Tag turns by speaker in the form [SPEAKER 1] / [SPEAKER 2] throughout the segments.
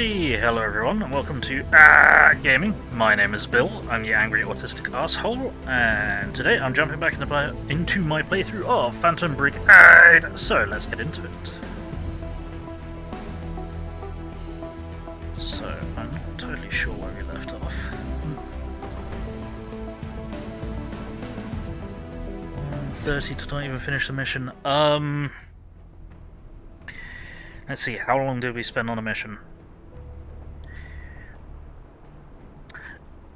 [SPEAKER 1] Alrighty, hello everyone, and welcome to Gaming. My name is Bill, I'm the angry autistic asshole, and today I'm jumping back into my playthrough of Phantom BrigAAAHde, so let's get into it. So, I'm not totally sure where we left off. 30 to not even finish the mission. Let's see, how long did we spend on a mission?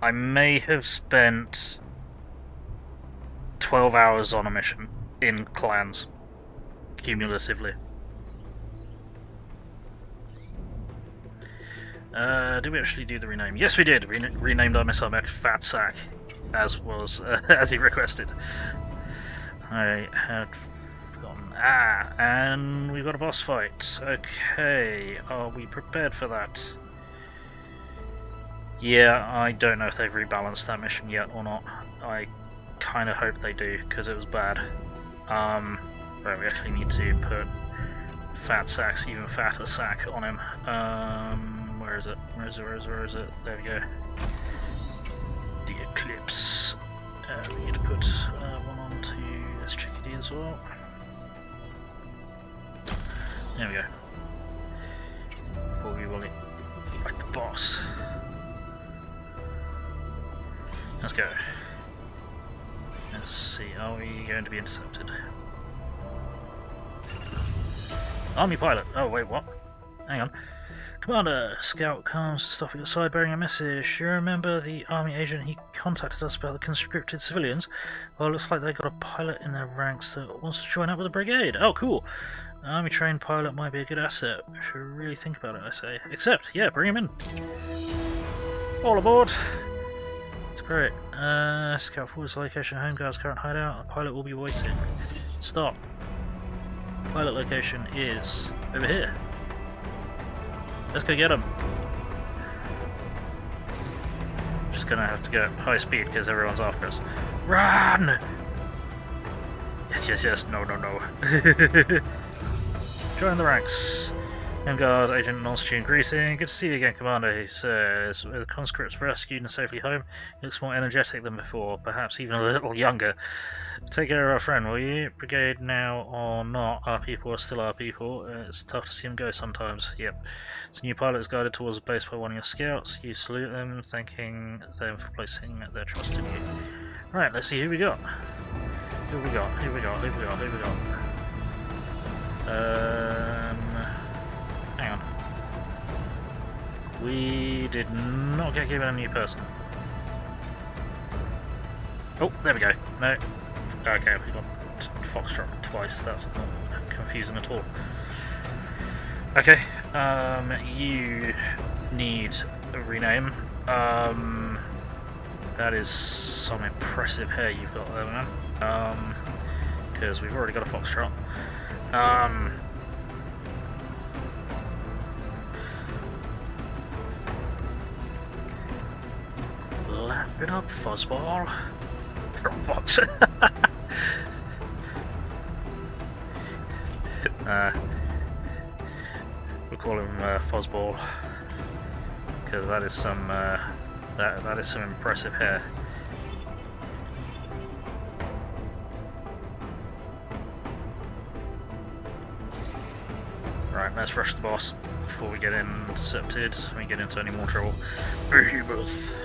[SPEAKER 1] I may have spent 12 hours on a mission in clans, cumulatively. Did we actually do the rename? Yes, we did. Renamed our missile mech Fat Sack, as was as he requested. I had forgotten. And we got a boss fight. Okay, are we prepared for that? Yeah, I don't know if they've rebalanced that mission yet or not. I kind of hope they do, because it was bad. Right, we actually need to put Fat Sack's even fatter sack on him. Where is it? Where is it? There we go. The Eclipse. We need to put one onto this chickadee as well. There we go. Before we will fight the boss. Let's go. Let's see, are we going to be intercepted? Army pilot! Oh wait, what? Hang on. Commander, Scout comes to stop at your side bearing a message. You remember the army agent? He contacted us about the conscripted civilians. Well, it looks like they got a pilot in their ranks that wants to join up with the brigade. Oh, cool. An army trained pilot might be a good asset. We should really think about it, I say. Except, yeah, bring him in. All aboard. It's great. Scout forward's location, home guard's current hideout. The pilot will be waiting. Stop. Pilot location is over here. Let's go get him. Just gonna have to go at high speed because everyone's after us. Run! Yes, yes, yes. No, no, no. Join the ranks. Home Guard Agent Nonstune greeting. Good to see you again, Commander, he says. With the conscripts rescued and safely home, he looks more energetic than before, perhaps even a little younger. Take care of our friend, will you? Brigade now or not, our people are still our people. It's tough to see him go sometimes. Yep. This new pilot is guided towards the base by one of your scouts. You salute them, thanking them for placing their trust in you. Right, let's see who we got. Who we got? Hang on. We did not get given a new person. Oh, there we go. No. Okay, we got Foxtrot twice. That's not confusing at all. Okay. You need a rename. That is some impressive hair you've got there, man. Because we've already got a Foxtrot. Laugh it up, fuzzball. Fox. We'll call him Fuzzball because that is some that is some impressive hair. Right, let's rush the boss before we get intercepted. We get into any more trouble. Behemoth.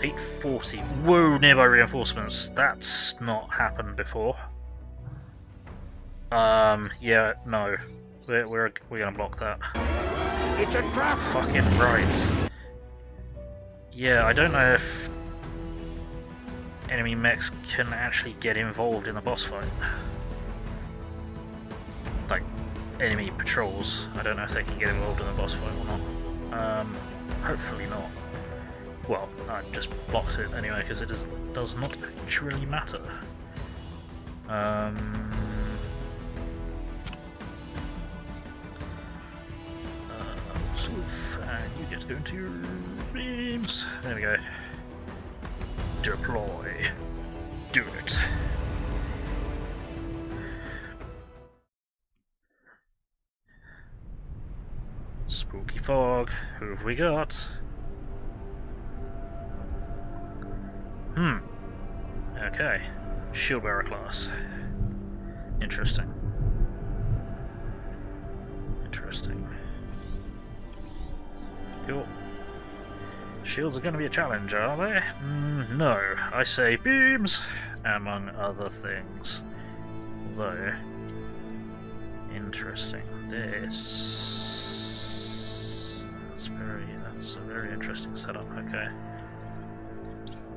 [SPEAKER 1] 840. Whoa, nearby reinforcements. That's not happened before. Yeah, no. We're gonna block that.
[SPEAKER 2] It's a trap!
[SPEAKER 1] Fucking right. Yeah, I don't know if enemy mechs can actually get involved in the boss fight. Like, enemy patrols. I don't know if they can get involved in the boss fight or not. Hopefully not. Well, I just blocked it anyway because it does not actually matter. And you get to go into your beams. There we go. Deploy. Do it. fog. Who have we got? Okay. Shield bearer class. Interesting. Interesting. Cool. Shields are going to be a challenge, are they? No. I say beams, among other things. Though. Interesting. That's a very interesting setup, okay.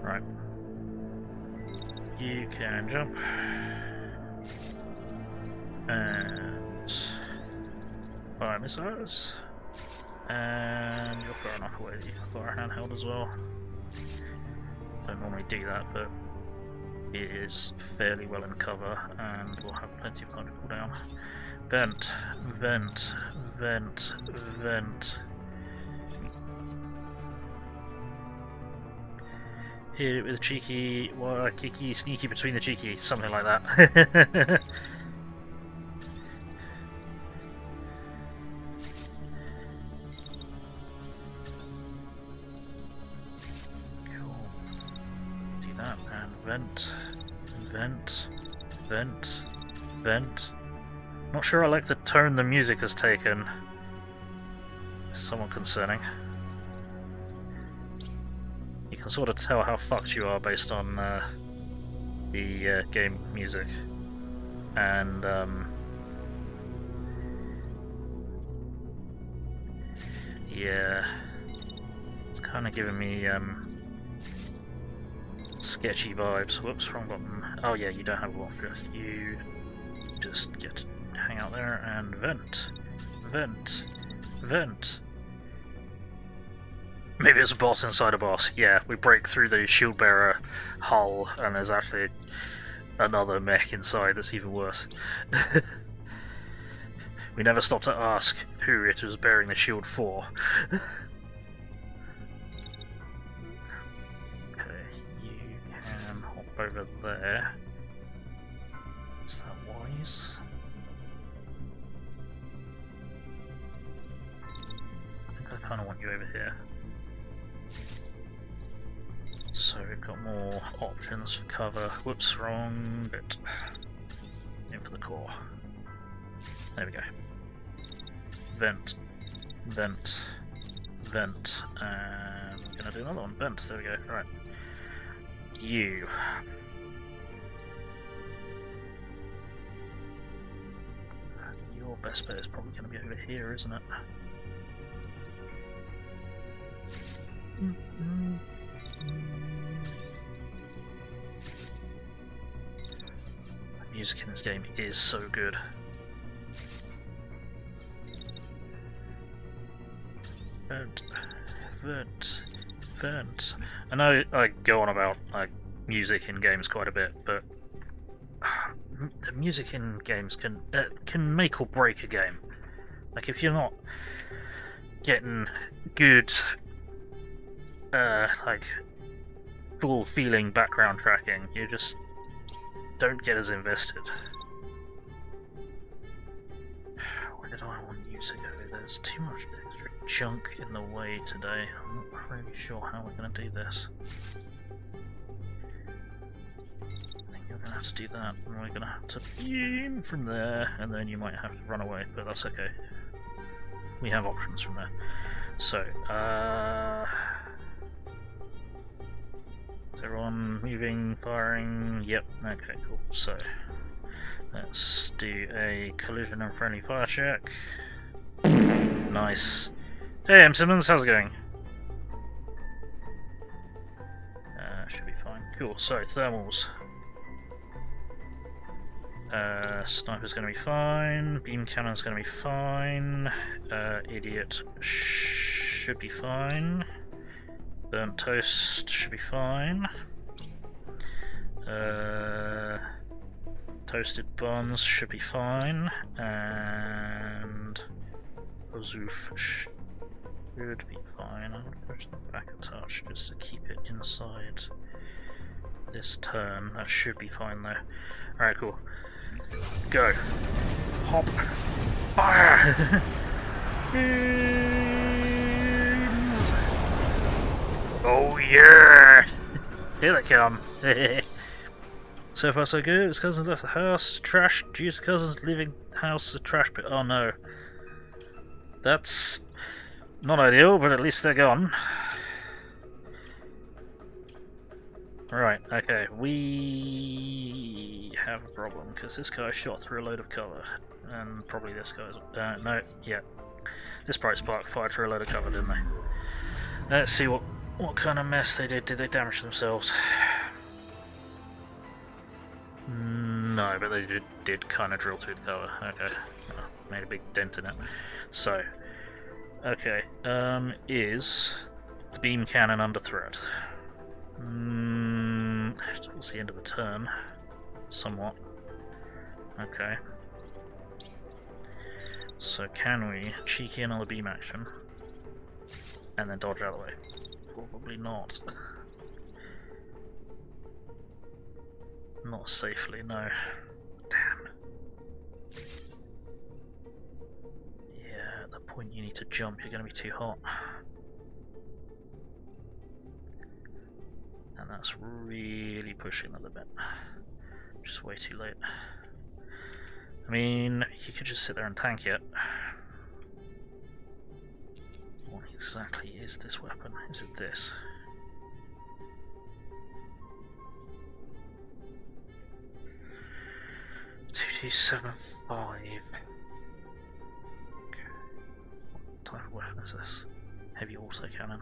[SPEAKER 1] Right. You can jump. And fire missiles. And you're far enough away that you can fire handheld as well. Don't normally do that, but it is fairly well in cover and we'll have plenty of time to cool down. Vent, vent, vent, vent. Hit it with a cheeky, kicky, sneaky between the cheeky, something like that. Cool. Do that and vent, vent, vent, vent. Not sure I like the tone the music has taken. It's somewhat concerning. You can sort of tell how fucked you are based on the game music. And yeah, it's kind of giving me sketchy vibes. Whoops, wrong button. Oh yeah, you don't have one. You just get to hang out there and vent, vent, vent. Maybe it's a boss inside a boss. Yeah, we break through the shield bearer hull and there's actually another mech inside that's even worse. We never stopped to ask who it was bearing the shield for. Okay, you can hop over there. Is that wise? I think I kind of want you over here. So we've got more options for cover. Whoops, wrong bit. In for the core. There we go. Vent, vent, vent, and I'm gonna do another one. Vent, there we go. Right. You. Your best bet is probably gonna be over here, isn't it? The music in this game is so good. Vent, vent, vent. I know I go on about like music in games quite a bit, but the music in games can make or break a game. Like if you're not getting good, like full feeling background tracking, you just don't get as invested. Where did I want you to go? There's too much extra junk in the way today. I'm not really sure how we're going to do this. I think you're going to have to do that, and we're going to have to beam from there, and then you might have to run away, but that's okay. We have options from there. So, is everyone moving, firing? Yep, okay, cool. So, let's do a collision and friendly fire check. Nice. Hey, M. Simmons, how's it going? Should be fine. Cool, so thermals. Sniper's gonna be fine, beam cannon's gonna be fine, idiot should be fine, burnt toast should be fine, toasted buns should be fine, and Azoof should be fine. I'm gonna push them back a touch just to keep it inside this turn. That should be fine though. Alright, cool. Go. Hop. Fire! Oh yeah! Here they come. So far so good. His cousin left the house. Trash. Juice cousin's leaving house. The trash pit. Oh no. That's not ideal, but at least they're gone. Right, okay. We have a problem, because this guy shot through a load of cover. And probably this guy's... no, yeah. This bright spark fired through a load of cover, didn't they? Let's see what kind of mess they did. Did they damage themselves? No, but they did kind of drill through the cover. Okay. Oh, made a big dent in it. So, okay. Is the beam cannon under threat? Towards the end of the turn. Somewhat. Okay. So can we cheek in on the beam action? And then dodge out of the way? Probably not. Not safely, no. Damn. Yeah, at the point you need to jump, you're going to be too hot. And that's really pushing the limit. Just way too late. I mean, you could just sit there and tank it. What exactly is this weapon? Is it this? $2D75. Okay. What type of weapon is this? Heavy autocannon.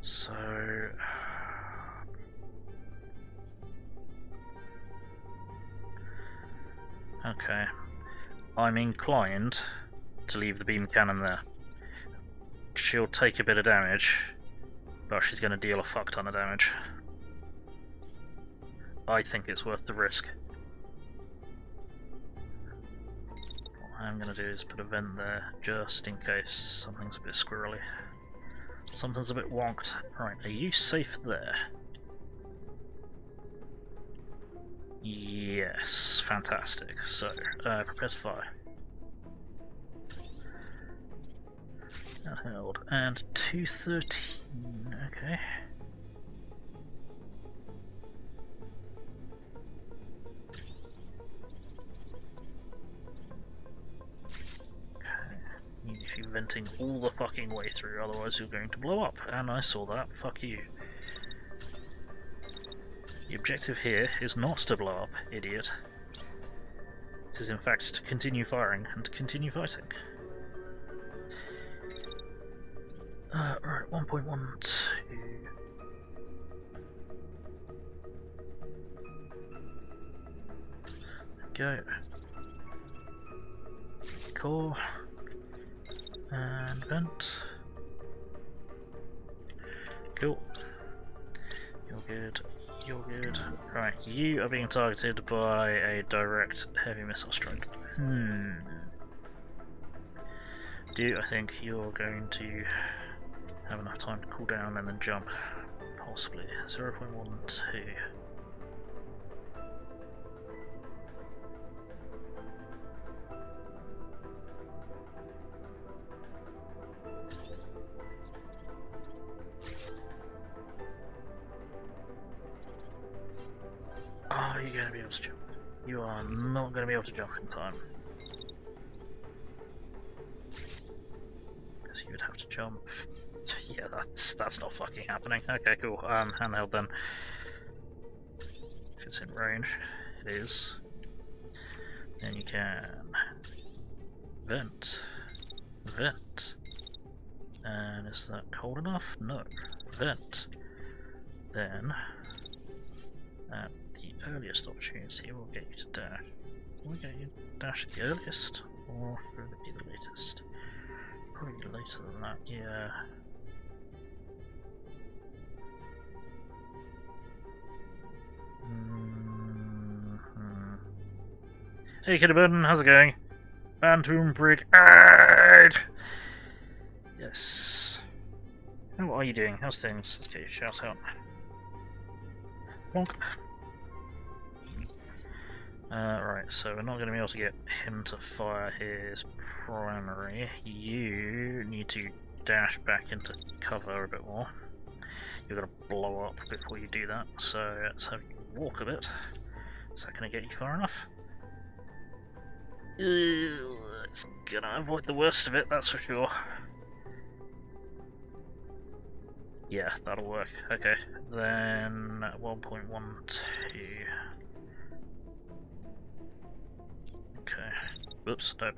[SPEAKER 1] So... okay. I'm inclined to leave the beam cannon there. She'll take a bit of damage, but she's going to deal a fuck ton of damage. I think it's worth the risk. What I'm going to do is put a vent there, just in case something's a bit squirrely. Something's a bit wonked. Right, are you safe there? Yes, fantastic. So, prepare to fire. Held. And 213, okay. Need you venting all the fucking way through, otherwise you're going to blow up. And I saw that. Fuck you. The objective here is not to blow up, idiot. It is in fact to continue firing and continue fighting. Right, 1.12. Go. Core. And vent. Cool. You're good. You're good. Right, you are being targeted by a direct heavy missile strike. Do I think you're going to have enough time to cool down and then jump? Possibly. 0.12. Oh, you're going to be able to jump. You are not going to be able to jump in time. Because you would have to jump. Yeah, that's not fucking happening. Okay, cool. Handheld then. If it's in range, it is. Then you can vent. Vent. And is that cold enough? No. Vent. Then at the earliest opportunity we'll get you to dash. Will we get you to dash at the earliest? Or should it be the latest? Probably later than that, yeah. Hey Kidderburn, how's it going? Bantam BrigAAAHde! Yes. How are you doing? How's things? Let's get your shout out. Bonk. Right, so we're not going to be able to get him to fire his primary. You need to dash back into cover a bit more. You're going to blow up before you do that, so let's have you walk a bit. Is that going to get you far enough? It's going to avoid the worst of it, that's for sure. Yeah, that'll work. Okay, then 1.12. Okay. Whoops, no.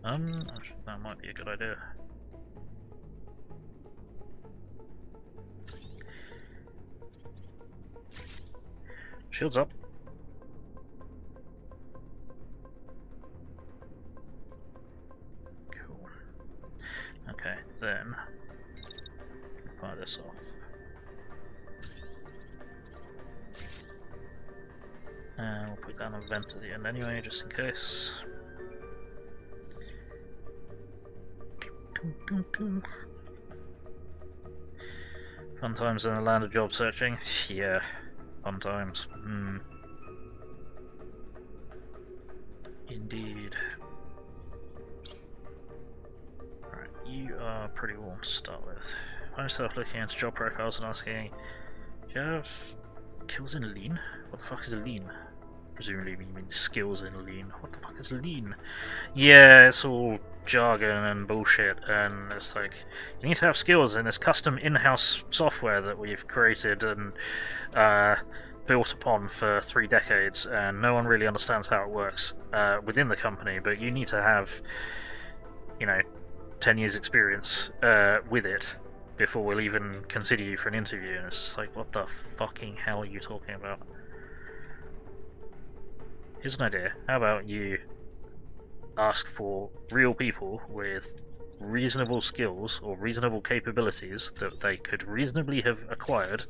[SPEAKER 1] Actually, that might be a good idea. Shields up. Cool. Okay, then fire this off. And we'll put down a vent at the end anyway, just in case. Fun times in the land of job searching. Yeah, fun times. Indeed. Alright, you are pretty warm to start with. Find yourself looking into job profiles and asking, do you have kills in lean? What the fuck is lean? Presumably you mean skills in lean. What the fuck is lean? Yeah, it's all jargon and bullshit, and it's like, you need to have skills in this custom in-house software that we've created and built upon for 3 decades, and no one really understands how it works within the company, but you need to have, 10 years experience with it before we'll even consider you for an interview, and it's just like, what the fucking hell are you talking about? Here's an idea. How about you ask for real people with reasonable skills or reasonable capabilities that they could reasonably have acquired,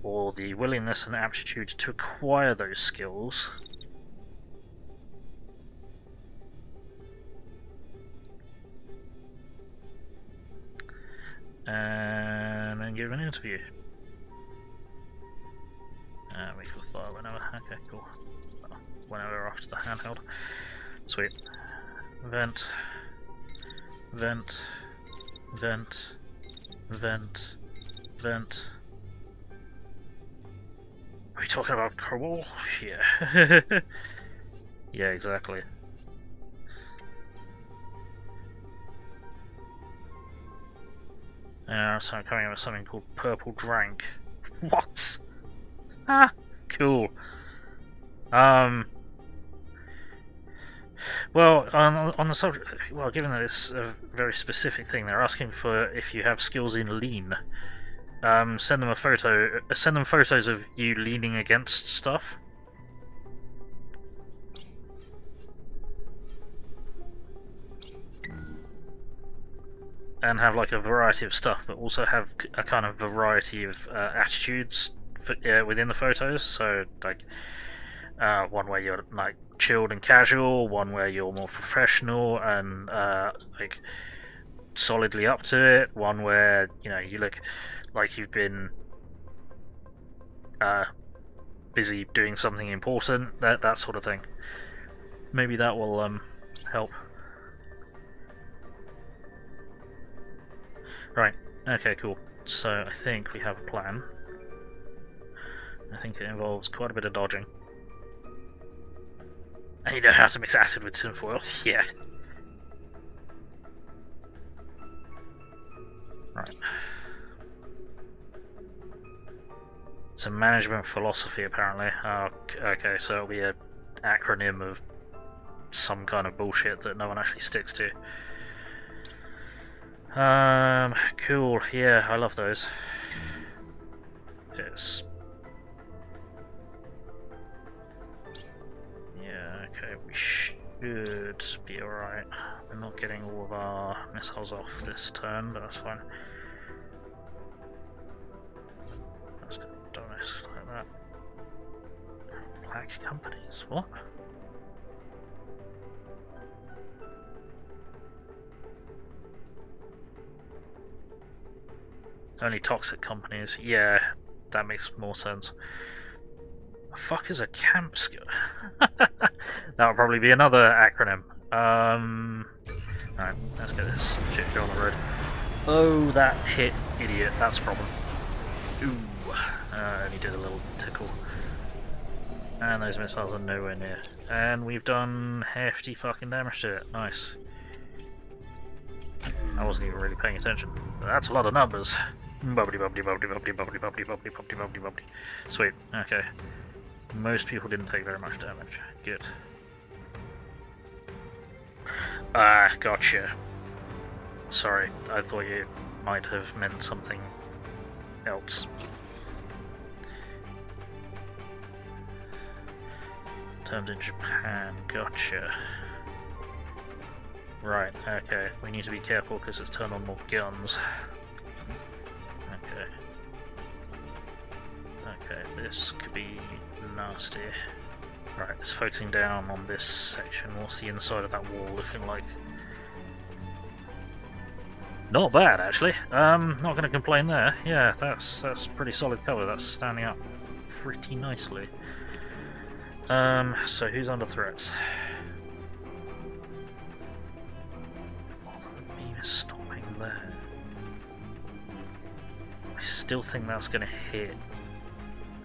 [SPEAKER 1] or the willingness and aptitude to acquire those skills, and then give an interview. We can fire whenever. Okay, cool. Whenever after the handheld. Sweet. Vent. Vent. Vent. Vent. Vent. Are we talking about Cobol? Yeah. Yeah, exactly. So I'm coming up with something called Purple Drank. What? Ah, cool. Well, on the subject, well, given that it's a very specific thing, they're asking for if you have skills in lean. Send them a photo. Send them photos of you leaning against stuff. And have like a variety of stuff, but also have a kind of variety of attitudes within the photos. So like one where you're like chilled and casual, one where you're more professional and like solidly up to it, one where you look like you've been busy doing something important, that sort of thing. Maybe that will help. Right, okay, cool. So I think we have a plan. I think it involves quite a bit of dodging. And you know how to mix acid with tinfoil? Yeah. Right. It's a management philosophy, apparently. Oh, okay, so it'll be an acronym of some kind of bullshit that no one actually sticks to. Cool, yeah, I love those. Yes. Yeah, okay, we should be alright. We're not getting all of our missiles off this turn, but that's fine. Let's go donate like that. Black companies, what? Only toxic companies. Yeah, that makes more sense. The fuck is a camp skill? That would probably be another acronym. Alright, let's get this shit show on the road. Oh, that hit, idiot. That's a problem. Ooh, only did a little tickle. And those missiles are nowhere near. And we've done hefty fucking damage to it. Nice. I wasn't even really paying attention. That's a lot of numbers. Bubbly bubbly bubbly bubbly bubbly bubbly bubbly bubbly bubbly bubbly. Sweet, okay. Most people didn't take very much damage. Good. Ah, gotcha. Sorry, I thought you might have meant something else. Turned in Japan, gotcha. Right, okay, we need to be careful because it's turned on more guns. Okay. Okay, this could be nasty. Right, it's focusing down on this section. What's the inside of that wall looking like? Not bad, actually. Not going to complain there. Yeah, that's pretty solid cover. That's standing up pretty nicely. So who's under threat? Oh, the beam is stopping there. I still think that's going to hit.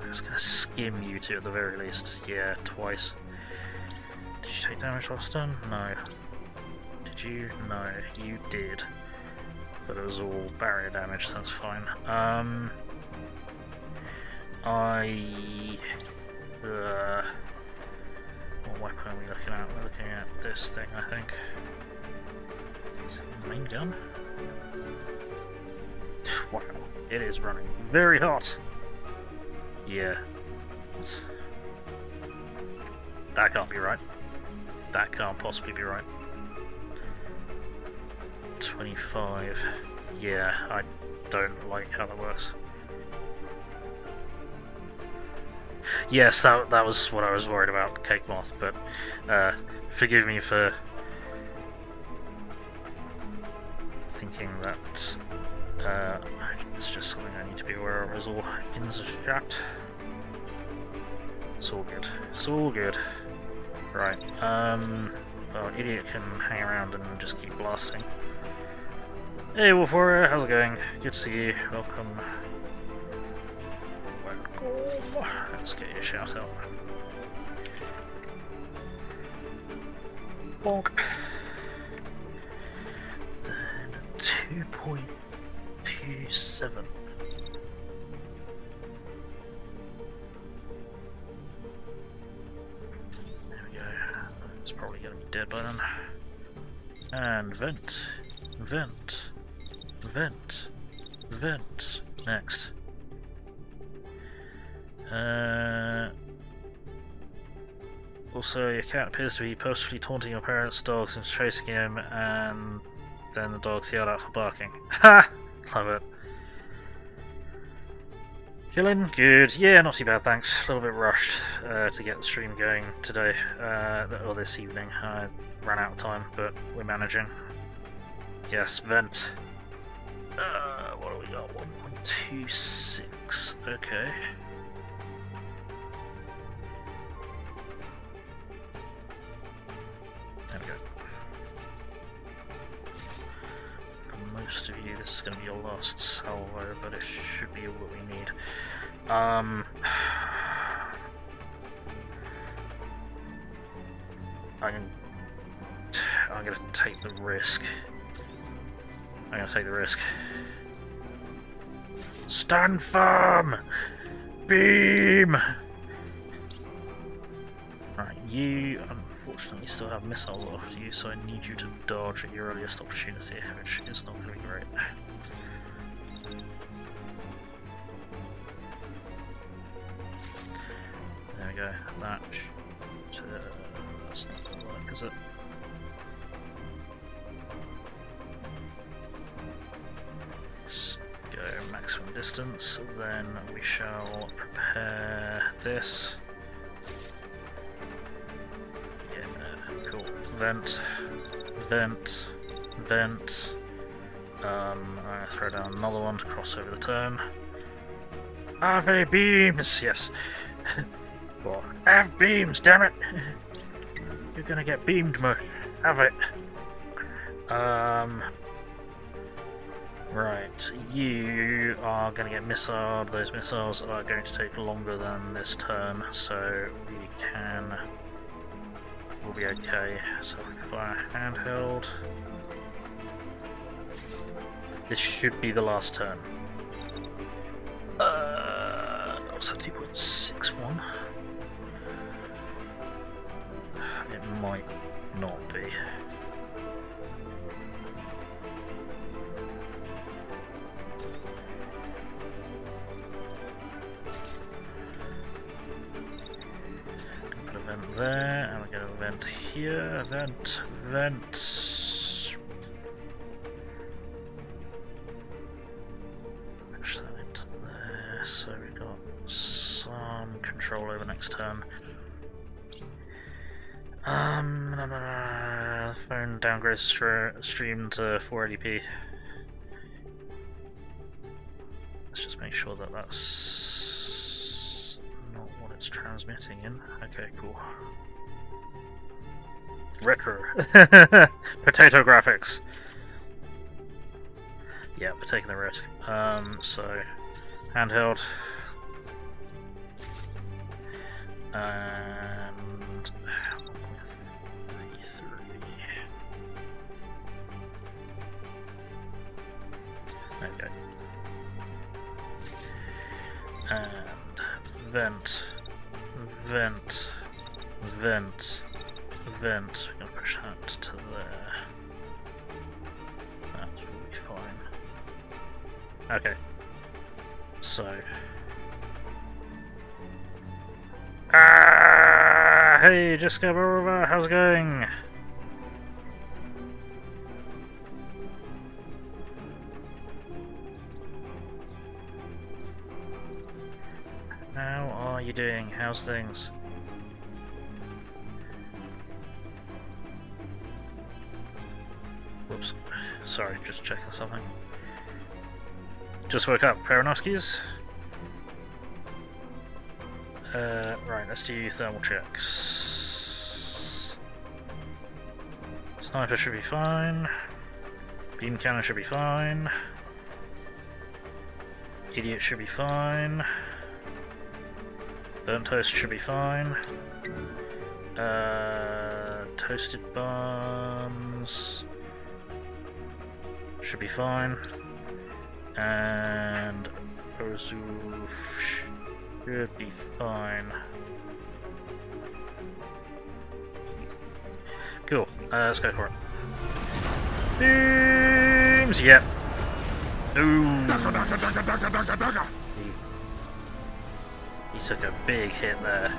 [SPEAKER 1] It's going to skim you two at the very least. Yeah, twice. Did you take damage last turn? No. Did you? No, you did. But it was all barrier damage, so that's fine. What weapon are we looking at? We're looking at this thing, I think. Is it a main gun? Wow, it is running very hot! Yeah. That can't be right. That can't possibly be right. 25. Yeah, I don't like how that works. Yes, that was what I was worried about, Cake Moth, but forgive me for thinking that it's just something I need to be aware of is all ins are shut. It's all good. It's all good. Right, well, Idiot can hang around and just keep blasting. Hey Wolf Warrior, how's it going? Good to see you. Welcome. Welcome. Let's get your shout out. Bonk. Then 2.27. There we go. It's probably going to be dead by then. And vent. Vent. Vent. Vent. Next. Also, your cat appears to be purposefully taunting your parents' dogs and chasing him, and then the dogs yell out for barking. Ha! Love it. Chillin'? Good. Yeah, not too bad, thanks. A little bit rushed to get the stream going today, or this evening. I ran out of time, but we're managing. Yes, vent. What do we got? 1.26. Okay. There we go. For most of you, this is going to be your last salvo, but it should be all that we need. I'm going to take the risk. I'm going to take the risk. Stand firm! Beam! Right, you unfortunately still have missiles after you, so I need you to dodge at your earliest opportunity, which is not very great. There we go. That's not going to work, is it? Let's go maximum distance, then we shall prepare this. Yeah, cool. Vent. Vent. Vent. I'm going to throw down another one to cross over the turn. Have beams! Yes. What? Have beams, damn it! You're gonna get beamed, Mech. Have it. Right, you are going to get missiled. Those missiles are going to take longer than this turn, so we'll be okay. So we can fire handheld. This should be the last turn. Also 2.61. It might not be. Put a vent there, and we're going to vent here. Vent. Push that into there, so we got some control over next turn. Phone downgrades stream to 480p. Let's just make sure that that's not what it's transmitting in. Okay, cool. Retro. Potato graphics. Yeah, we're taking the risk. So, handheld. And 1.33. Okay. And vent. Vent. Vent. Vent. We're gonna push that to there. That will be fine. Okay. So. Hey, just came over. How's it going? How are you doing? How's things? Whoops. Sorry, just checking something. Just woke up. Paranovskis? Right, let's do thermal checks. Sniper should be fine. Beam cannon should be fine. Idiot should be fine. Burnt toast should be fine. Toasted buns should be fine. And Ozu should be fine. Cool. Let's go for it. Beams! Yep. Ooh. He took a big hit there.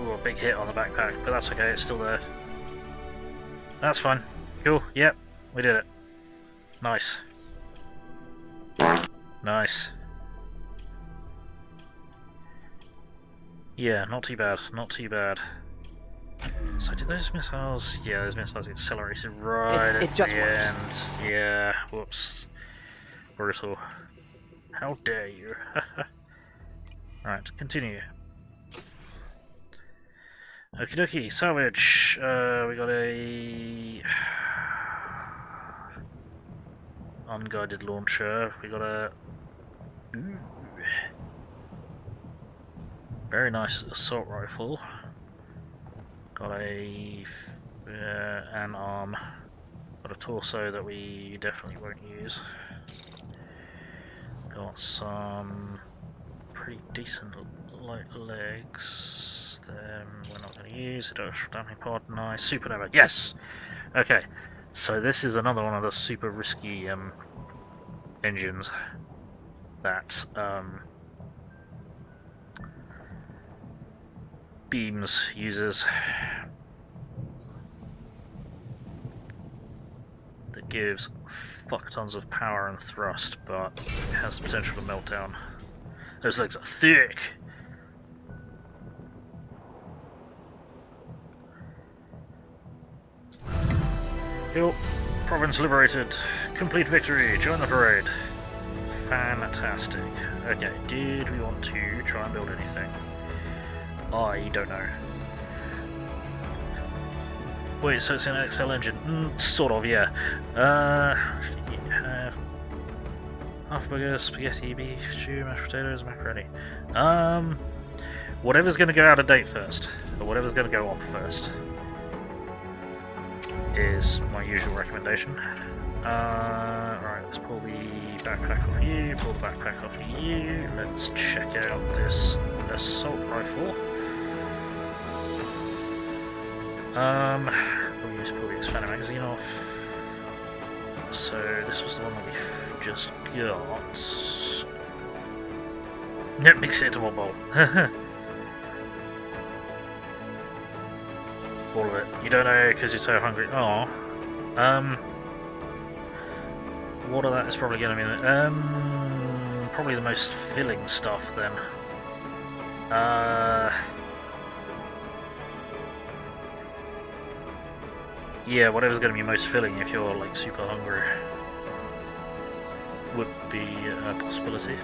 [SPEAKER 1] Ooh, a big hit on the backpack, but that's okay, it's still there. That's fine. Cool, yep, we did it. Nice. Nice. Yeah, not too bad, not too bad. So did those missiles... Yeah, those missiles accelerated right at the end. Yeah, whoops. Brutal. How dare you? Right, continue. Okie dokie, salvage. We got a... unguided launcher. We got a... Ooh. Very nice assault rifle. Got a... an arm. Got a torso that we definitely won't use. Got some pretty decent light legs. Them we're not going to use. Industrial damping pod, nice. Supernova, yes! Okay, so this is another one of the super risky engines that Beams uses. That gives fuck tons of power and thrust, but has the potential to melt down. Those legs are thick! Cool. Province liberated. Complete victory. Join the parade. Fantastic. Okay, did we want to try and build anything? I don't know. Wait, so it's an XL engine? Sort of, yeah. Half burger, spaghetti, beef, stew, mashed potatoes, macaroni. Whatever's going to go out of date first, or whatever's going to go off first, is my usual recommendation. Right, let's pull the backpack off you, pull the backpack off you. Let's check out this assault rifle. We'll use pull the expanded magazine off. So this was the one that we've just got. Yep, mix it into one bowl. All of it. You don't know because you're so hungry. Oh. What of that is probably going to be probably the most filling stuff then. Yeah, whatever's going to be most filling if you're like super hungry would be a possibility.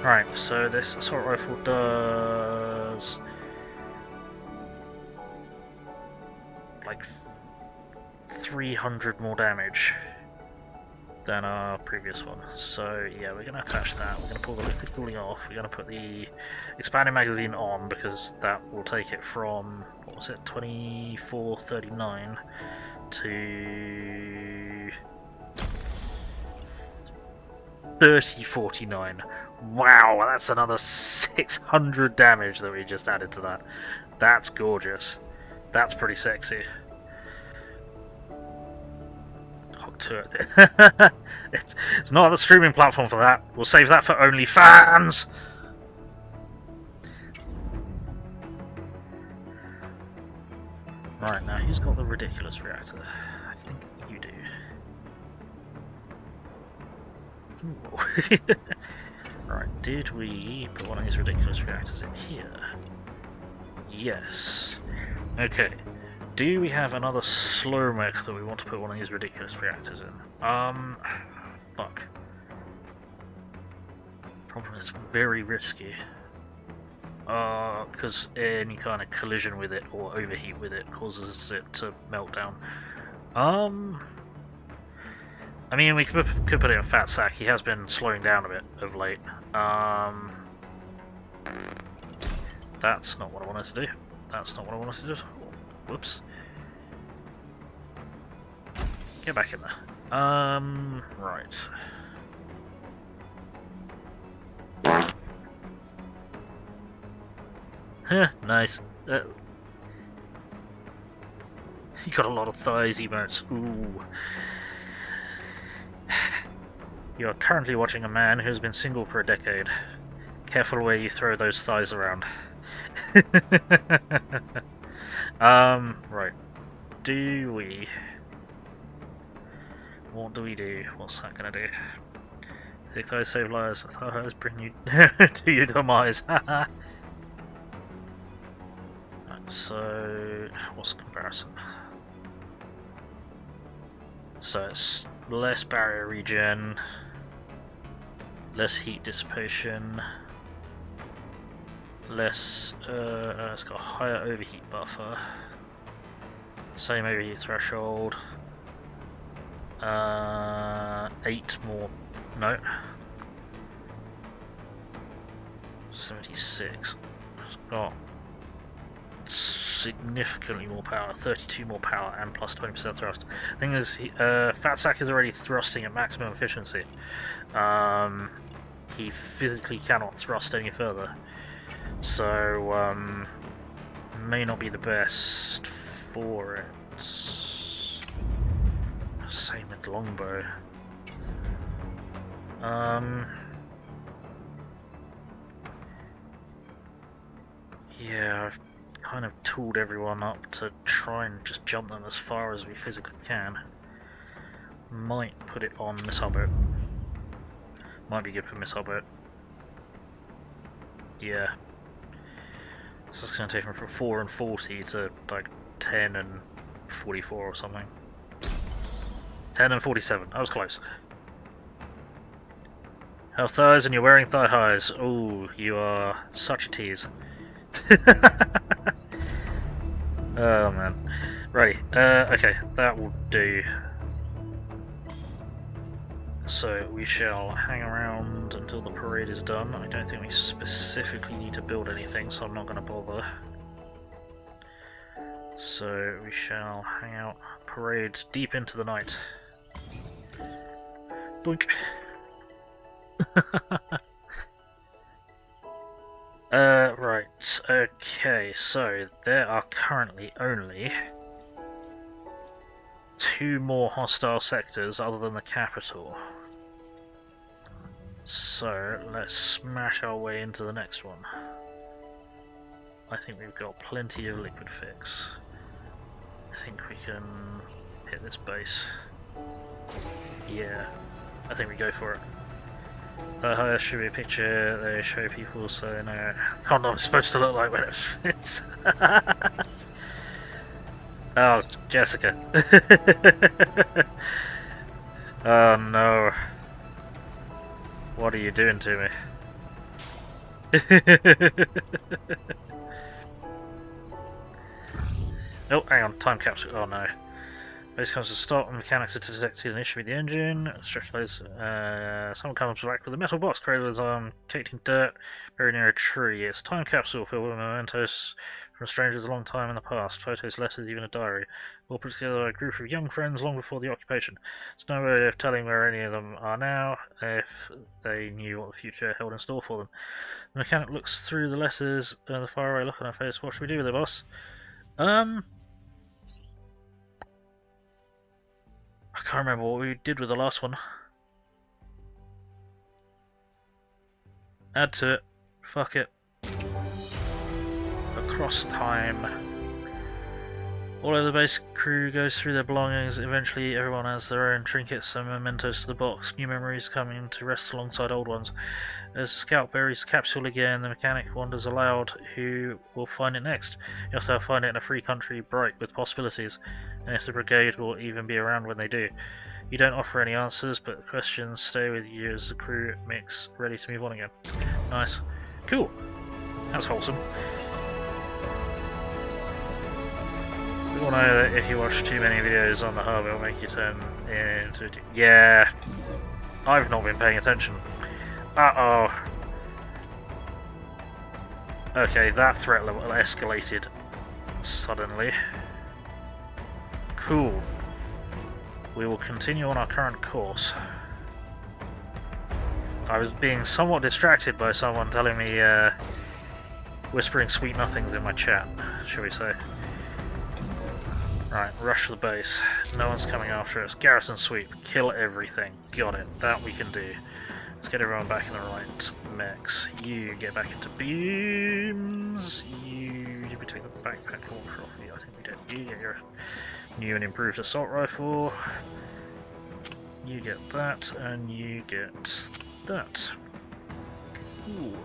[SPEAKER 1] Right, so this assault rifle does like 300 more damage than our previous one. So yeah, we're going to attach that. We're going to pull the liquid cooling off. We're going to put the expanding magazine on because that will take it from, what was it, 2439 to 3049. Wow, that's another 600 damage that we just added to that. That's gorgeous. That's pretty sexy. To it. It's not the streaming platform for that. We'll save that for OnlyFans. Right, now who's got the ridiculous reactor? I think you do. Right, did we put one of these ridiculous reactors in here? Yes. Okay. Do we have another slow mech that we want to put one of these ridiculous reactors in? Fuck. Problem is very risky. Because any kind of collision with it or overheat with it causes it to melt down. I mean, we could put it in a fat sack. He has been slowing down a bit of late. That's not what I wanted to do. That's not what I wanted to do. Whoops. Get back in there. Right. Nice. You got a lot of thighs emotes. Ooh. You are currently watching a man who has been single for a decade. Careful where you throw those thighs around. Right. Do we... What do we do? What's that gonna do? Thick thighs save lives, thighs bring you to your demise. Right, so... what's the comparison? So it's less barrier regen, less heat dissipation, less, it's got a higher overheat buffer, same overheat threshold, 8 more, no, 76, it's got significantly more power, 32 more power and plus 20% thrust. The thing is, Fat Sack is already thrusting at maximum efficiency. He physically cannot thrust any further, so may not be the best for it. Same with Longbow. Yeah, I've kind of tooled everyone up to try and just jump them as far as we physically can. Might put it on Missile Boat. Might be good for Missile Boat. Yeah. This is going to take him from 4 and 40 to like 10 and 44 or something. 10 and 47. I was close. Have thighs and you're wearing thigh highs. Oh, you are such a tease. Oh man. Right, okay, that will do. So we shall hang around until the parade is done. I don't think we specifically need to build anything, so I'm not going to bother. So we shall hang out, parade deep into the night. Doink. Right, okay, so there are currently only 2 more hostile sectors other than the capital. So let's smash our way into the next one. I think we've got plenty of liquid fix. I think we can hit this base. Yeah, I think we go for it. There should be a picture they show people so they know condom's supposed to look like when it fits. Oh, Jessica. Oh no. What are you doing to me? Oh, hang on, time capsule. Oh no. Base comes to stop, and mechanics are detected an issue with the engine. Stretch lays, someone comes back with a metal box cradled on caked in dirt, very near a tree. It's a time capsule filled with mementos from strangers a long time in the past. Photos, letters, even a diary. All put together by a group of young friends long before the occupation. There's no way of telling where any of them are now, if they knew what the future held in store for them. The mechanic looks through the letters, and the faraway look on her face. What should we do with it, boss? I can't remember what we did with the last one. Add to it. Fuck it. Across time. All over the base crew goes through their belongings. Eventually everyone has their own trinkets and mementos to the box. New memories coming to rest alongside old ones. As the scout buries the capsule again, the mechanic wonders aloud who will find it next. You have to find it in a free country bright with possibilities, and if the brigade will even be around when they do. You don't offer any answers, but the questions stay with you as the crew makes ready to move on again. Nice. Cool. That's wholesome. We all know that if you watch too many videos on the hub, it'll make you turn into... Yeah, I've not been paying attention. Uh-oh. Okay, that threat level escalated suddenly. Cool. We will continue on our current course. I was being somewhat distracted by someone telling me, whispering sweet nothings in my chat, shall we say. Right, rush to the base. No one's coming after us. Garrison sweep. Kill everything. Got it. That we can do. Let's get everyone back in the right mechs. You get back into beams. Did we take the backpack launcher off you? I think we did. You get your new and improved assault rifle. You get that, and you get that. Ooh.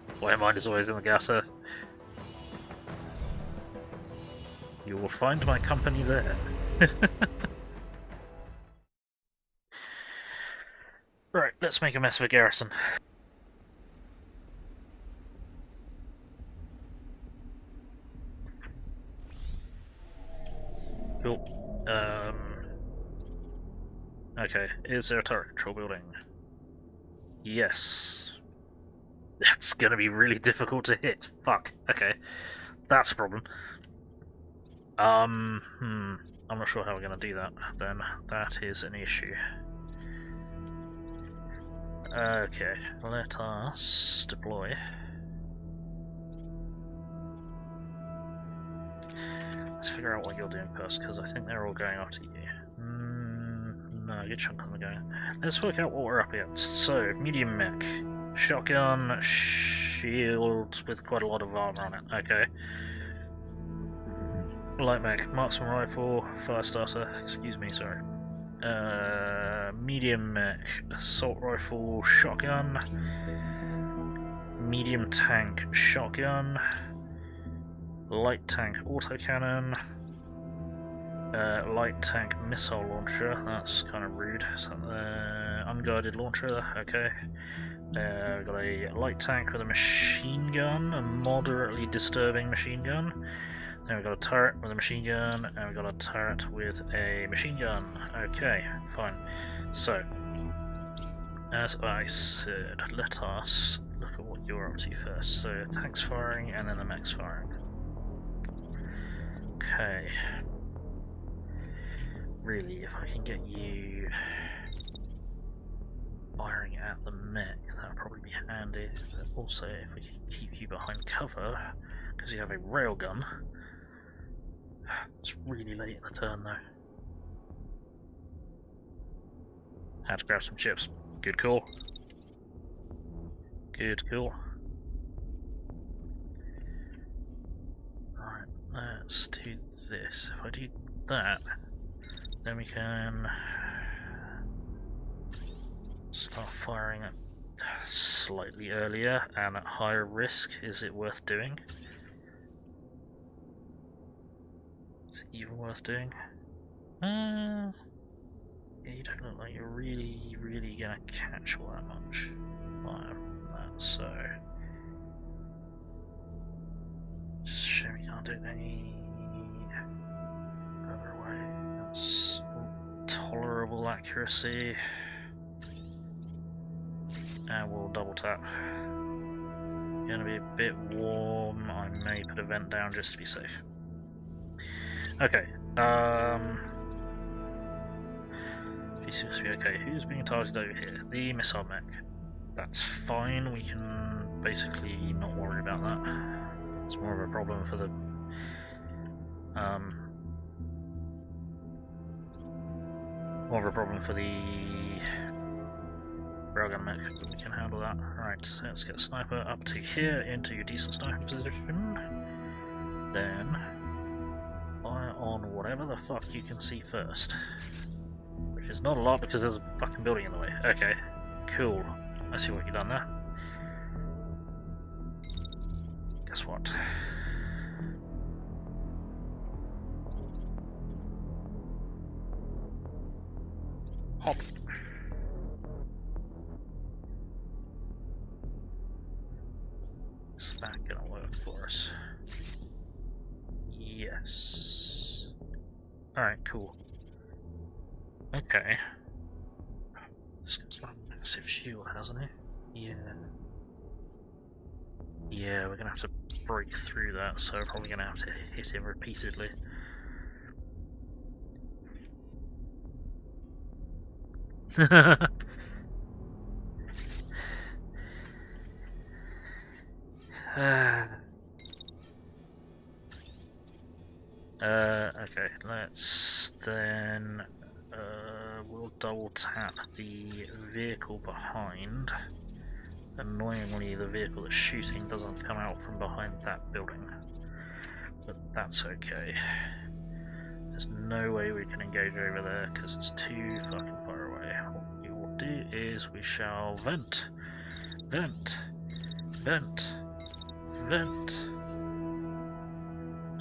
[SPEAKER 1] That's why my mind is always in the gutter. You will find my company there. Right, let's make a mess of a garrison. Cool. Okay, is there a turret control building? Yes. That's gonna be really difficult to hit. Fuck. Okay. That's a problem. I'm not sure how we're gonna do that then. That is an issue. Okay, let us deploy. Let's figure out what you're doing first, because I think they're all going after you. No, a good chunk of them are going. Let's work out what we're up against. So, medium mech. Shotgun, shield with quite a lot of armor on it. Okay. Light mech, marksman rifle, fire starter, excuse me, sorry. Medium mech, assault rifle, shotgun. Medium tank, shotgun. Light tank, autocannon. Light tank, missile launcher, that's kind of rude. So, unguided launcher, okay. We've got a light tank with a machine gun, a moderately disturbing machine gun. Then we've got a turret with a machine gun, and we've got a turret with a machine gun. Okay, fine. So, as I said, let us look at what you're up to first. So, tanks firing, and then the mechs firing. Okay. Really, if I can get you firing at the mech, that would probably be handy. But also, if we can keep you behind cover, because you have a railgun. It's really late in the turn, though. Had to grab some chips. Good call. Good call. Right, let's do this. If I do that, then we can start firing it slightly earlier and at higher risk. Is it worth doing? Is it even worth doing? Yeah, you don't look like you're really gonna catch all that much fire from that, so shame we can't do it any other way. That's tolerable accuracy. And we'll double tap. Gonna be a bit warm. I may put a vent down just to be safe. Okay. He seems to be okay. Who's being targeted over here? The missile mech. That's fine. We can basically not worry about that. It's more of a problem for the railgun mech, but we can handle that. Alright, so let's get sniper up to here into your decent sniping position. Then fire on whatever the fuck you can see first. Which is not a lot because there's a fucking building in the way. Okay, cool. I see what you've done there. Guess what? Hop. Is that gonna work for us? Yes. Alright, cool. Okay. This guy's got a massive shield, hasn't he? Yeah. Yeah, we're gonna have to break through that, so we're probably gonna have to hit him repeatedly. Okay, let's then we'll double tap the vehicle behind. Annoyingly, the vehicle that's shooting doesn't come out from behind that building, but that's okay. There's no way we can engage over there because it's too fucking far away. What we will do is we shall vent, vent, vent, vent.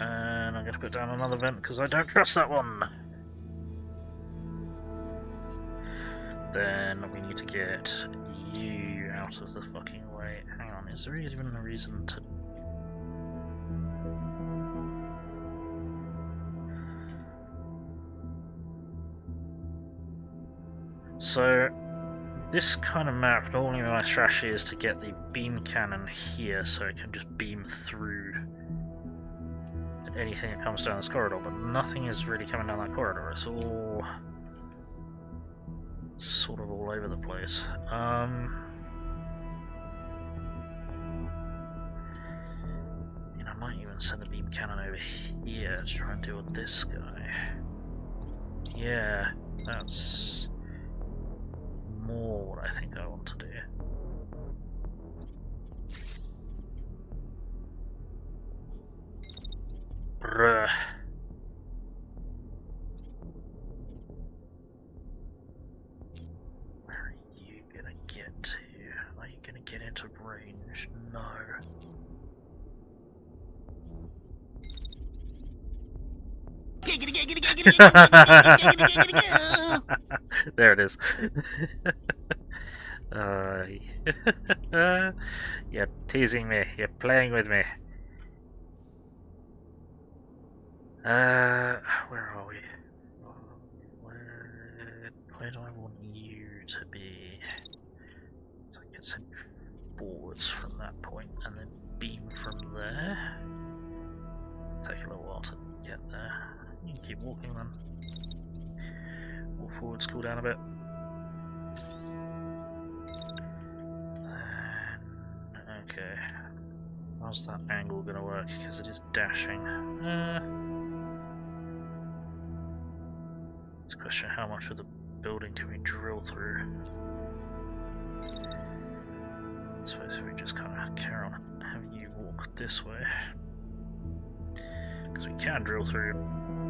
[SPEAKER 1] And I'm going to put down another vent because I don't trust that one. Then we need to get you out of the fucking way. Hang on, is there even a reason to... So, this kind of map, normally my strategy is to get the beam cannon here so it can just beam through anything that comes down this corridor, but nothing is really coming down that corridor. It's all sort of all over the place. I might even send a beam cannon over here to try and deal with this guy. Yeah, that's more what I think I want to do. Bruh. Where are you gonna get to? Are you gonna get into range? No. There it is. You're teasing me. You're playing with me. Where are we? Where do I want you to be? So I can send you forwards from that point and then beam from there. Take a little while to get there. You can keep walking then. Walk forwards, cool down a bit. Okay. How's that angle going to work? Because it is dashing. It's a question how much of the building can we drill through? I suppose if we just kind of carry on having you walk this way. Because we can drill through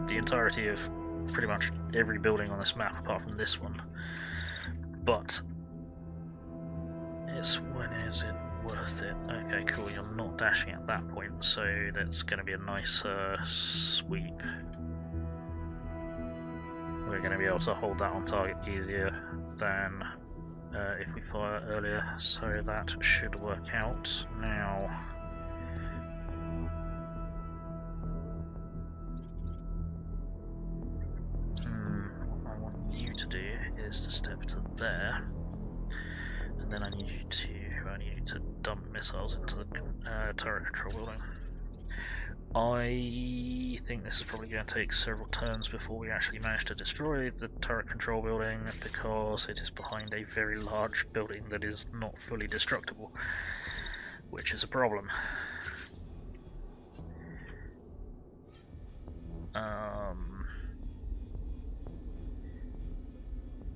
[SPEAKER 1] the entirety of pretty much every building on this map apart from this one. But it's when is it worth it? Okay, cool, you're not dashing at that point, so that's going to be a nice sweep. We're going to be able to hold that on target easier than if we fire earlier, so that should work out. Now, what I want you to do is to step to there, and then I need you to dump missiles into the turret control building. I think this is probably going to take several turns before we actually manage to destroy the turret control building, because it is behind a very large building that is not fully destructible, which is a problem.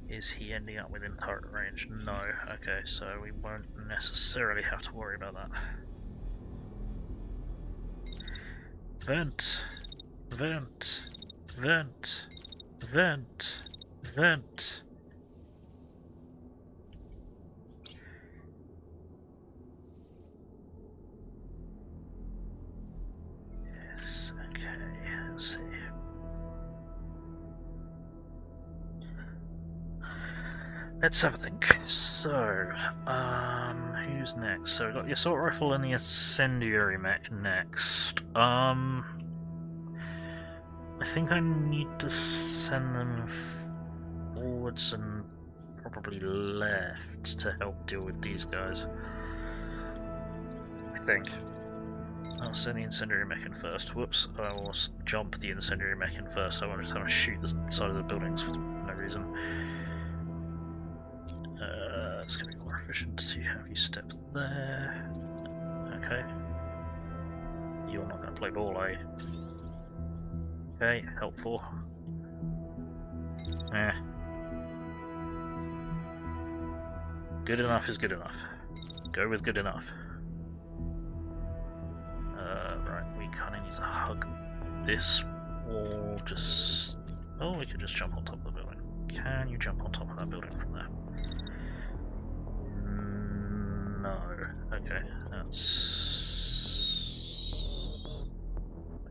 [SPEAKER 1] Is he ending up within turret range? No. Okay, so we won't necessarily have to worry about that. Vent, vent, vent, vent, vent. Yes, okay, let's see. Let's have a think. So, who's next? So we've got the assault rifle and the incendiary mech next. I think I need to send them forwards and probably left to help deal with these guys. I think. I'll send the incendiary mech in first. Whoops, I will jump the incendiary mech in first. I want to just have to shoot the side of the buildings for no reason. It's going to be more efficient to have you step there. Okay. You're not going to play ball, are you? Okay, helpful. Good enough is good enough. Go with good enough. Right, we kind of need to hug this wall, just... Oh, we could just jump on top of the building. Can you jump on top of that building from there? No. Okay, that's...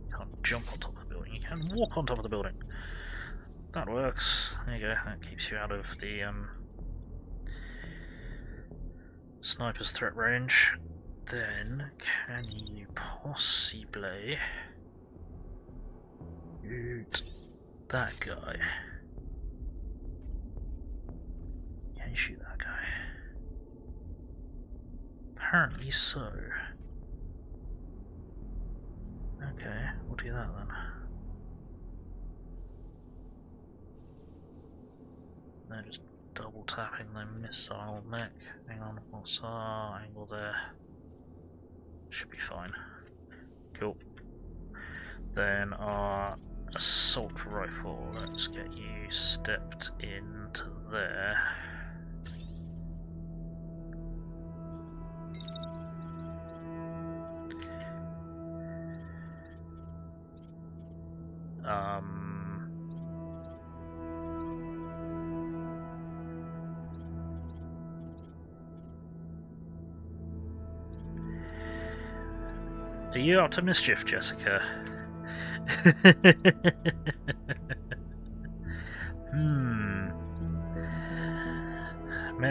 [SPEAKER 1] You can't jump on top of the building, you can walk on top of the building. That works. There you go, that keeps you out of the sniper's threat range. Then, can you possibly shoot that guy? Can you shoot that guy? Apparently so. Okay, we'll do that then. They're just double tapping the missile mech. Hang on, what's our angle there? Should be fine. Cool. Then our assault rifle, let's get you stepped into there. Are you up to mischief, Jessica?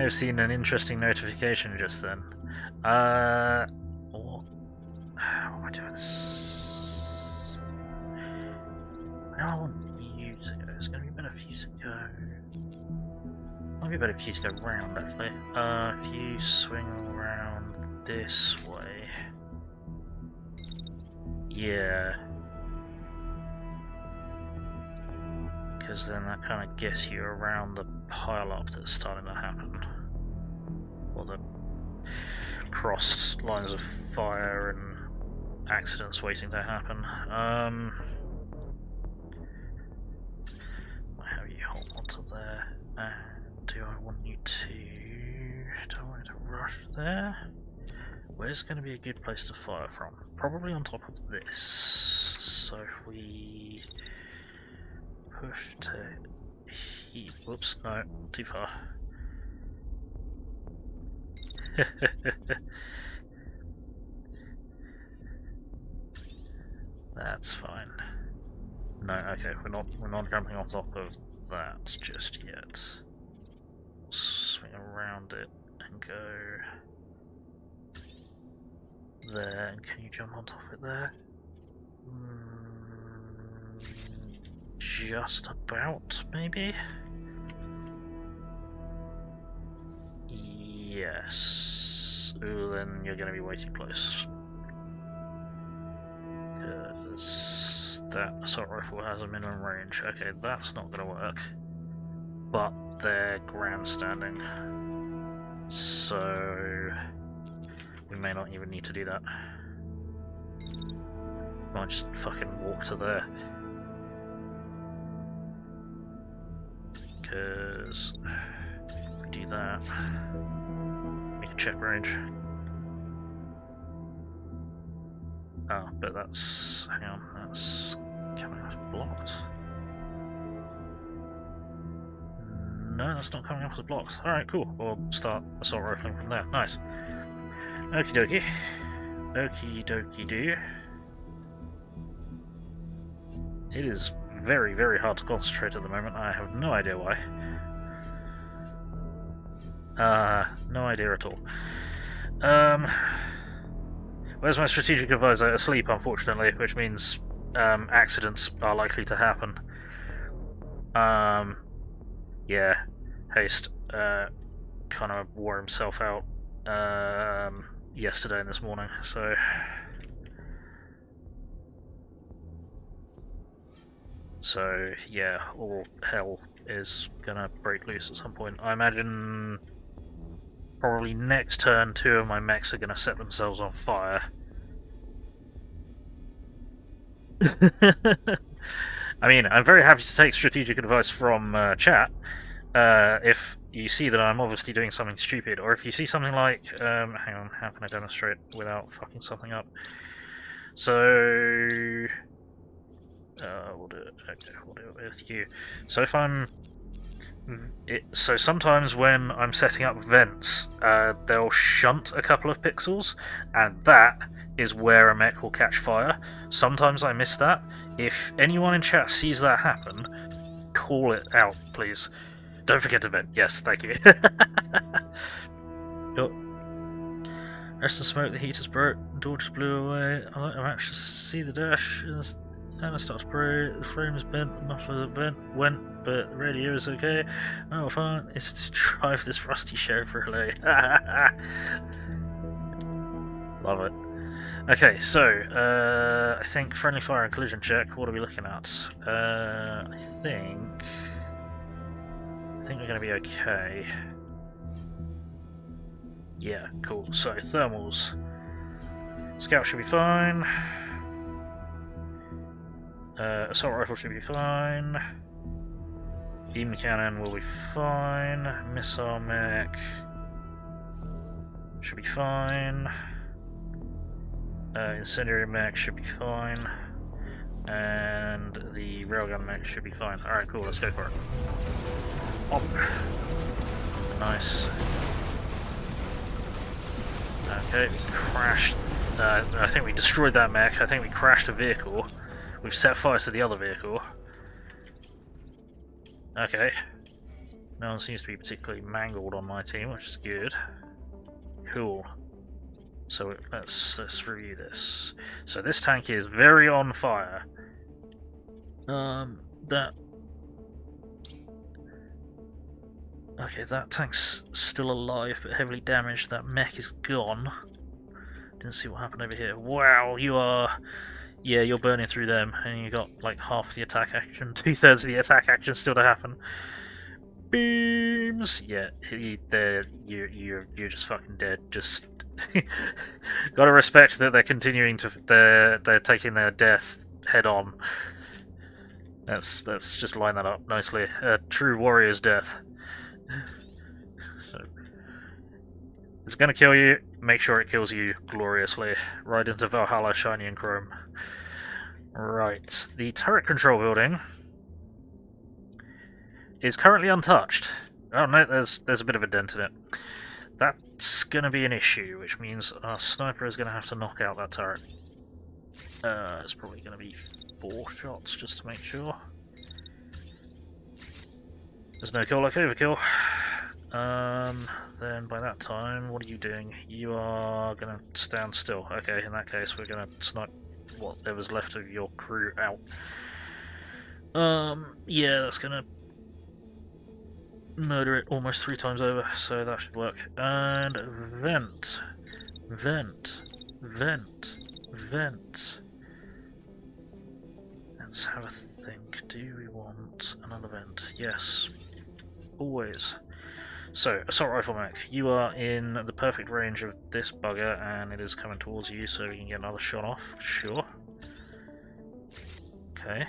[SPEAKER 1] may have seen an interesting notification just then. What am I doing this? Now I want you to go. It's going to be better for you to go. Might be better for you to go round, actually. If you swing around this way. Yeah. Because then that kind of gets you around the pile-up that's starting to happen. Or the crossed lines of fire and accidents waiting to happen. I'll have you hold onto there. Do I want you to... do I want you to rush there? Where's going to be a good place to fire from? Probably on top of this. So if we push to here... Whoops, no, too far. That's fine. No, okay, we're not jumping on top of that just yet. Swing around it and go there, and can you jump on top of it there? Just about, maybe? Yes. Ooh, then you're going to be way too close. Because that assault rifle has a minimum range. Okay, that's not going to work. But they're grandstanding. So we may not even need to do that. Might just fucking walk to there. Because if we do that, we can check range. Oh, but that's... hang on, that's coming up as blocked. No, that's not coming up as blocked. Alright, cool. We'll start assault rifling from there. Nice. Okie dokie. Okie dokie do. It is very, very hard to concentrate at the moment. I have no idea why. No idea at all. Where's my strategic advisor? Asleep, unfortunately, which means accidents are likely to happen. Yeah, Haste kind of wore himself out yesterday and this morning, so... So, yeah, all hell is gonna break loose at some point. I imagine probably next turn 2 of my mechs are gonna set themselves on fire. I mean, I'm very happy to take strategic advice from chat. If you see that I'm obviously doing something stupid, or if you see something like... hang on, how can I demonstrate without fucking something up? So... we'll do it. Okay, we'll do it with you. So if I'm... so sometimes when I'm setting up vents, they'll shunt a couple of pixels, and that is where a mech will catch fire. Sometimes I miss that. If anyone in chat sees that happen, call it out, please. Don't forget to vent. Yes, thank you. Oh. Rest of smoke, the heaters broke, the door just blew away. I like to actually see the dash. And it starts to spray, the frame is bent, the muffler went, but the radio is okay. Oh, fine, it's to drive this rusty sheriff relay. Love it. Okay, so, I think friendly fire and collision check, what are we looking at? I think we're going to be okay. Yeah, cool. So, thermals. Scout should be fine. Assault rifle should be fine. Beam cannon will be fine. Missile mech should be fine. Incendiary mech should be fine. And the railgun mech should be fine. Alright, cool, let's go for it. Op. Nice. Okay, we crashed. I think we destroyed that mech. I think we crashed a vehicle. We've set fire to the other vehicle. Okay. No one seems to be particularly mangled on my team, which is good. Cool. So let's review this. So this tank is very on fire. Okay, that tank's still alive but heavily damaged. That mech is gone. Didn't see what happened over here. Wow, you are... Yeah, you're burning through them, and you got like half the attack action, 2/3 of the attack action still to happen. Beams! Yeah, you're just fucking dead. Just... gotta respect that they're continuing to... They're taking their death head on. Let's just line that up nicely. A true warrior's death. So, it's gonna kill you. Make sure it kills you gloriously. Right into Valhalla, shiny and chrome. Right, the turret control building is currently untouched. Oh no, there's a bit of a dent in it. That's gonna be an issue, which means our sniper is gonna have to knock out that turret. It's probably gonna be 4 shots just to make sure. There's no kill like overkill. Then by that time, what are you doing? You are gonna stand still. Okay, in that case, we're gonna snipe whatever's left of your crew out. Yeah, that's gonna murder it almost 3 times over, so that should work. And vent. Vent. Vent. Vent. Let's have a think. Do we want another vent? Yes. Always. So, assault rifle mech, you are in the perfect range of this bugger, and it is coming towards you, so you can get another shot off. Sure. Okay.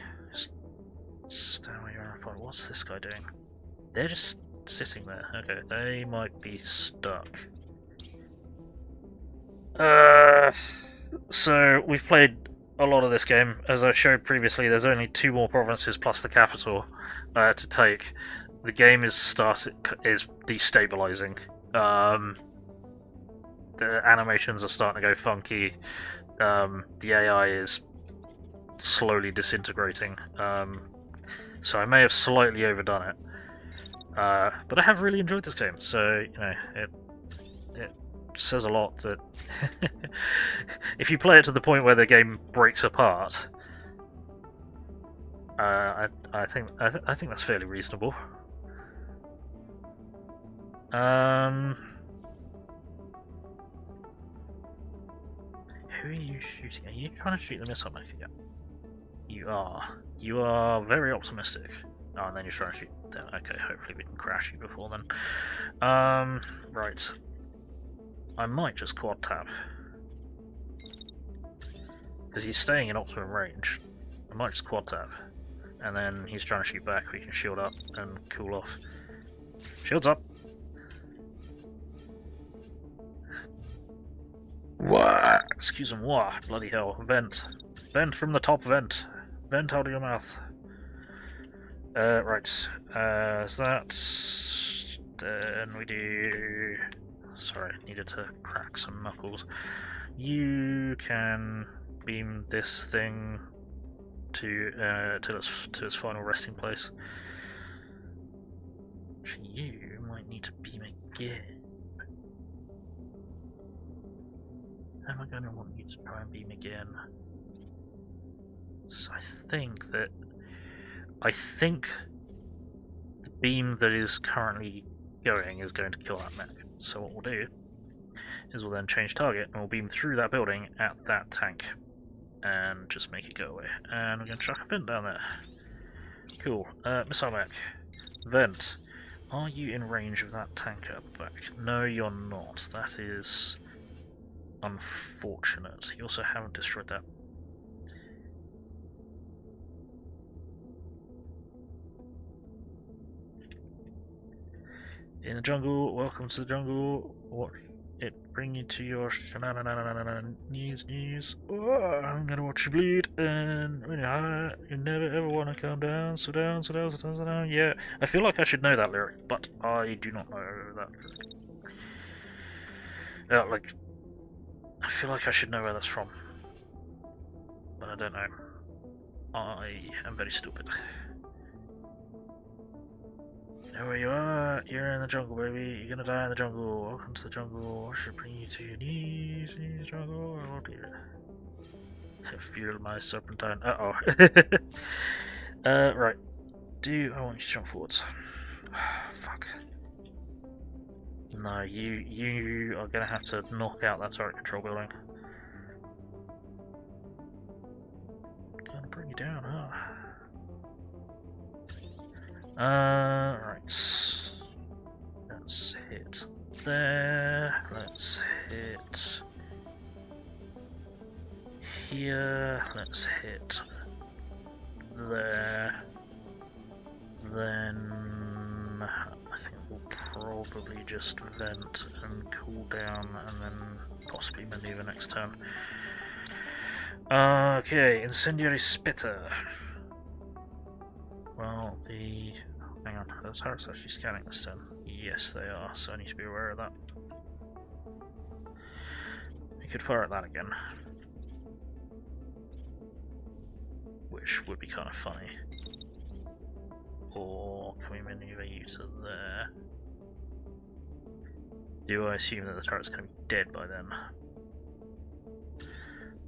[SPEAKER 1] Stand where you are and fight. What's this guy doing? They're just sitting there. Okay, they might be stuck. So we've played a lot of this game. As I showed previously, there's only 2 more provinces plus the capital to take. The game is destabilizing. The animations are starting to go funky. The AI is slowly disintegrating. So I may have slightly overdone it. But I have really enjoyed this game, so you know it says a lot that if you play it to the point where the game breaks apart, I think that's fairly reasonable. Who are you shooting? Are you trying to shoot the missile mech again? You are. You are very optimistic. Oh, and then you're trying to shoot them. Okay, hopefully we can crash you before then. Right. I might just quad tab. Because he's staying in optimum range. I might just quad tab. And then he's trying to shoot back, we can shield up and cool off. Shields up! Wah! Excuse me, wah! Bloody hell. Vent. Vent from the top vent. Vent out of your mouth. Right. Is that... Then we do... Sorry, needed to crack some knuckles. You can beam this thing to its final resting place. Actually, you might need to beam again. Am I going to want you to try and beam again? So I think the beam that is currently going is going to kill that mech. So what we'll do is we'll then change target and we'll beam through that building at that tank and just make it go away. And we're going to chuck a pin down there. Cool. Missile mech. Vent. Are you in range of that tank at the back? No, you're not. That is unfortunate. You also haven't destroyed that. In the jungle, welcome to the jungle. What it bring you to your knees. Oh, I'm gonna watch you bleed, and when you're high, you never ever want to come down. So down, so down, so down, so down. Yeah, I feel like I should know that lyric, but I do not know that lyric. I feel like I should know where that's from, but I don't know. I am very stupid. know where you are. You're in the jungle, baby. You're gonna die in the jungle. Welcome to the jungle. I should bring you to your knees in the jungle. Oh dear. I feel my serpentine. Uh-oh. Right. I want you to jump forwards. Fuck. No, you are gonna have to knock out that turret control building. Gonna bring you down, huh? Right. Let's hit there. Let's hit here. Let's hit there. Then I think we'll probably just vent and cool down and then possibly maneuver next turn. Okay, incendiary spitter. Well, hang on, are the turrets actually scanning this turn? Yes, they are, so I need to be aware of that. We could fire at that again, which would be kind of funny. Or can we maneuver you to there? Do I assume that the turret's going to be dead by then?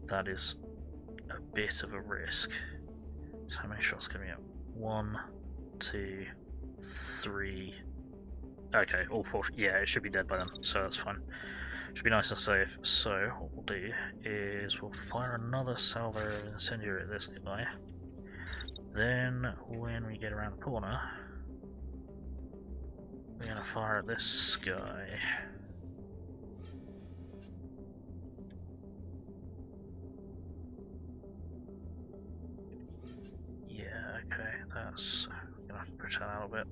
[SPEAKER 1] That is a bit of a risk. So how many shots can we get? 1, 2, 3. Okay, all 4. Yeah, it should be dead by then, so that's fine. Should be nice and safe. So what we'll do is we'll fire another salvo of incendiary at this guy. Then when we get around the corner, we're gonna fire at this guy. Yeah, okay, that's gonna have to push that out a bit.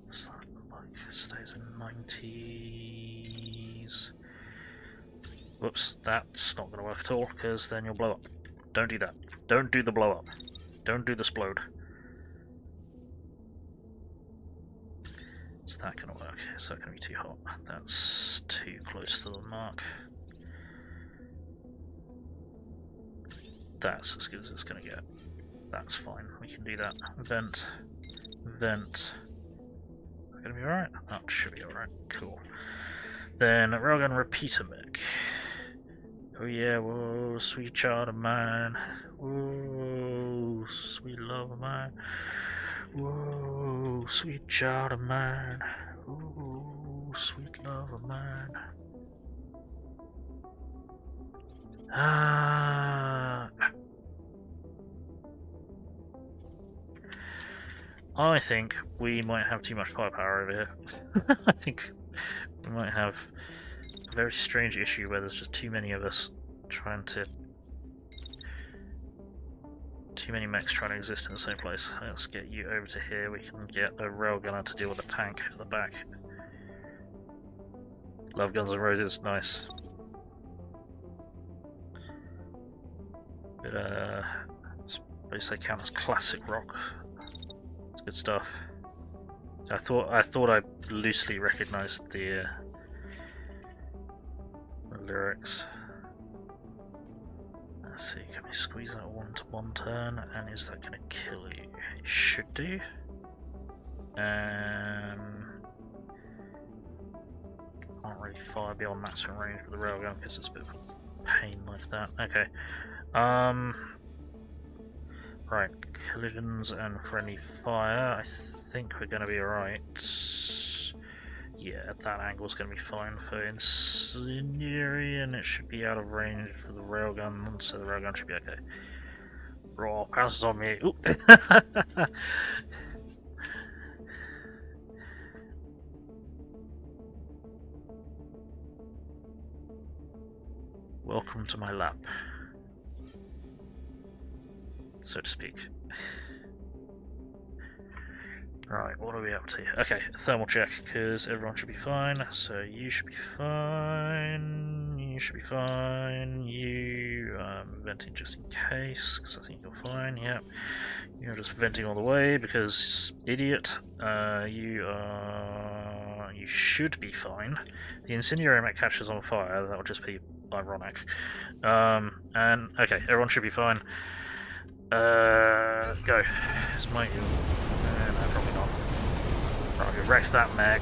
[SPEAKER 1] What's that like? Stays in 90s. Whoops, that's not gonna work at all, because then you'll blow up. Don't do that. Don't do the blow up. Don't do the splode. Is that going to work? Is that going to be too hot? That's too close to the mark. That's as good as it's going to get. That's fine. We can do that. Vent. Vent. Going to be alright? That should be alright. Cool. Then railgun repeater mech. Oh yeah, whoa, sweet child of mine. Whoa, sweet love of mine. Whoa, sweet child of mine. Whoa, sweet love of mine. I think we might have too much firepower over here. I think we might have a very strange issue where there's just too many of us trying to... Too many mechs trying to exist in the same place. Let's get you over to here. We can get a railgunner to deal with a tank at the back. Love Guns N' Roses, nice. But I suppose they count as classic rock. It's good stuff. I thought I loosely recognised the lyrics. Let's see, can we squeeze that one turn, and is that going to kill you? It should do. Can't really fire beyond maximum range with the railgun because it's a bit of a pain like that. Okay. Right, collisions and friendly fire. I think we're going to be alright. Yeah, that angle's going to be fine for incendiary, and it should be out of range for the railgun, so the railgun should be okay. Raw passes on me. Ooh. Welcome to my lap, so to speak. Right, what are we up to? Okay, thermal check, because everyone should be fine. So you should be fine, you should be fine, you venting just in case, because I think you're fine, yeah. You're just venting all the way, because idiot. You you should be fine. The incendiary mech catches on fire, that would just be ironic. And okay, everyone should be fine. Go. This might... no, probably not. Right, we wrecked that mech.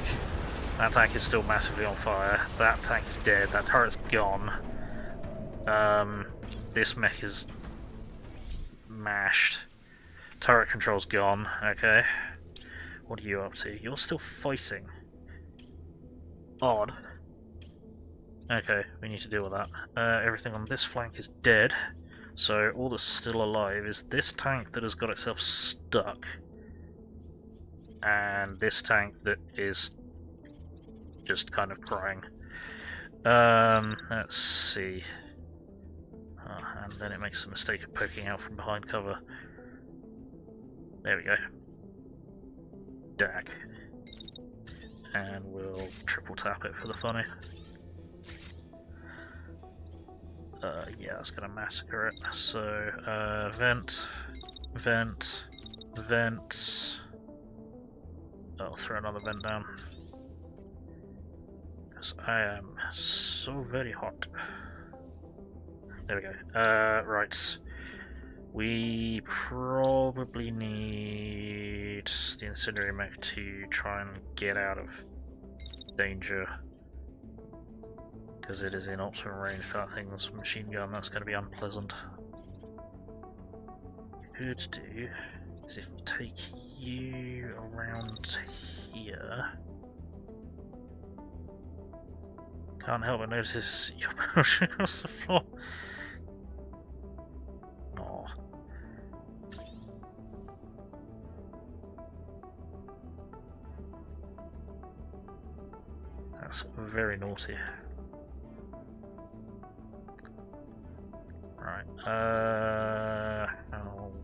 [SPEAKER 1] That tank is still massively on fire. That tank is dead. That turret's gone. This mech is mashed. Turret control's gone. Okay. What are you up to? You're still fighting. Odd. Okay, we need to deal with that. Everything on this flank is dead. So all that's still alive is this tank that has got itself stuck. And this tank that is just kind of crying. Let's see. And then it makes the mistake of poking out from behind cover. There we go. Dag. And we'll triple tap it for the funny. Yeah, that's gonna massacre it. So, vent, vent, vent. I'll throw another vent down. Because I am so very hot. There we go. Right. We probably need the incendiary mech to try and get out of danger. Because it is in optimum range for that thing's machine gun, that's going to be unpleasant. What we could do is if we take you around here. Can't help but notice you're pushing across the floor. Oh. That's very naughty. Right, how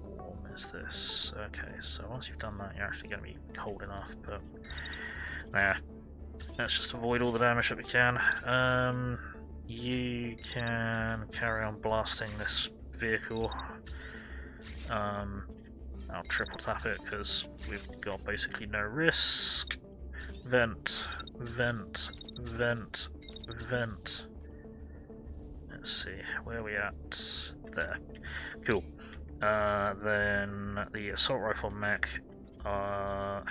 [SPEAKER 1] warm is this? Okay, so once you've done that, you're actually going to be cold enough, but nah, let's just avoid all the damage that we can. You can carry on blasting this vehicle. I'll triple tap it because we've got basically no risk. Vent, vent, vent, vent. Let's see, where are we at? There. Cool. Then the assault rifle mech. I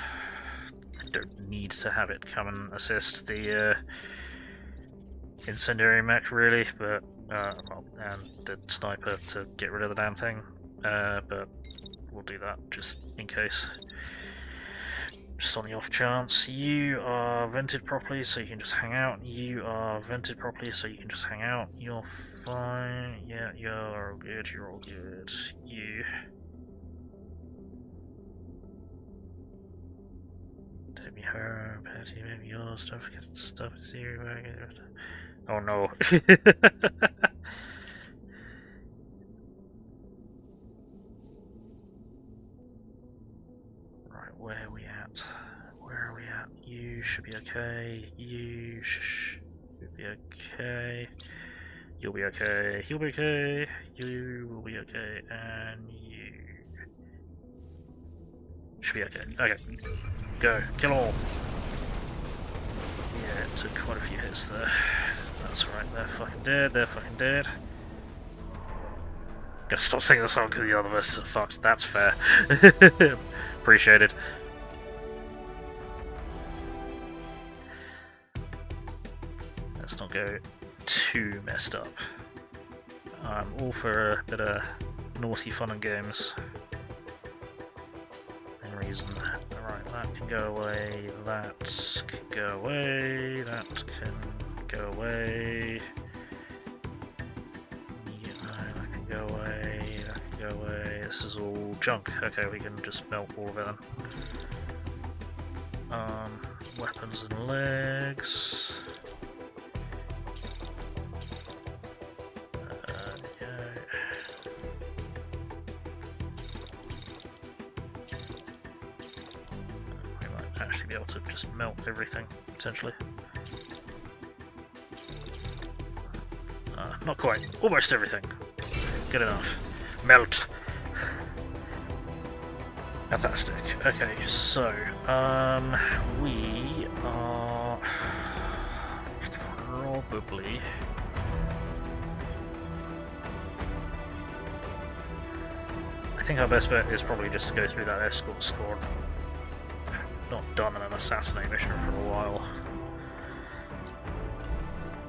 [SPEAKER 1] don't need to have it come and assist the incendiary mech really, but well, and the sniper to get rid of the damn thing. But we'll do that just in case. Just on the off chance. You are vented properly, so you can just hang out. You are vented properly, so you can just hang out. You're fine. Yeah, you're all good. You're all good. You. Take me home, Patty, maybe yours. Don't forget stuff is here. Oh no. Right, where are we at? Where are we at? You should be okay. You should be okay. You'll be okay. You'll be okay. You will be okay. And you should be okay. Okay. Go. Kill all. Yeah, it took quite a few hits there. That's right. They're fucking dead. They're fucking dead. Gotta stop singing the song because the other verses are fucked. That's fair. Appreciated. Let's not go too messed up. I'm all for a bit of naughty fun and games. Within reason. Right, that can go away, that can go away, that can go away. Yeah, that can go away, that can go away. This is all junk. Okay, we can just melt all of it then. Weapons and legs. Actually be able to just melt everything, potentially. Not quite. Almost everything. Good enough. Melt! Fantastic. Okay, so, we are probably... I think our best bet is probably just to go through that escort squad. Not done an assassinate mission for a while.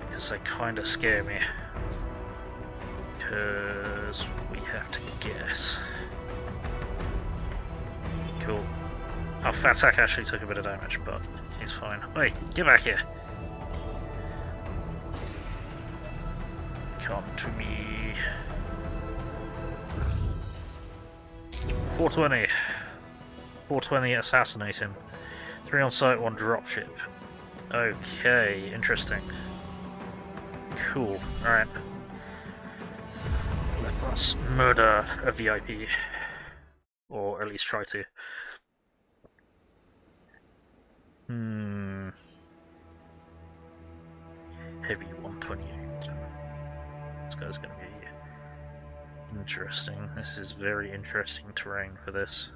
[SPEAKER 1] Because they kind of scare me. Because we have to guess. Cool. Our Fatsack actually took a bit of damage, but he's fine. Wait, get back here! Come to me. 420. 420, assassinate him. 3 on site, 1 dropship. Okay, interesting. Cool, alright. Let us murder a VIP. Or at least try to. Heavy 128. This guy's gonna be interesting. This is very interesting terrain for this.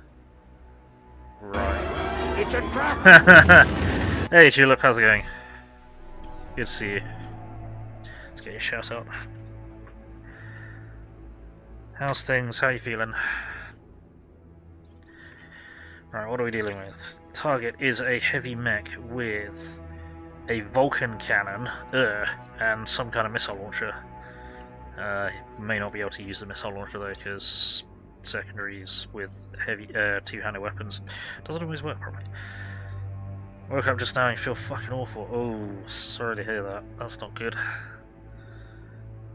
[SPEAKER 1] Right.
[SPEAKER 2] It's a trap!
[SPEAKER 1] Hey Tulip, how's it going? Good to see you. Let's get your shout out. How's things? How you feeling? Right, what are we dealing with? Target is a heavy mech with a Vulcan cannon, and some kind of missile launcher. May not be able to use the missile launcher though, because secondaries with heavy two-handed weapons doesn't always work properly. Woke up just now and feel fucking awful. Oh, sorry to hear that. That's not good.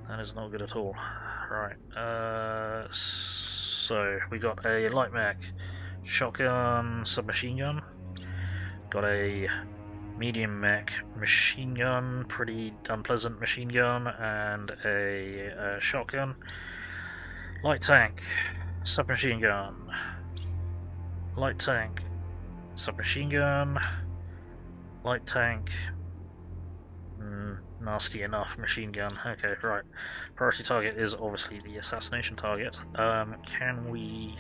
[SPEAKER 1] That is not good at all. Right, so we got a light mech, shotgun, submachine gun. Got a medium mech, machine gun, pretty unpleasant machine gun, and a shotgun. Light tank, submachine gun. Light tank, submachine gun. Light tank. Nasty enough machine gun. Okay, right. Priority target is obviously the assassination target. Can we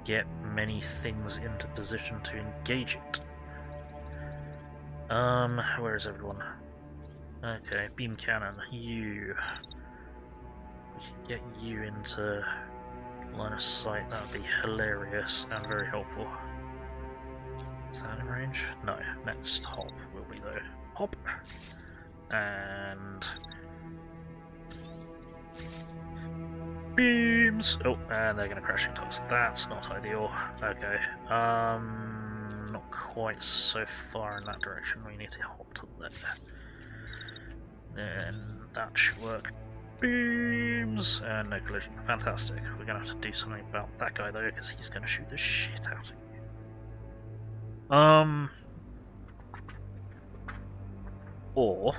[SPEAKER 1] get many things into position to engage it? Where is everyone? Okay, beam cannon. You. We can get you into line of sight. That would be hilarious and very helpful. Is that in range? No. Next hop will be though. Hop. And beams. Oh, and they're going to crash into us. That's not ideal. Okay. Not quite so far in that direction. We need to hop to there. Then that should work. Beams and no collision. Fantastic. We're going to have to do something about that guy though, because he's going to shoot the shit out of you. Or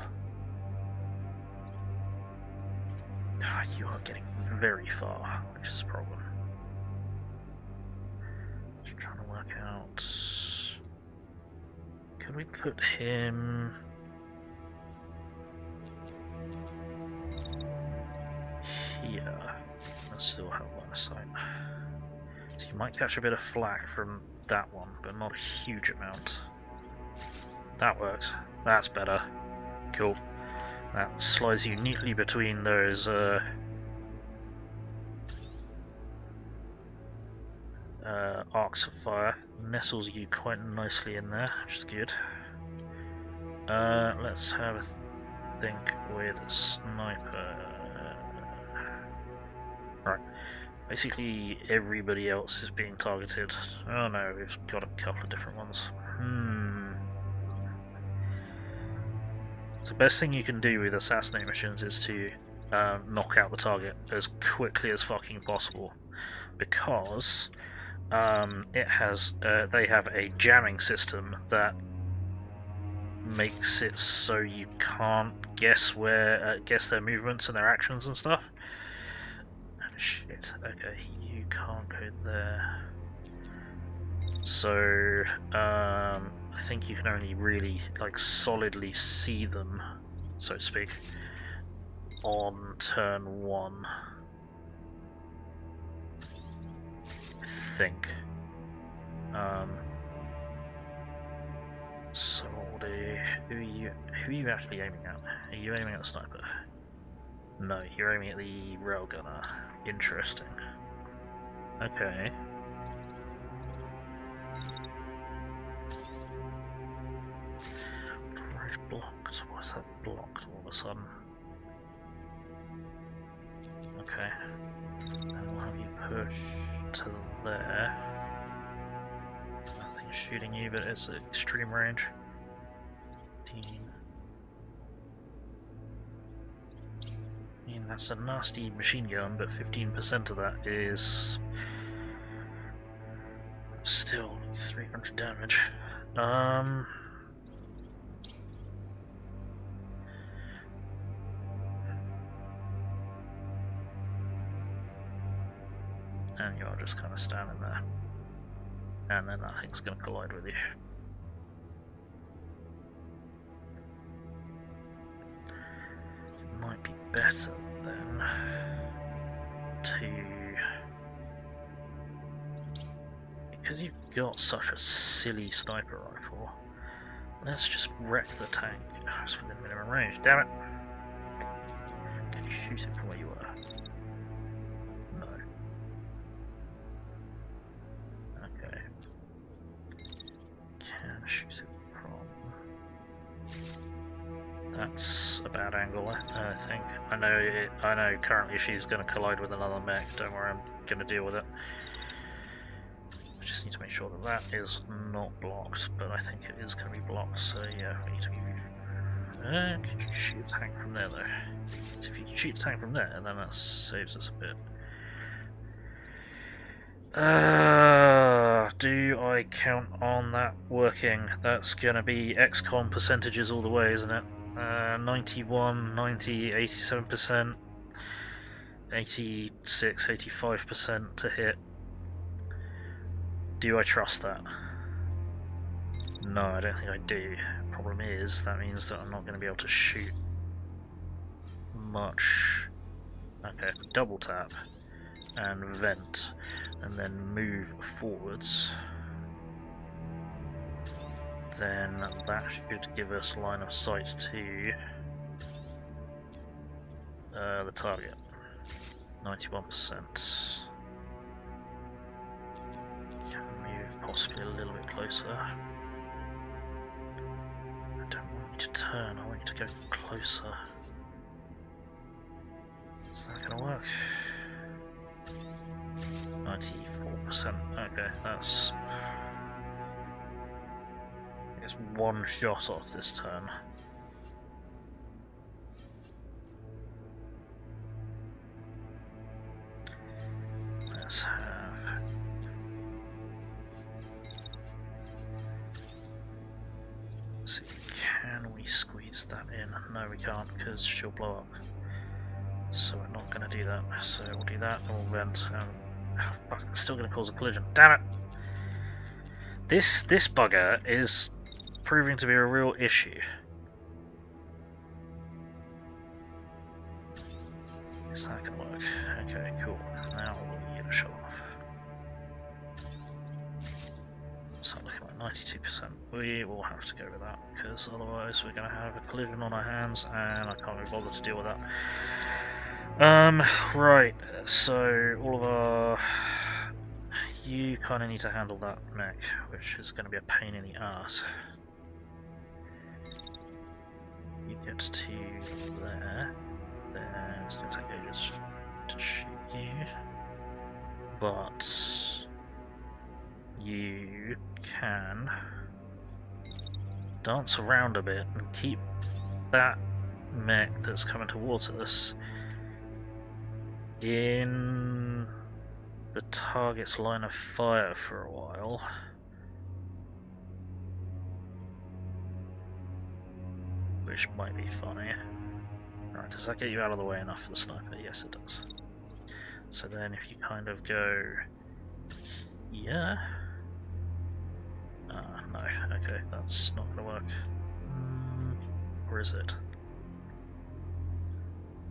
[SPEAKER 1] you are getting very far, which is a problem. Just trying to work out. Could we put him here? And still have line of sight. So you might catch a bit of flack from that one, but not a huge amount. That works. That's better. Cool. That slides you neatly between those arcs of fire. Nestles you quite nicely in there, which is good. Let's have a think with a sniper. Right. Basically everybody else is being targeted. Oh no, we've got a couple of different ones. So the best thing you can do with assassinate missions is to knock out the target as quickly as fucking possible, because they have a jamming system that makes it so you can't guess their movements and their actions and stuff. Shit. Okay, you can't go there. So I think you can only really solidly see them, so to speak, on turn 1. I think. So what we'll do Who are you actually aiming at? Are you aiming at the sniper? No, you're aiming at the railgunner. Interesting. Okay. Bridge blocked. Why is that blocked all of a sudden? Okay. And we'll have you push to there. Nothing's shooting you, but it's at extreme range. 15. I mean, that's a nasty machine gun, but 15% of that is still 300 damage. And you're just kind of standing there. And then that thing's going to collide with you. It might be better then to... Because you've got such a silly sniper rifle, let's just wreck the tank. Oh, it's within minimum range, damn it! Can you shoot it from where you were? No. Okay. Can shoot it from... That's a bad angle, I think. I know currently she's going to collide with another mech, don't worry, I'm going to deal with it. Just need to make sure that that is not blocked, but I think it is going to be blocked, so yeah, we need to be... can you shoot the tank from there, though? So if you can shoot the tank from there, then that saves us a bit. Do I count on that working? That's going to be XCOM percentages all the way, isn't it? 91, 90, 87%, 86, 85% to hit. Do I trust that? No, I don't think I do. Problem is, that means that I'm not going to be able to shoot much. Okay, double tap and vent, and then move forwards. Then that should give us line of sight to the target. 91%. Possibly a little bit closer. I don't want you to turn, I want you to go closer. Is that going to work? 94%. Okay, that's... I guess one shot off this turn. Let's have... See, can we squeeze that in? No, we can't, because she'll blow up. So we're not going to do that. So we'll do that, and we'll vent. Oh, fuck, it's still going to cause a collision. Damn it! This bugger is proving to be a real issue. Is that going to work? Okay, cool. Now we'll get a shot off. So looking like 92%. We will have to go with that, because otherwise we're going to have a collision on our hands, and I can't be bothered to deal with that. Right, so all of our... You kind of need to handle that mech, which is going to be a pain in the ass. You get to there, then it's going to take ages to shoot you, but you can dance around a bit and keep that mech that's coming towards us in the target's line of fire for a while. Which might be funny. Right, does that get you out of the way enough for the sniper? Yes, it does. So then if you kind of go here... no, okay, that's not going to work. Or is it?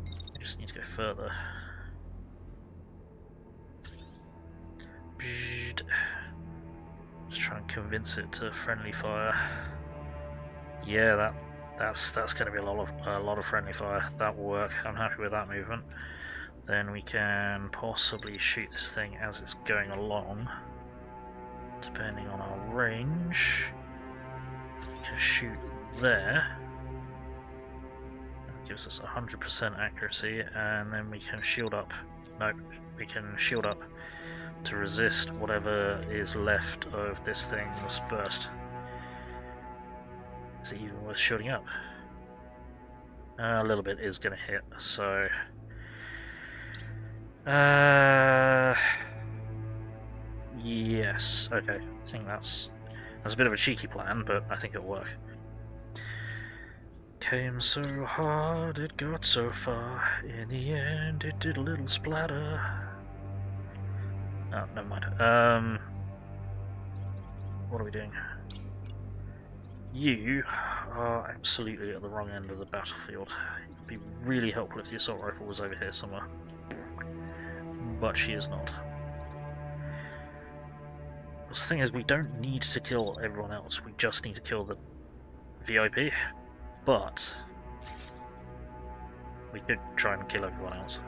[SPEAKER 1] You just need to go further. Just try and convince it to friendly fire. Yeah, that's going to be a lot of friendly fire. That will work. I'm happy with that movement. Then we can possibly shoot this thing as it's going along, depending on our range. We can shoot there. That gives us 100% accuracy, and then we can shield up. No, we can shield up to resist whatever is left of this thing's burst. Is it even worth shooting up? A little bit is going to hit, so... yes, okay. I think that's a bit of a cheeky plan, but I think it'll work. Came so hard, it got so far. In the end, it did a little splatter. Oh, never mind. What are we doing? You are absolutely at the wrong end of the battlefield. It'd be really helpful if the assault rifle was over here somewhere. But she is not. The thing is, we don't need to kill everyone else, we just need to kill the VIP. But we could try and kill everyone else.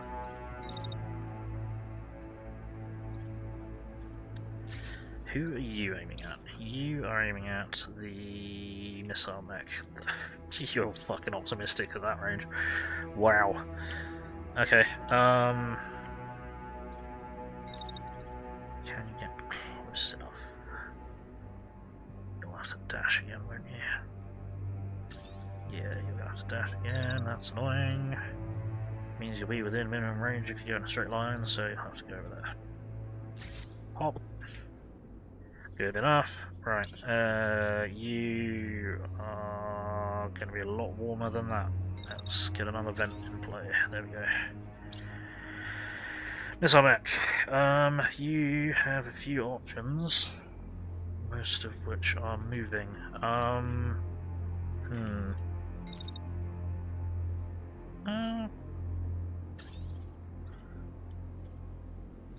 [SPEAKER 1] Who are you aiming at? You are aiming at the missile mech. You're fucking optimistic at that range. Wow. Okay, can you get close enough? You'll have to dash again, won't you? Yeah, you're gonna have to dash again, that's annoying. Means you'll be within minimum range if you go in a straight line, so you'll have to go over there. Hop. Good enough. Right, you are going to be a lot warmer than that. Let's get another vent in play. There we go. Missile mech. You have a few options, most of which are moving.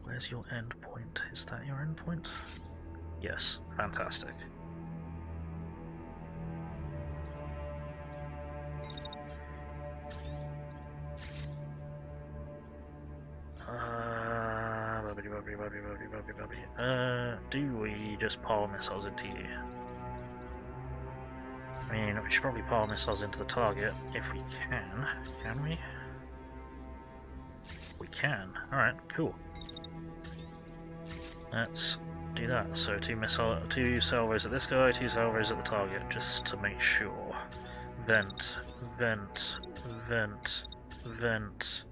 [SPEAKER 1] Where's your end point? Is that your end point? Yes, fantastic. Do we just pile missiles into you? I mean, we should probably pile missiles into the target if we can. Can we? We can. Alright, cool. Let's do that. So two salvos at this guy, two salvos at the target, just to make sure. Vent, vent, vent, vent,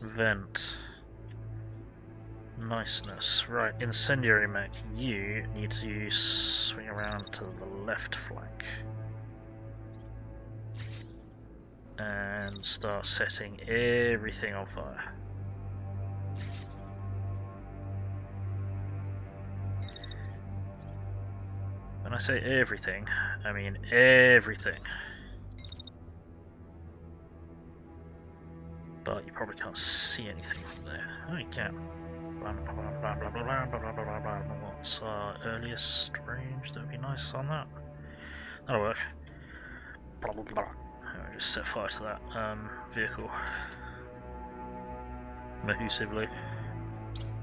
[SPEAKER 1] vent. Niceness. Right, incendiary mech, you need to swing around to the left flank and start setting everything on fire. When I say everything, I mean everything. But you probably can't see anything from there. Oh, you can. What's our earliest range? That would be nice on that. That'll work. I'll just set fire to that vehicle. Mahusively.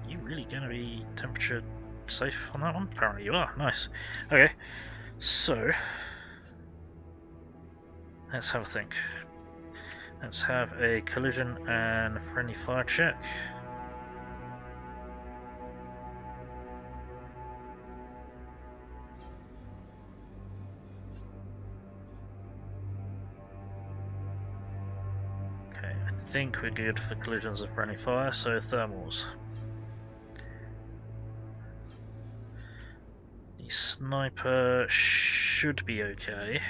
[SPEAKER 1] You really gonna be temperature safe on that one? Apparently you are. Nice. Okay, so let's have a think. Let's have a collision and friendly fire check. Okay, I think we're good for collisions and friendly fire, so thermals. The sniper should be okay.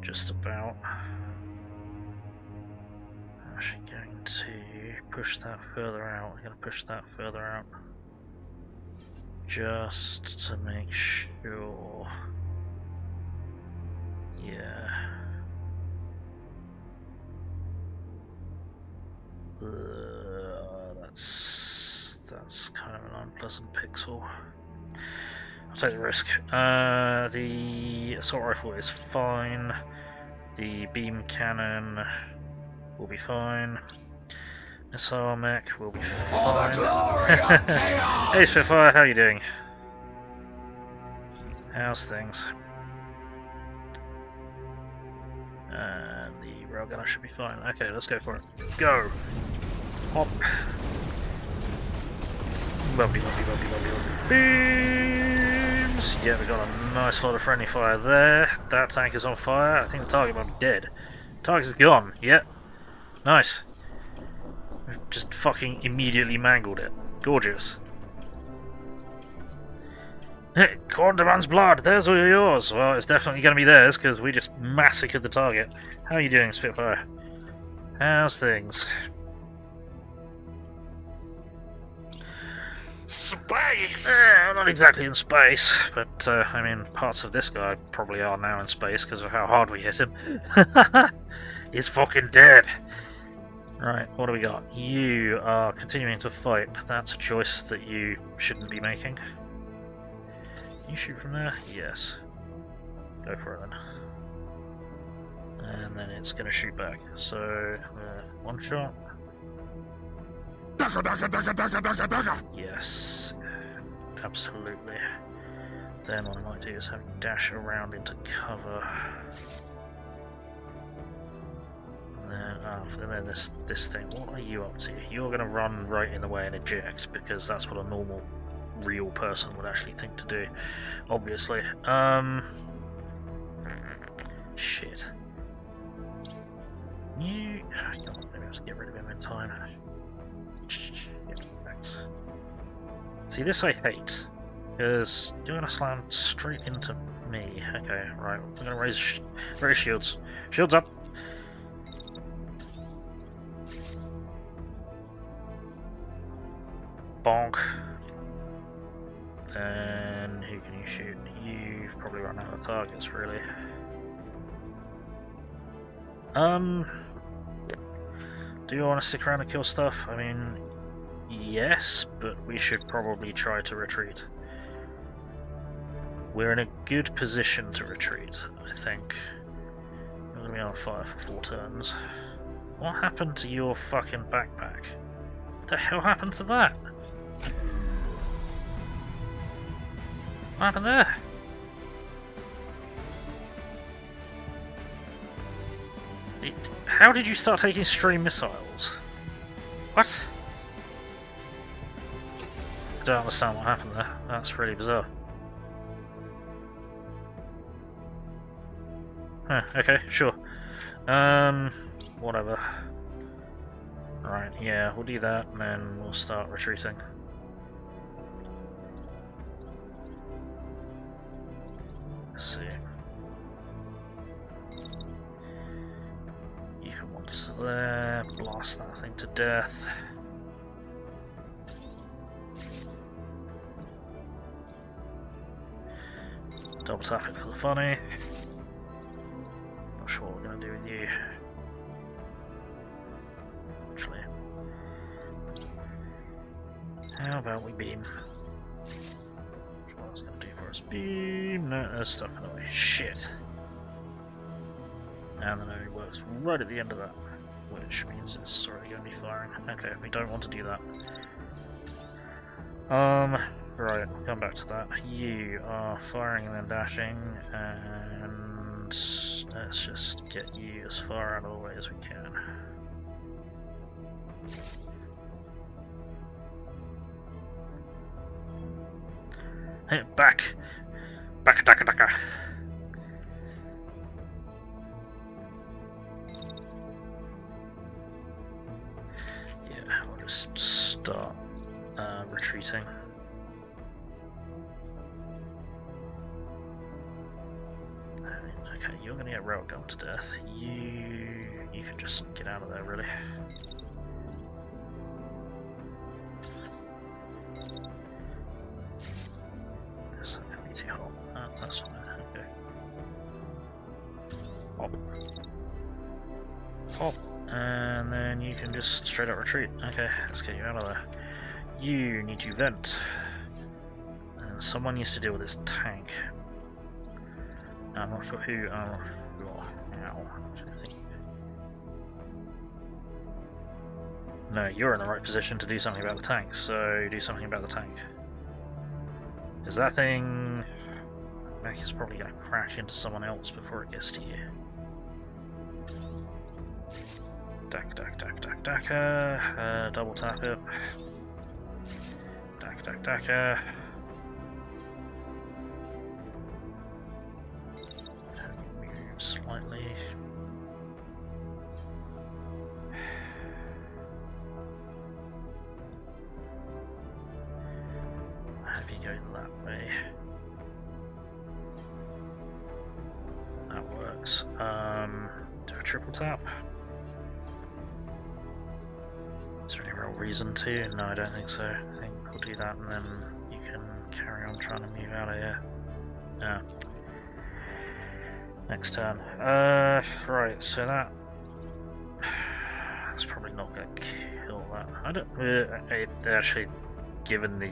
[SPEAKER 1] Just about. I'm actually going to push that further out. I'm going to push that further out. Just to make sure. Yeah. That's kind of an unpleasant pixel. I'll take the risk. The assault rifle is fine. The beam cannon will be fine. Missile mech will be fine.
[SPEAKER 2] For the glory of chaos!
[SPEAKER 1] Hey Spitfire, how you doing? How's things? And the railgunner should be fine. Okay, let's go for it. Go! Hop! Bumpy, bumpy, bumpy, bumpy, bumpy. Beams! Yeah, we got a nice lot of friendly fire there. That tank is on fire. I think the target might be dead. Target's gone. Yep. Nice. We've just fucking immediately mangled it. Gorgeous. Hey, Corn demands blood. Theirs or yours? Well, it's definitely going to be theirs because we just massacred the target. How are you doing, Spitfire? How's things?
[SPEAKER 2] Space!
[SPEAKER 1] Not exactly in space, but I mean, parts of this guy probably are now in space because of how hard we hit him. He's fucking dead. Right, what do we got? You are continuing to fight. That's a choice that you shouldn't be making. Can you shoot from there? Yes. Go for it then. And then it's going to shoot back. So, one shot.
[SPEAKER 2] Dagger, dagger, dagger, dagger, dagger, dagger!
[SPEAKER 1] Yes. Absolutely. Then what I might do is have you dash around into cover. And then this thing. What are you up to? You're going to run right in the way and eject, because that's what a normal, real person would actually think to do. Obviously. Shit. Maybe I'll just get rid of him in time. Shit, thanks. See, this I hate, because you're going to slam straight into me. Okay, right. I'm going to raise shields. Shields up! Bonk. And who can you shoot? You've probably run out of targets, really. Do you want to stick around and kill stuff? I mean, yes, but we should probably try to retreat. We're in a good position to retreat, I think. We're going to be on fire for 4 turns. What happened to your fucking backpack? What the hell happened to that? What happened there? How did you start taking stray missiles? What? I don't understand what happened there. That's really bizarre. Huh, okay, sure. Whatever. Right, yeah, we'll do that and then we'll start retreating. Let's see. You can wander there, blast that thing to death. Double tap it for the funny. Not sure what we're going to do with you. Actually. How about we beam? What's going to do for us? Beam! No, there's stuff in the way. Shit. And then it only works right at the end of that, which means it's already going to be firing. Okay, we don't want to do that. Right, we'll come back to that. You are firing and then dashing, and let's just get you as far out of the way as we can. Hey, back! Back, daka, daka! Yeah, we'll just start retreating. Okay, you're gonna get railgun to death. You can just get out of there, really. That's not gonna be too hot. That's fine. Okay. Hop. Hop. And then you can just straight up retreat. Okay, let's get you out of there. You need to vent. And And someone used to deal with this tank. I'm not sure who. Ow. No, you're in the right position to do something about the tank, so do something about the tank. Is that thing... Mech is probably going to crash into someone else before it gets to you. Daka. Double tap it. Daka. Move slightly. Have you go that way? That works. Do a triple tap. Is there any real reason to? No, I don't think so. I think we'll do that and then you can carry on trying to move out of here. Yeah. Next turn. Right, so that's probably not going to kill that. I don't... actually, given the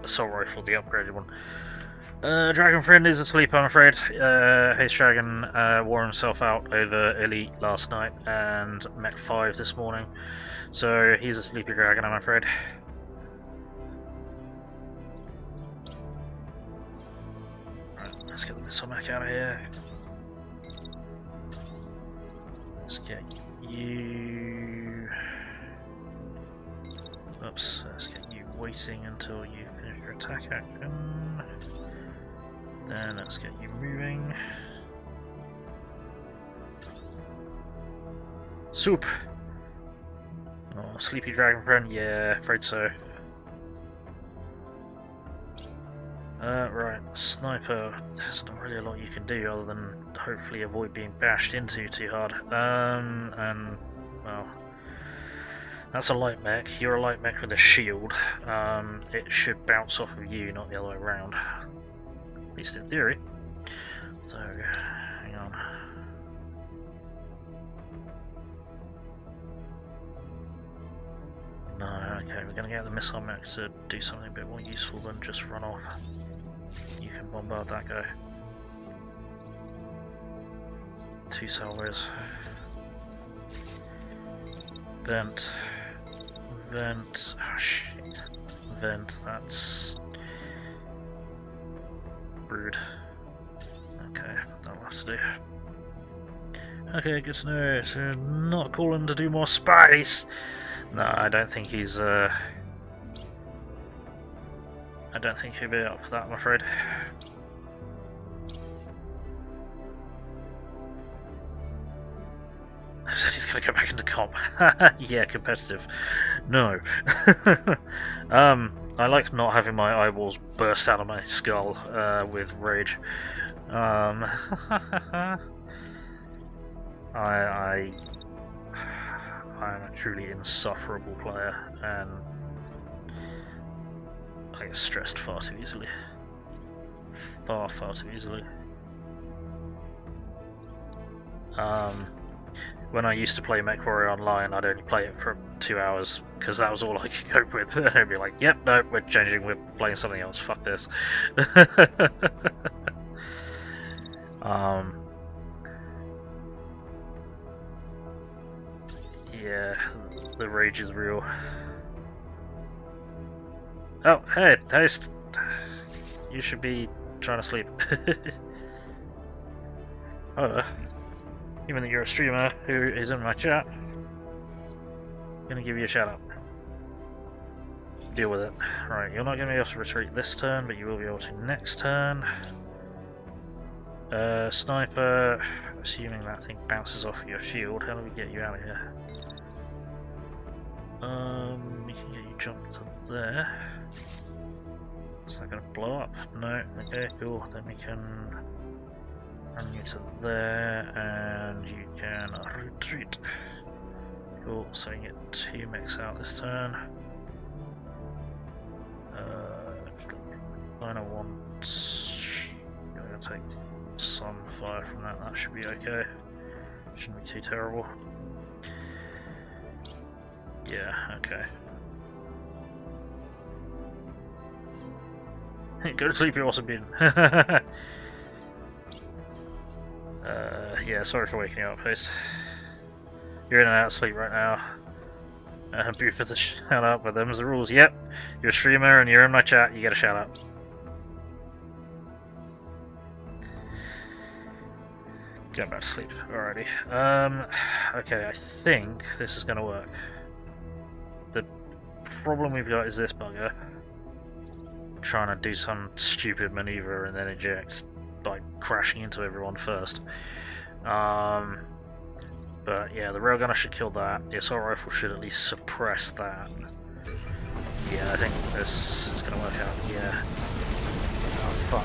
[SPEAKER 1] assault rifle, the upgraded one. Dragon Friend is asleep, I'm afraid. Haste Dragon wore himself out over Elite last night and Mech 5 this morning. So he's a sleepy dragon, I'm afraid. Right, let's get the missile mech out of here. Let's get you... Oops, let's get you waiting until you finish your attack action. Then let's get you moving. Soup! Oh, sleepy dragon friend? Yeah, afraid so. Right, sniper. There's not really a lot you can do other than hopefully avoid being bashed into too hard. And, well, that's a light mech. You're a light mech with a shield. It should bounce off of you, not the other way around. At least in theory. So, hang on. No, okay, we're going to get the missile mech to do something a bit more useful than just run off. You can bombard that guy. 2 salvos. Vent. Oh shit. Vent, that's... rude. Okay, that'll have to do. Okay, good to know. So not calling to do more spice! No, I don't think he's, I don't think he'll be up for that, I'm afraid. I said he's going to go back into comp. Yeah, competitive. No. I like not having my eyeballs burst out of my skull with rage. I'm a truly insufferable player, and I get stressed far too easily. Far too easily. When I used to play MechWarrior Online, I'd only play it for 2 hours, because that was all I could cope with. I'd be like, yep, no, we're changing, we're playing something else, fuck this. Yeah, the rage is real. Oh, hey, Taste! You should be trying to sleep. Even though you're a streamer who is in my chat, I'm gonna give you a shout out. Deal with it. Right, you're not gonna be able to retreat this turn, but you will be able to next turn. Sniper, assuming that thing bounces off your shield, how do we get you out of here? We can get you jumped to there. Is that gonna blow up? No, okay, cool. Then we can run you to there, and you can retreat. Cool, so you get 2 mechs out this turn. I don't want... I'm gonna take some fire from that, that should be okay. Shouldn't be too terrible. Yeah, okay. Go to sleep, you awesome bean. Yeah, sorry for waking you up, Host. You're in and out of sleep right now. Buford to shout out, but them's the rules. Yep, you're a streamer and you're in my chat, you get a shout out. Get back to sleep, alrighty. Okay, I think this is gonna work. The problem we've got is this bugger. Trying to do some stupid maneuver and then eject by crashing into everyone first. But yeah, the railgunner should kill that. The assault rifle should at least suppress that. Yeah, I think this is gonna work out. Yeah. Oh fuck.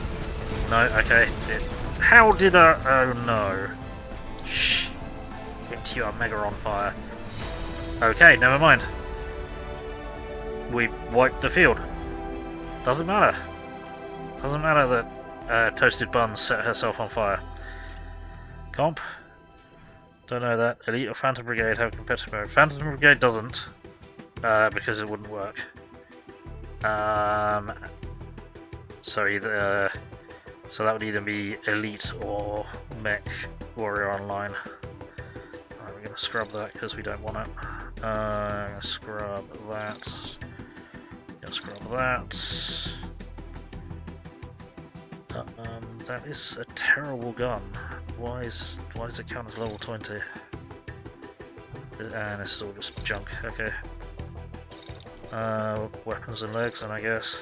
[SPEAKER 1] No. Okay. How did I? Oh no. Shh. Get you are mega on fire. Okay, never mind. We wiped the field. Doesn't matter. Doesn't matter that Toasted Bun set herself on fire. Comp? Don't know that. Elite or Phantom Brigade have competitive mode. Phantom Brigade doesn't, because it wouldn't work. So either, so that would either be Elite or Mech Warrior Online. Right, we're gonna scrub that because we don't want it. I'm gonna scrub that. Gonna scrub that. That is a terrible gun. Why does it count as level 20? And this is all just junk. Okay. Weapons and legs, then I guess.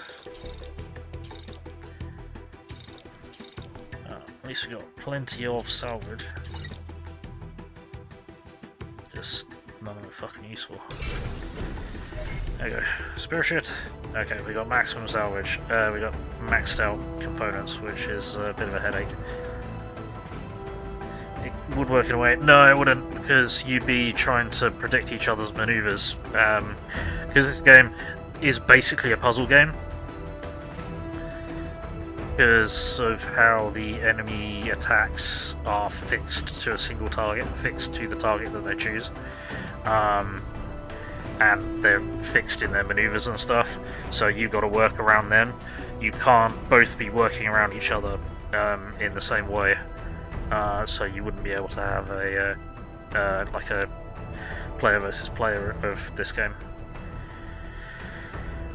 [SPEAKER 1] At least we got plenty of salvage. Just none of it fucking useful. There you go. Spare shit. Okay, we got maximum salvage. We got maxed out components, which is a bit of a headache. It would work in a way. No, it wouldn't, because you'd be trying to predict each other's maneuvers. Because this game is basically a puzzle game. Because of how the enemy attacks are fixed to a single target, fixed to the target that they choose. And they're fixed in their maneuvers and stuff, so you've got to work around them. You can't both be working around each other in the same way, so you wouldn't be able to have a like a player versus player of this game.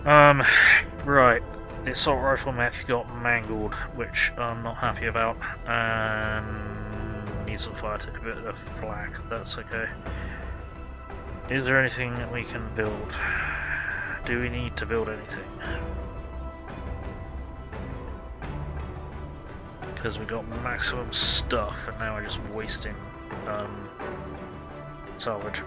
[SPEAKER 1] Right, the assault rifle mech got mangled, which I'm not happy about, and needs some fire. Took a bit of flak. That's okay. Is there anything that we can build? Do we need to build anything? Because we got maximum stuff and now we're just wasting salvage.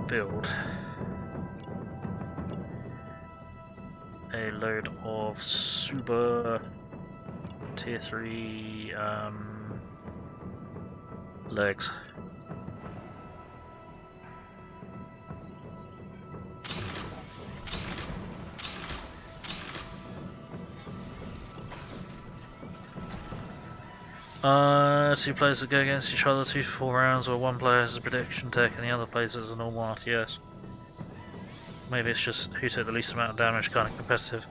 [SPEAKER 1] Build a load of super tier 3 legs. Two players that go against each other 2 to 4 rounds, where one player has a prediction tech and the other plays as a normal RTS. Maybe it's just who took the least amount of damage, kind of competitive.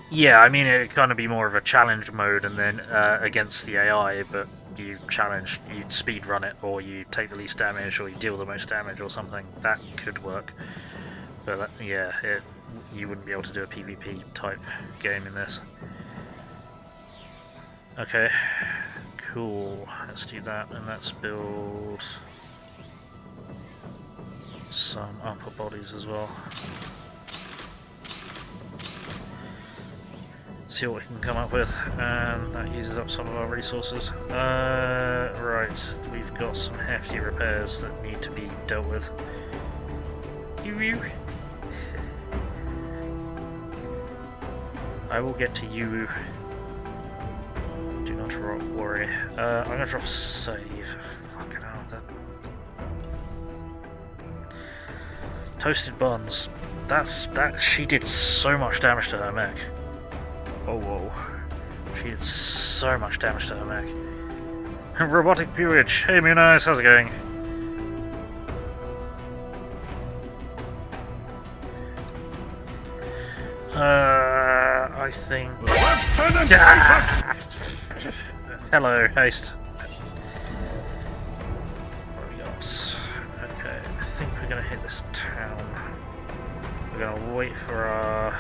[SPEAKER 1] Yeah, I mean it'd kind of be more of a challenge mode, and then against the AI, but you challenge, you speed run it, or you take the least damage, or you deal the most damage, or something. That could work. But yeah, you wouldn't be able to do a PvP type game in this. Okay, cool. Let's do that, and let's build some upper bodies as well. See what we can come up with, and that uses up some of our resources. Right, we've got some hefty repairs that need to be dealt with. I will get to you. Do not worry. I'm gonna drop save. Fucking hell, that. Toasted buns. That. She did so much damage to her mech. Oh, whoa. She did so much damage to her mech. Robotic pewage. Hey, Munice, how's it going? I think.
[SPEAKER 2] Lieutenant
[SPEAKER 1] Hello, haste. What have we got? Okay, I think we're gonna hit this town. We're gonna wait for our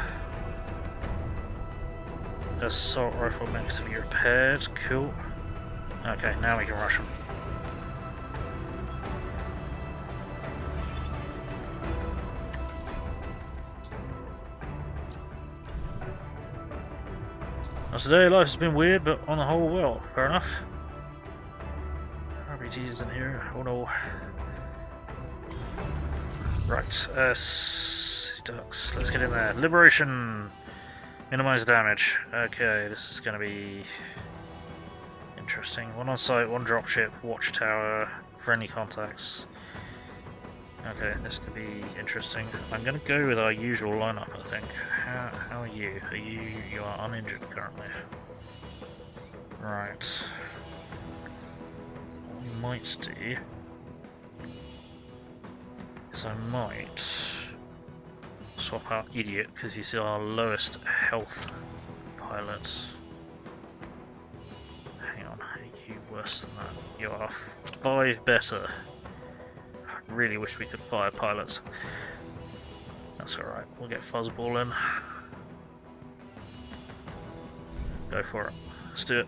[SPEAKER 1] assault rifle mech to be repaired. Cool. Okay, now we can rush them. Now today life has been weird, but on the whole, well, fair enough. RPGs isn't here. Oh no. Right, City Ducks. Let's get in there. Liberation! Minimize damage. Okay, this is going to be interesting. One on site, one dropship, watchtower, friendly contacts. Okay, this could be interesting. I'm going to go with our usual lineup, I think. How are you? You are uninjured currently. Right. What we might do is I might swap out Idiot, because he's our lowest health pilot. Hang on, are you worse than that? You are 5 better. I really wish we could fire pilots. That's alright, we'll get Fuzzball in. Go for it. Let's do it.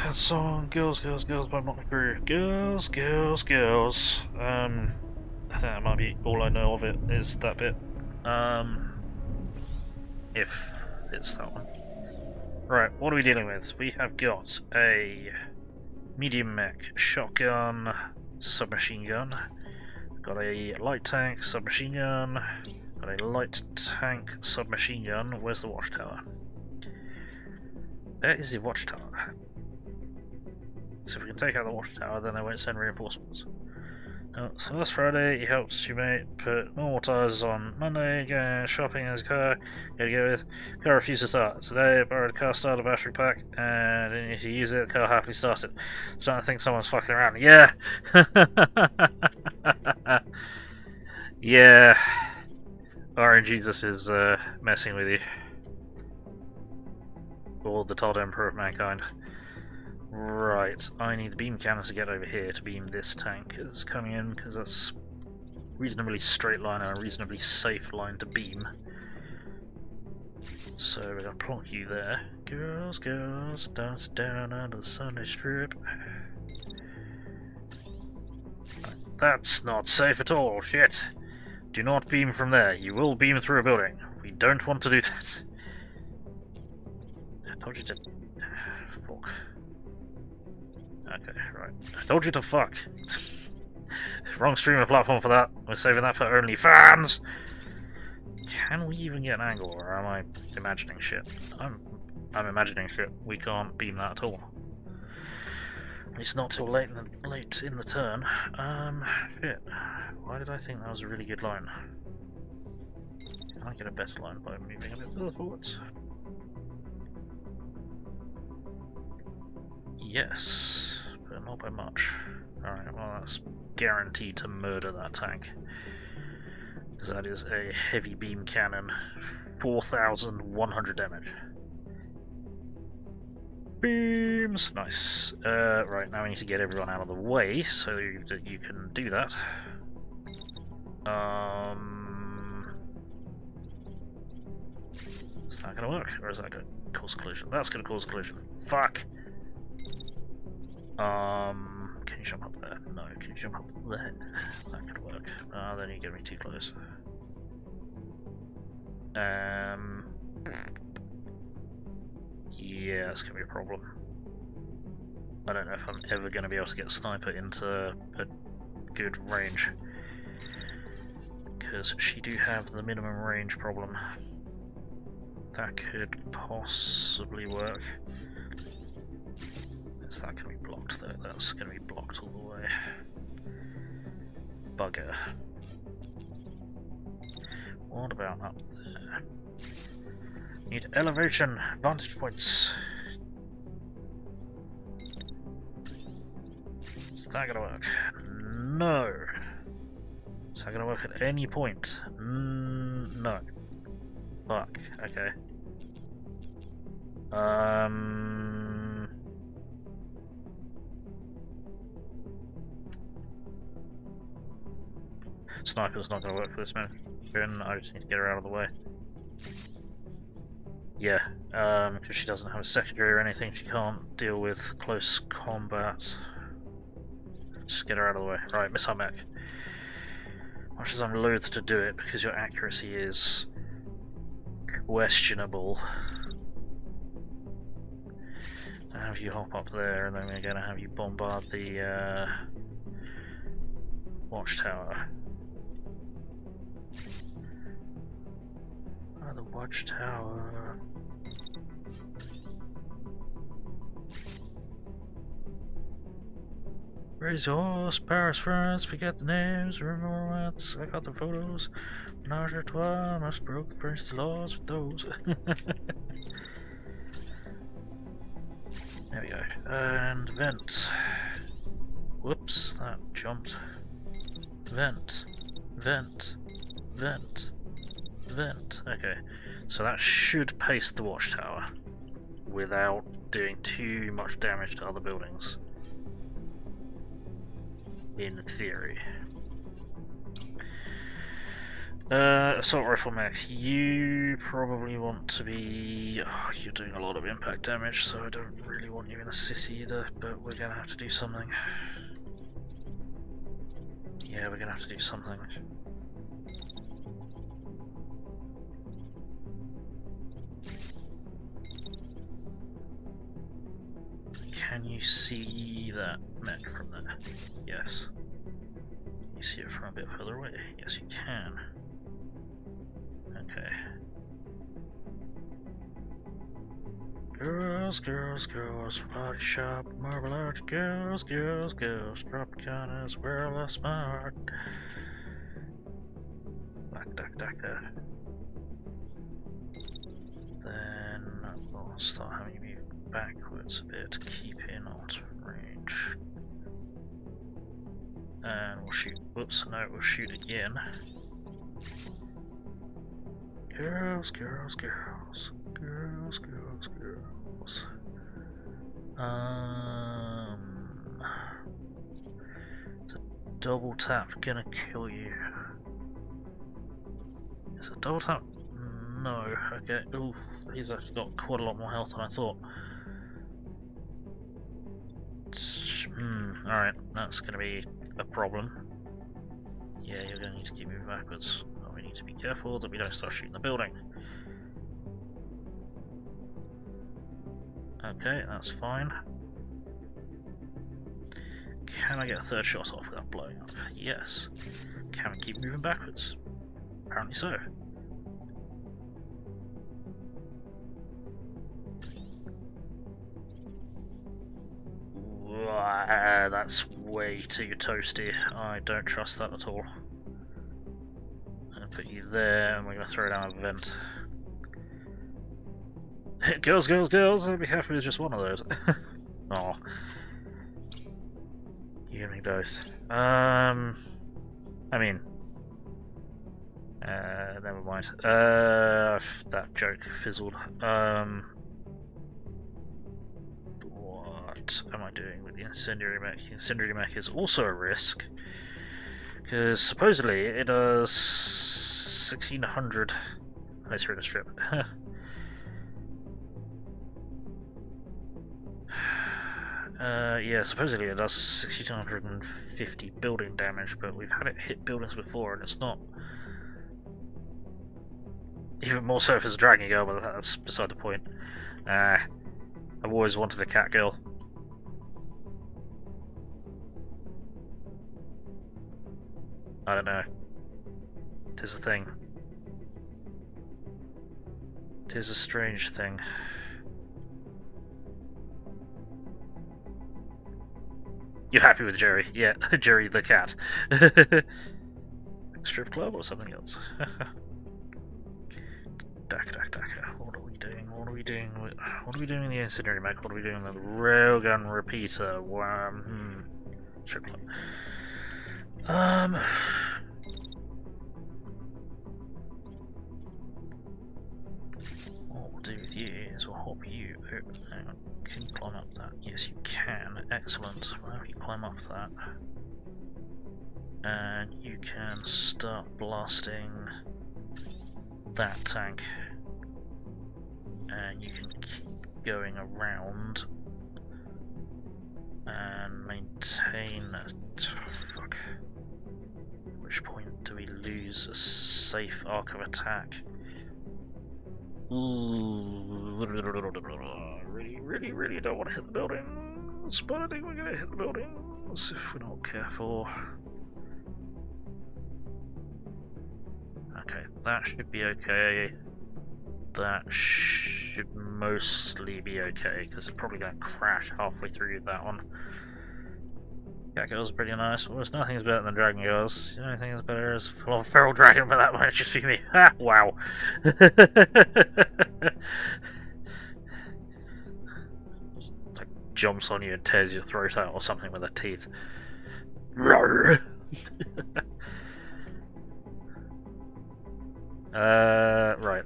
[SPEAKER 1] That song, Girls, Girls, Girls by Motley Crue. Girls, Girls, Girls. I think that might be all I know of it, is that bit. If it's that one. Right, what are we dealing with? We have got a medium mech, shotgun, submachine gun. Got a light tank, submachine gun. Got a light tank, submachine gun. Where's the watchtower? There is the watchtower. So if we can take out the watchtower, then they won't send reinforcements. So last Friday, he helped your mate put normal tyres on. Monday, going shopping in his car. Gotta go with. Car refused to start. Today, I borrowed a car starter battery pack, and didn't need to use it. The car happily started. Starting to think someone's fucking around. Yeah! Yeah. RNG Jesus is messing with you. Or the Todd Emperor of Mankind. Right, I need the beam cannon to get over here to beam this tank that's coming in, because that's a reasonably straight line and a reasonably safe line to beam. So we're going to plonk you there. Girls, girls, dance down under the Sunday strip. That's not safe at all, shit. Do not beam from there, you will beam through a building. We don't want to do that. I told you to... Fuck. Okay, right. I told you to fuck. Wrong streamer platform for that. We're saving that for OnlyFans. Can we even get an angle, or am I imagining shit? I'm imagining shit. We can't beam that at all. At least not till late in the turn. Shit. Why did I think that was a really good line? Can I get a better line by moving a bit further forwards? Yes, but not by much. Alright, well that's guaranteed to murder that tank. Because that is a heavy beam cannon. 4,100 damage. Beams! Nice. Right, now we need to get everyone out of the way so that you can do that. Is that gonna work? Or is that gonna cause collision? That's gonna cause collision. Fuck! Can you jump up there? No. Can you jump up there? That could work. Then you get me too close. Yeah, that's gonna be a problem. I don't know if I'm ever gonna be able to get a sniper into a good range. Because she do have the minimum range problem. That could possibly work. Is that going to be blocked though? That's going to be blocked all the way. Bugger. What about up there? Need elevation, vantage points. Is that going to work? No. Is that going to work at any point? No. Fuck, okay. Sniper's not going to work for this mission. I just need to get her out of the way. Yeah, because she doesn't have a secondary or anything, she can't deal with close combat. Just get her out of the way. Right, missile mech. Much as I'm loath to do it because your accuracy is questionable. I'll have you hop up there, and then we're going to have you bombard the watchtower. The watchtower. Raise your horse, Paris, France, forget the names, remember romance, I got the photos. Menage a trois, must broke the prince's laws with those. There we go. And vent. Whoops, that jumped. Vent. Vent. Vent. Vent. Okay, so that should paste the watchtower without doing too much damage to other buildings. In theory. Assault rifle mech, you probably want to be... Oh, you're doing a lot of impact damage, so I don't really want you in a city either, but we're gonna have to do something. Yeah, we're gonna have to do something. Can you see that mech from there? Yes. Can you see it from a bit further away? Yes, you can. Okay. Girls, girls, girls, body shop, marble arch, girls, girls, girls, Tropicana's where I lost my heart. Duck, duck, duck, Then we'll start having you move backwards a bit, keep in alt range. And we'll shoot, whoops, no, we'll shoot again. Girls, girls, girls, girls, girls, girls. Is a double tap gonna kill you? Is a double tap? No, okay, oof, he's actually got quite a lot more health than I thought. Alright, that's gonna be a problem. Yeah, you're gonna need to keep moving backwards. But we need to be careful that we don't start shooting the building. Okay, that's fine. Can I get a third shot off without blowing up? Yes. Can we keep moving backwards? Apparently so. That's way too toasty. I don't trust that at all. I'm gonna put you there, and we're gonna throw down a vent. Girls, girls, girls! I'd be happy with just one of those. Oh, you and me both. I mean, never mind. That joke fizzled. What am I doing with the incendiary mech? The incendiary mech is also a risk, because supposedly it does 1600. Let's read a strip. Yeah, supposedly it does 6,250 building damage, but we've had it hit buildings before, and it's not... Even more so if it's a dragon girl, but that's beside the point. I've always wanted a cat girl. I don't know. Tis a thing. Tis a strange thing. You're happy with Jerry? Yeah, Jerry the cat. Strip club or something else? What are we doing? What are we doing? What are we doing in the incendiary mech? What are we doing with the railgun repeater? Strip club. What we'll do with you is we'll hop you. Oh, hang on. Can you climb up that? Yes, you can. Excellent. Well, if you climb up that, and you can start blasting that tank, and you can keep going around and maintain that. Fuck. At which point do we lose a safe arc of attack? Ooh, really don't want to hit the buildings, but I think we're going to hit the buildings if we're not careful. Okay, that should be okay. That should mostly be okay, because it's probably going to crash halfway through that one. Cat girls are pretty nice. Almost nothing's better than dragon girls. The only thing that's better is full feral dragon, but that might just be me. Ah, wow. Like jumps on you and tears your throat out or something with her teeth. Right,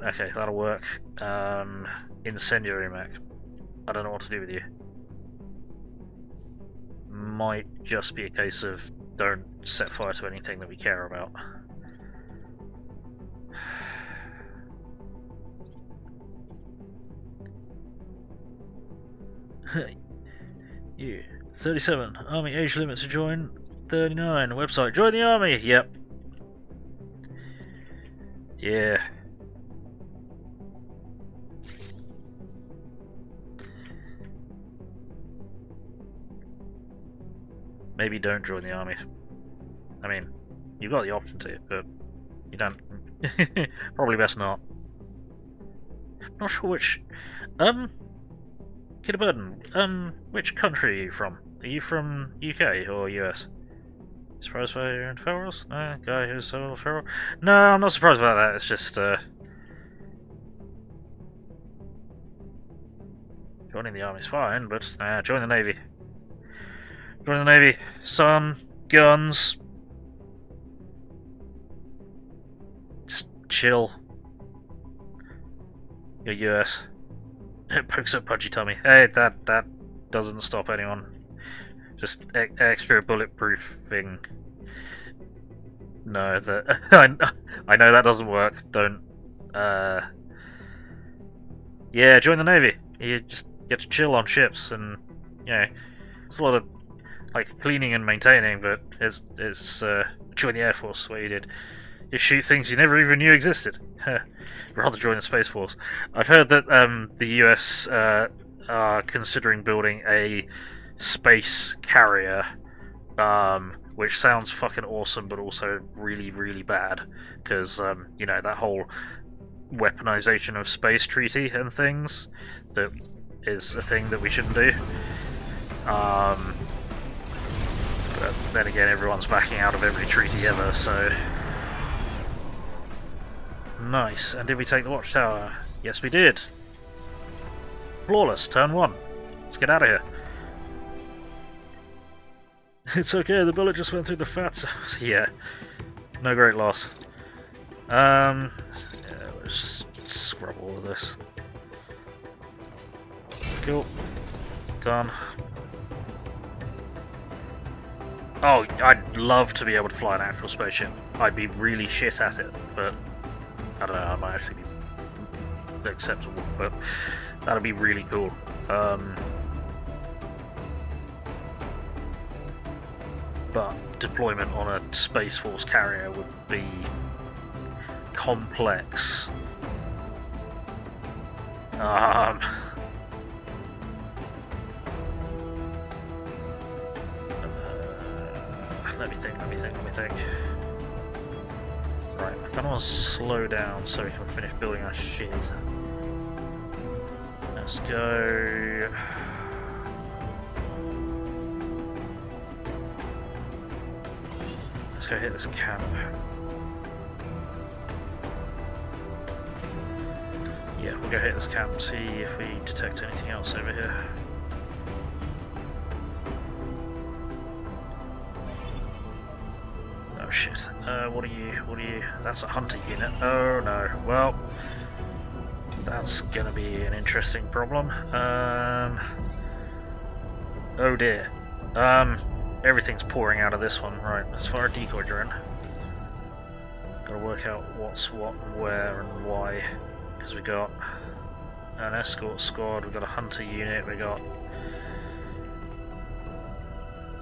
[SPEAKER 1] okay, that'll work. Incendiary mech. I don't know what to do with you. Might just be a case of don't set fire to anything that we care about. You 37 army age limit to join 39 website join the army. Yep. Yeah. Maybe don't join the army. I mean, you've got the option to, but you don't. Probably best not. Not sure which. Kid Burden, which country are you from? Are you from UK or US? Surprised by your ferals? No, guy who's so feral? No, I'm not surprised about that. It's just, joining the army's fine, but join the navy. Join the navy. Sun, guns. Just chill. You're US. It pokes a pudgy tummy. Hey, that doesn't stop anyone. Just extra bulletproof thing. No, that I know that doesn't work. Don't. Yeah, join the navy. You just get to chill on ships, and it's a lot of like cleaning and maintaining, but it's join the air force. What you did, you shoot things you never even knew existed. Rather join the space force. I've heard that the US are considering building a space carrier, which sounds fucking awesome, but also really, really bad, because that whole weaponization of space treaty and things that is a thing that we shouldn't do. But then again, everyone's backing out of every treaty ever, so nice. And did we take the watchtower? Yes, we did. Flawless. Turn 1. Let's get out of here. It's okay, the bullet just went through the fat cells. Yeah, no great loss. Yeah, let's scrub all of this. Cool. Done. Oh, I'd love to be able to fly an actual spaceship. I'd be really shit at it, but I don't know, I might actually be acceptable, but that'd be really cool. but deployment on a Space Force carrier would be complex. Let me think. Right, I kind of want to slow down so we can finish building our shit. Let's go. Let's go hit this camp. Yeah, we'll go hit this camp and see if we detect anything else over here. Oh shit. What are you? That's a hunter unit. Oh no. Well, that's gonna be an interesting problem. Oh dear. Everything's pouring out of this one. Right, let's fire a decoy drone. Gotta work out what's what and where and why. Because we got an escort squad, we got a hunter unit, we got...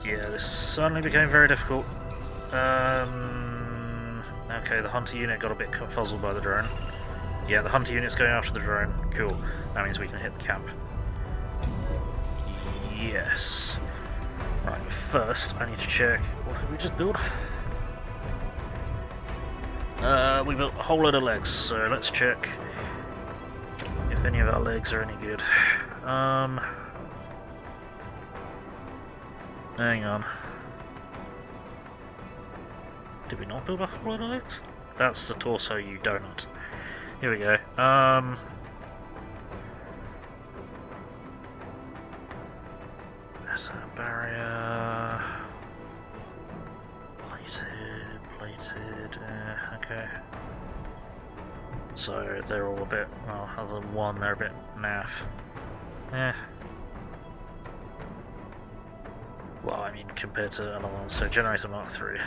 [SPEAKER 1] Yeah, this suddenly became very difficult. Okay, the hunter unit got a bit confuzzled by the drone. Yeah, the hunter unit's going after the drone. Cool. That means we can hit the camp. Yes. Right, first I need to check. What did we just build? We built a whole load of legs, so let's check if any of our legs are any good. Hang on. Did we not build a whole load of legs? That's the torso, you donut. Here we go. There's a barrier. Plated. Okay. So they're all a bit. Well, other than one, they're a bit naff. Well, I mean, compared to another one. So generator Mark 3.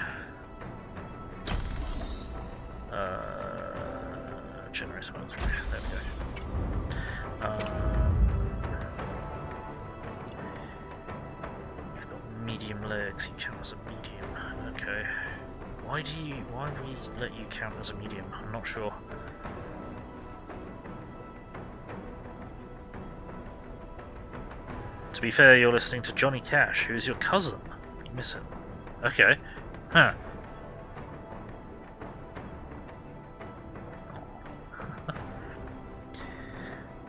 [SPEAKER 1] Generator Mark 3. There we go. We've got medium legs. You count as a medium. Okay. Why do we let you count as a medium? I'm not sure. To be fair, you're listening to Johnny Cash, who is your cousin. You miss him. Okay. Huh.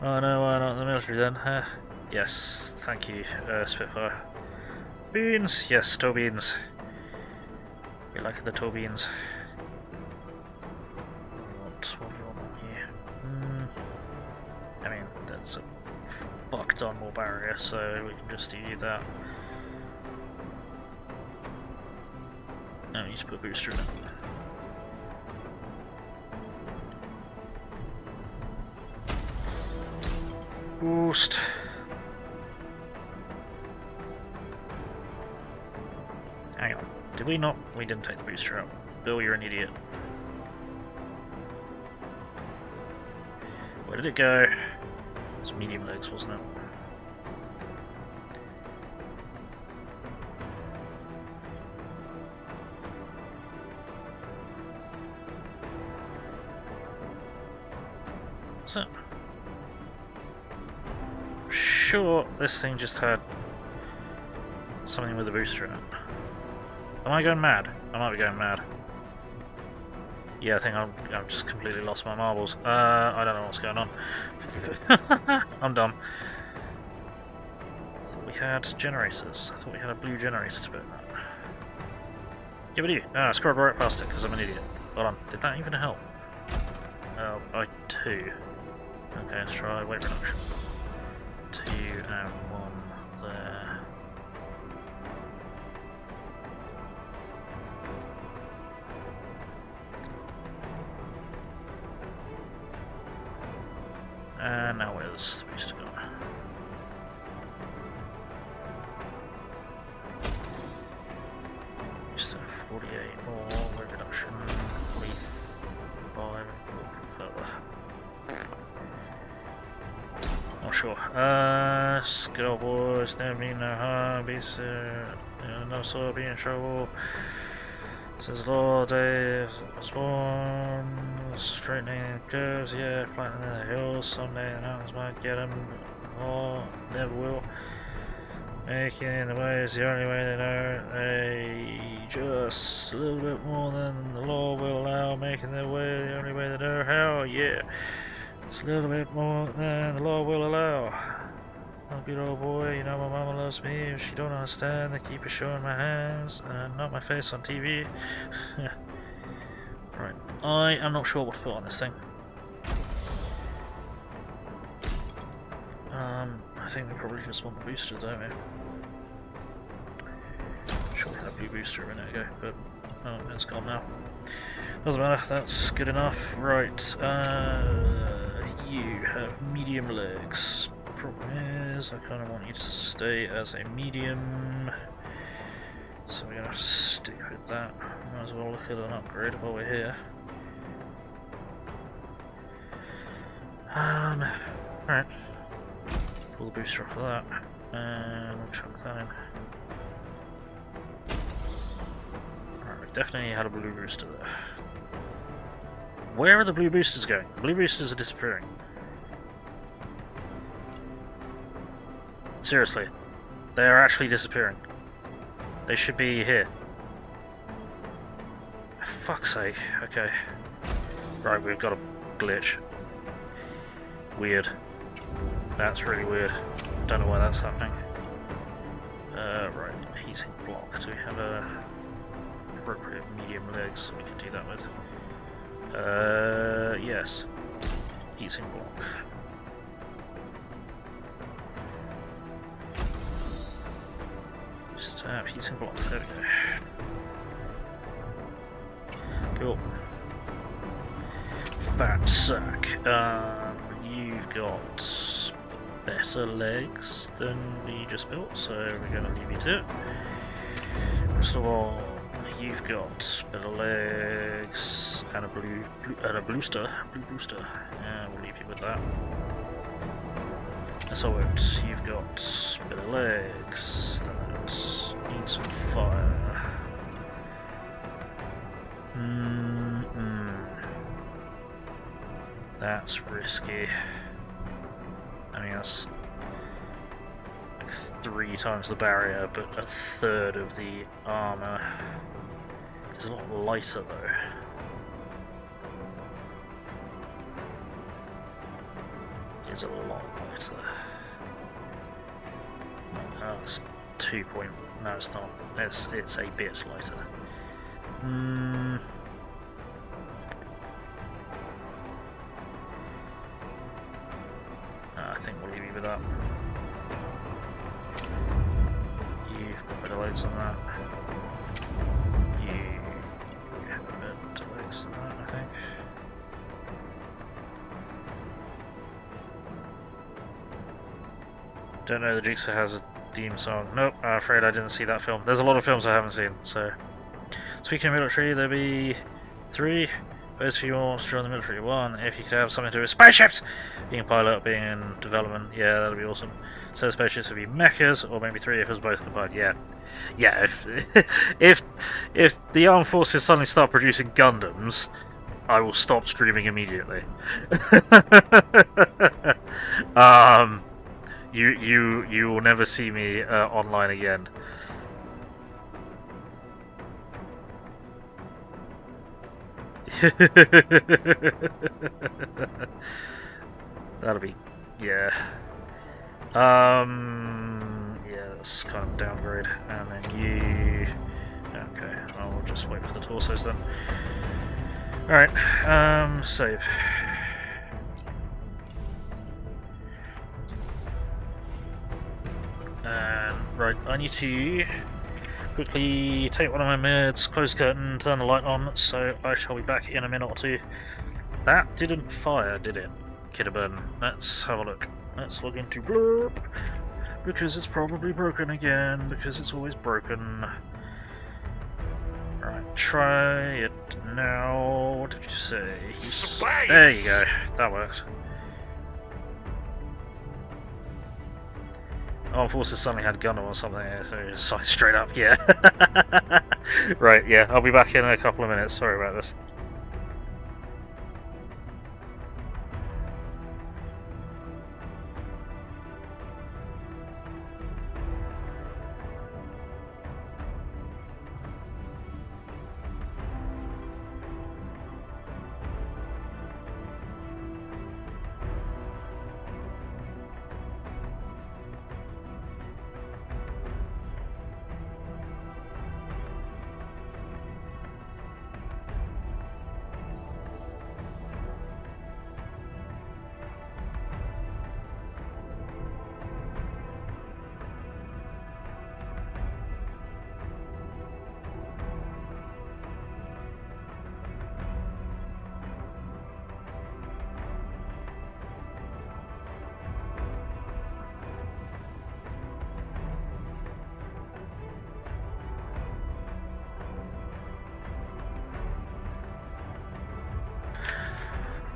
[SPEAKER 1] Oh no, why not the military then? Yes, thank you, Spitfire. Beans? Yes, toe beans. We like the toe beans. What do you want here? I mean, there's a fuck ton more barrier, so we can just do that. No, we need to put a booster in it. Boost. Hang on. Did we not? We didn't take the booster out. Bill, you're an idiot. Where did it go? It was medium legs, wasn't it? What's it? Sure, this thing just had something with a booster in it. Am I going mad? I might be going mad. Yeah, I think I've just completely lost my marbles. I don't know what's going on. I'm dumb. I thought we had generators. I thought we had a blue generator to put in that. Yeah, we do. I scrolled right past it because I'm an idiot. Hold on. Did that even help? By 2. Okay, let's try weight reduction. 2 and 1 there. And now where's the booster gone? Just 48 more, weight reduction, 45, further. Not sure. Skill boys, never mean no harm, No sort of be in trouble. Says Lord Dave spawn straightening curves, yeah, flattening the hills. Someday the mountains might get them, or never will. Making in the way is the only way they know. They just a little bit more than the law will allow. Making their way the only way they know how. Yeah, it's a little bit more than the law will allow. I'm a good old boy, you know my mama loves me. If she don't understand, they keep her showing my hands and not my face on TV. Right, I am not sure what to put on this thing. I think we probably just want the booster, don't we? Sure, we had a blue booster a minute ago, but oh, it's gone now. Doesn't matter, that's good enough. Right, you have medium legs. Problem is, I kind of want you to stay as a medium, so we're going to stick with that. Might as well look at an upgrade while we're here. Alright, pull the booster off of that, and we'll chuck that in. Alright, we definitely had a blue booster there. Where are the blue boosters going? The blue boosters are disappearing. Seriously, they are actually disappearing. They should be here. For fuck's sake, okay. Right, we've got a glitch. Weird. That's really weird. Don't know why that's happening. Right, heating block. Do we have a appropriate medium legs we can do that with? Yes. Heating block. Heating block, there we go. Cool. Fat sack. You've got better legs than we just built, so we're going to leave you to it. First of all, you've got better legs and a blue booster. We'll leave you with that. So you've got better legs that need some fire. That's risky. I mean, that's like 3 times the barrier, but a third of the armor. It's a lot lighter though. It's a lot lighter. Oh, it's 2 point. No, it's not. It's a bit lighter. I think we'll leave you with that. You've got better legs on that. You have better legs than that, I think. Don't know the Jigsaw has a theme song. Nope, I'm afraid I didn't see that film. There's a lot of films I haven't seen, so. Speaking of military, there'll be 3. Those of you who want to join the military. 1, if you could have something to do with spaceships! Being a pilot, being in development, yeah, that'd be awesome. So spaceships would be mechas, or maybe 3 if it was both combined, yeah. Yeah, if the armed forces suddenly start producing Gundams, I will stop streaming immediately. You will never see me online again. That'll be, yeah. Yeah, that's kind of downgrade. And then you. Okay, I'll just wait for the torsos then. Alright, save. And, right, I need to quickly take one of my meds, close the curtain, turn the light on, so I shall be back in a minute or 2. That didn't fire, did it? Kidderburn. Let's have a look. Let's log into Blurb, because it's probably broken again, because it's always broken. Right, try it now. What did you say? There you go. That works. Armed Forces suddenly had Gundam or something, so just straight up, yeah. Right, yeah, I'll be back in a couple of minutes, sorry about this.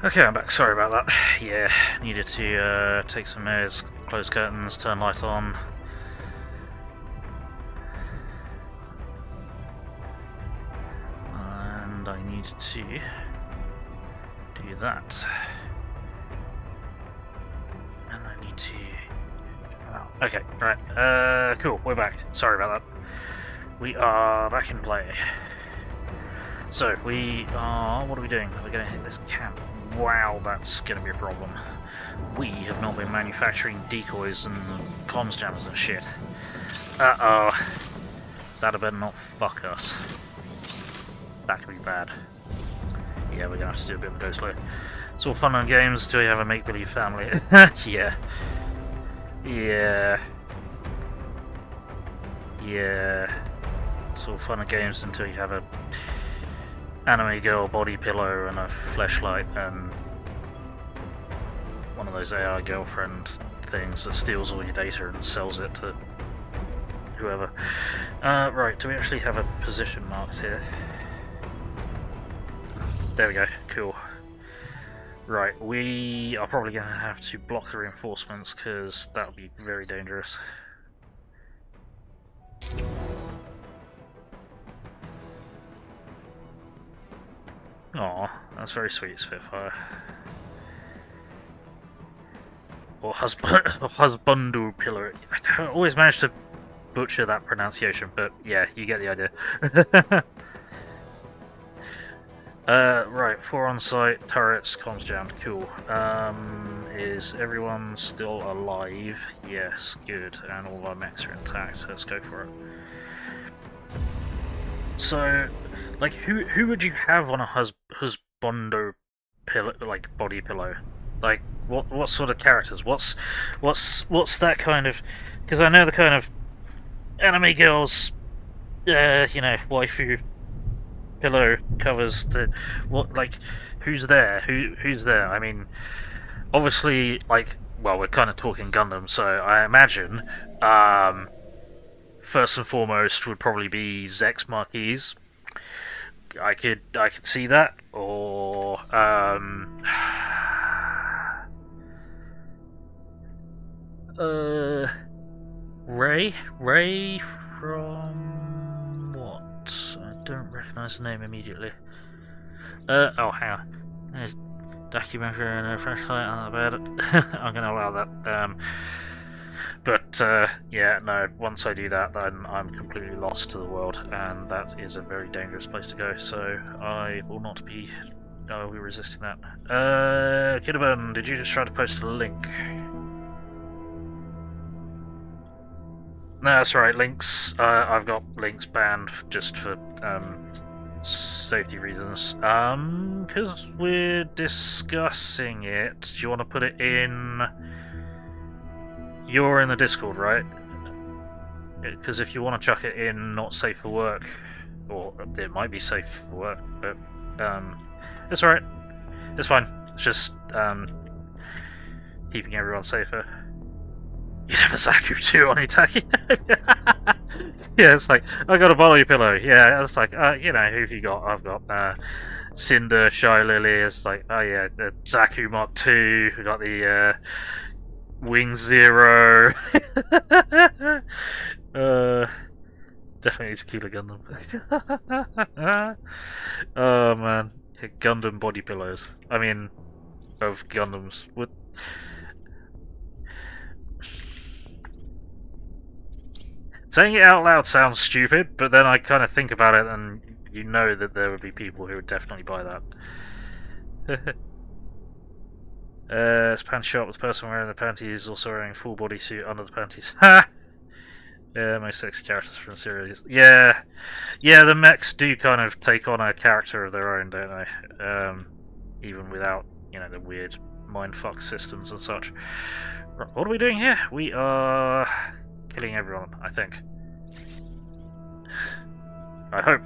[SPEAKER 1] Okay, I'm back. Sorry about that. Yeah, needed to take some airs, close curtains, turn light on. And I need to do that. And I need to... Oh, okay, right. Cool, we're back. Sorry about that. We are back in play. So, we are... What are we doing? We're going to hit this camp. Wow, that's going to be a problem. We have not been manufacturing decoys and comms jammers and shit. Uh-oh. That better not fuck us. That could be bad. Yeah, we're going to have to do a bit of a go slow. It's all fun and games until you have a make-believe family. Yeah. Yeah. Yeah. It's all fun and games until you have a anime girl body pillow and a fleshlight and one of those AI girlfriend things that steals all your data and sells it to whoever. Right, do we actually have a position marked here? There we go, cool. Right, we are probably going to have to block the reinforcements because that would be very dangerous. Aw, that's very sweet, Spitfire. Or husbando pillar. I always manage to butcher that pronunciation, but yeah, you get the idea. Right, 4 on site, turrets, comms jammed, cool. Is everyone still alive? Yes, good, and all our mechs are intact, let's go for it. So, like, who would you have on a husbando pillow, like, body pillow? Like, what sort of characters? What's that kind of? Because I know the kind of anime girls, you know, waifu pillow covers. Who's there? Who's there? I mean, obviously, like, well, we're kind of talking Gundam, so I imagine, first and foremost would probably be Zex Marquise. I could see that, or Ray from what? I don't recognise the name immediately. Oh, hang on. There's documentary and a flashlight on the bed. I'm going to allow that. But yeah, no, once I do that, then I'm completely lost to the world, and that is a very dangerous place to go, so I will not be... I'll be resisting that. Kidderburn, did you just try to post a link? No, that's right, links. I've got links banned just for safety reasons. Because we're discussing it, do you want to put it in... You're in the Discord, right? Because if you want to chuck it in not safe for work, or it might be safe for work, but it's alright. It's fine. It's just keeping everyone safer. You'd have a Zaku too on Itaki. Yeah, it's like, I got a body pillow. Yeah, it's like, you know, who have you got? I've got Cinder, Shy Lily. It's like, oh yeah, the Zaku Mark II. We got the Wing Zero. Definitely need to kill a Gundam. Oh man, yeah, Gundam body pillows. I mean, of Gundams. Would saying it out loud sounds stupid, but then I kind of think about it, and you know that there would be people who would definitely buy that. It's a panty shop with the person wearing the panties also wearing a full bodysuit under the panties. Ha! Yeah, most sexy characters from the series. Yeah, the mechs do kind of take on a character of their own, don't they? Even without, the weird mindfuck systems and such. What are we doing here? We are killing everyone, I think. I hope.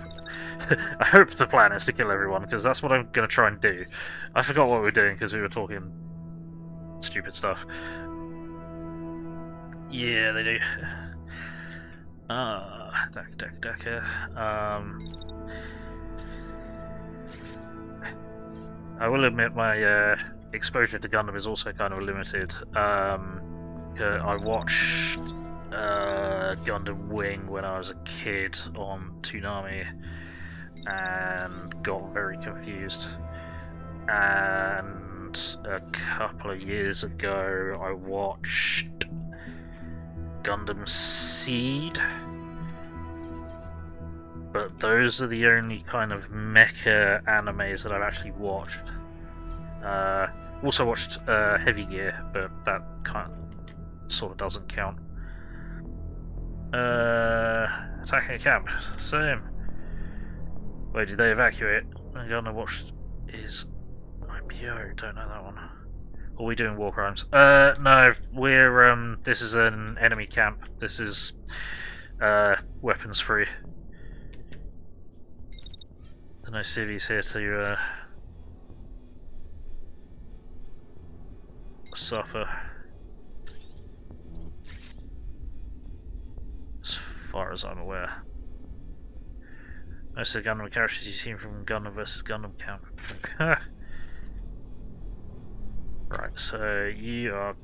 [SPEAKER 1] I hope the plan is to kill everyone, because that's what I'm going to try and do. I forgot what we were doing because we were talking stupid stuff. Yeah, they do. Dakka. I will admit my exposure to Gundam is also kind of limited. I watched Gundam Wing when I was a kid on Toonami and got very confused. And a couple of years ago I watched Gundam Seed, but those are the only kind of mecha animes that I've actually watched. Also watched Heavy Gear, but that sort of doesn't count. Attacking a camp, same. Wait, did they evacuate? I don't know what is IPO, don't know that one. Are we doing war crimes? No, we're, this is an enemy camp. This is, weapons free. There's no civvies here to, suffer. As far as I'm aware. Most of the Gundam characters you've seen from Gundam vs Gundam camp. Right, so you are...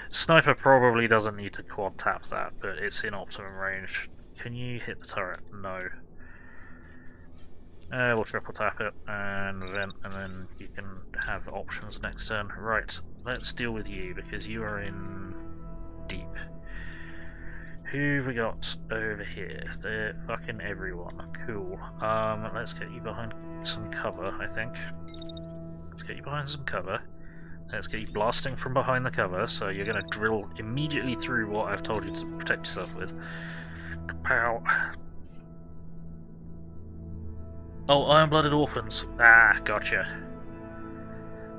[SPEAKER 1] Sniper probably doesn't need to quad tap that, but it's in optimum range. Can you hit the turret? No. We'll triple tap it and vent, and then you can have options next turn. Right, let's deal with you because you are in deep. Who have we got over here? They're fucking everyone. Cool. Let's get you behind some cover, I think. Let's get you behind some cover. Let's get you blasting from behind the cover, so you're going to drill immediately through what I've told you to protect yourself with. Pow. Oh, Iron-Blooded Orphans. Ah, gotcha.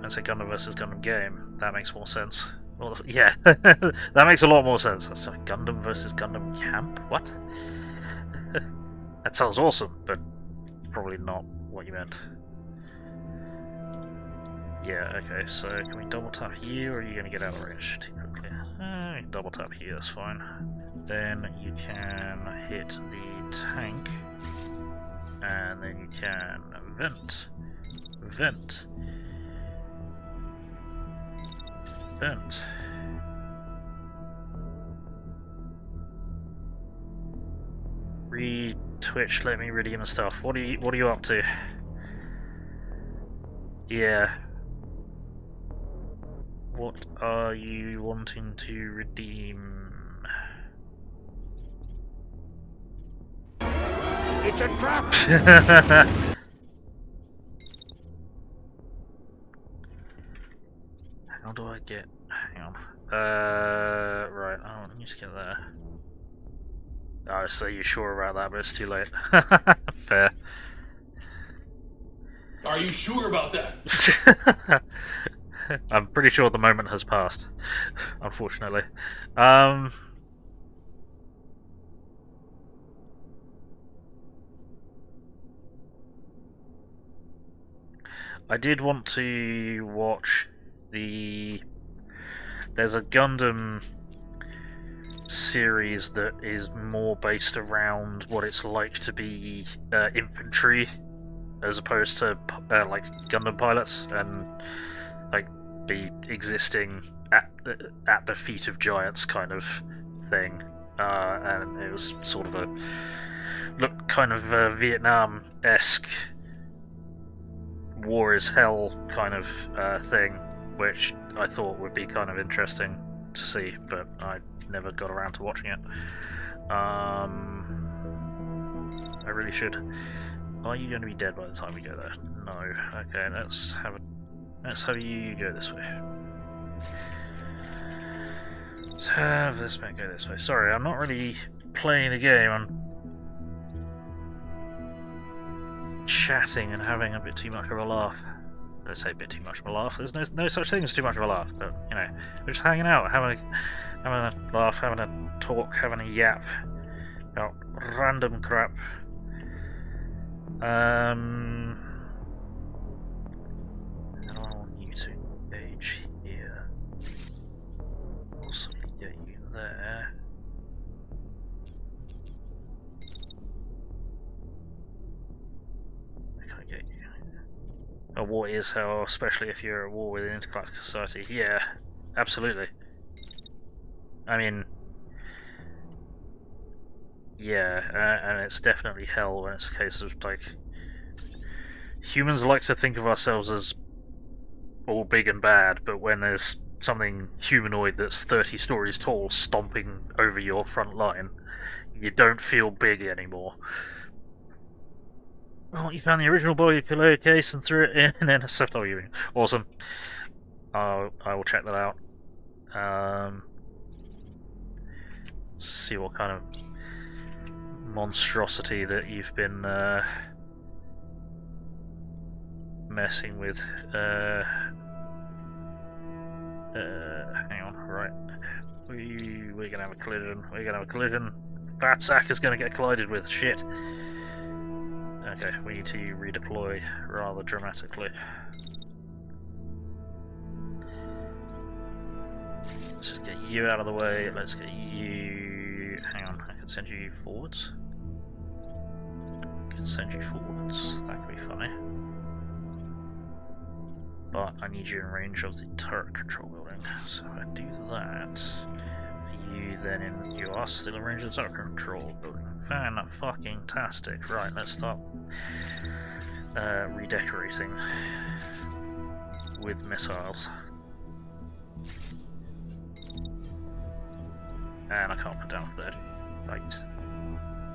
[SPEAKER 1] I say Gundam vs Gundam game. That makes more sense. Well, yeah, that makes a lot more sense. So Gundam vs Gundam camp? What? That sounds awesome, but probably not what you meant. Yeah, okay, so can we double tap you, or are you going to get out of range too quickly? Double tap here, that's fine. Then you can hit the tank, and then you can vent. Re-twitch, let me redeem the stuff. What are you up to? Yeah. What are you wanting to redeem?
[SPEAKER 2] It's a trap!
[SPEAKER 1] How do I get... Hang on. Right, I need to get there. Oh, so you're sure about that, but it's too late. Fair.
[SPEAKER 2] Are you sure about that?
[SPEAKER 1] I'm pretty sure the moment has passed, unfortunately. I did want to watch there's a Gundam series that is more based around what it's like to be infantry as opposed to like Gundam pilots, and like be existing at the feet of giants kind of thing, and it was sort of a kind of Vietnam-esque war is hell kind of thing, which I thought would be kind of interesting to see, but I never got around to watching it. I really should. Are you going to be dead by the time we go there? No. Okay, let's have you go this way. Let's have this man go this way. Sorry, I'm not really playing the game. I'm chatting and having a bit too much of a laugh. Let's say a bit too much of a laugh. There's no such thing as too much of a laugh, but you know, we're just hanging out, having a laugh, having a talk, having a yap about random crap. And I want you to engage here. Also get you there. A war is hell, especially if you're at war with an intergalactic society. Yeah, absolutely. I mean, yeah, and it's definitely hell when it's a case of, like, humans like to think of ourselves as all big and bad, but when there's something humanoid that's 30 stories tall stomping over your front line, you don't feel big anymore. Oh, you found the original Boy case and threw it in NSFW. Awesome. I will check that out. See what kind of monstrosity that you've been messing with. Hang on, right. We're gonna have a collision. We're gonna have a collision. Batsack is gonna get collided with. Shit. Okay, we need to redeploy rather dramatically. Let's just get you out of the way. Let's get you. Hang on, I can send you forwards. I can send you forwards. That could be funny. But I need you in range of the turret control building. So I do that. You then you are still in range of the turret control building. Fan-fucking-tastic. Right, let's start redecorating with missiles. And I can't put down third. Right.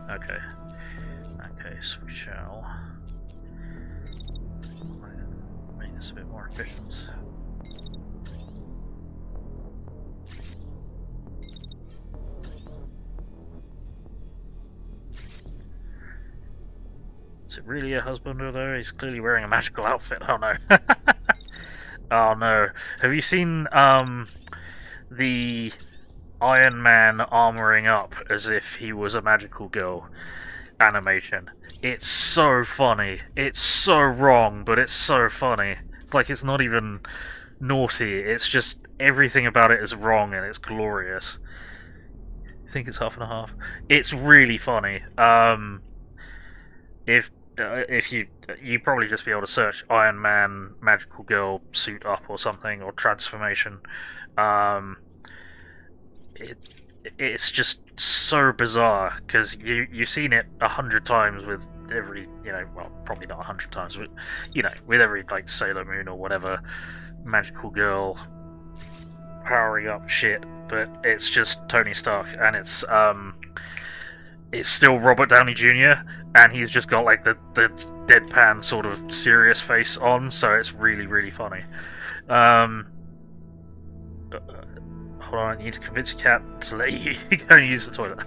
[SPEAKER 1] Okay. In that case, we shall make this a bit more efficient. Is it really a husband, although he's clearly wearing a magical outfit? Oh no. Oh no. Have you seen the Iron Man armoring up as if he was a magical girl animation? It's so funny. It's so wrong, but it's so funny. It's like it's not even naughty. It's just everything about it is wrong and it's glorious. I think it's half and a half. It's really funny. If you probably just be able to search Iron Man magical girl suit up or something, or transformation. It's just so bizarre because you've seen it 100 times with every, well, probably not 100 times, but with every like Sailor Moon or whatever magical girl powering up shit. But it's just Tony Stark, and it's still Robert Downey Jr., and he's just got like the deadpan sort of serious face on, so it's really, really funny. Hold on, I need to convince your cat to let you go and use the toilet.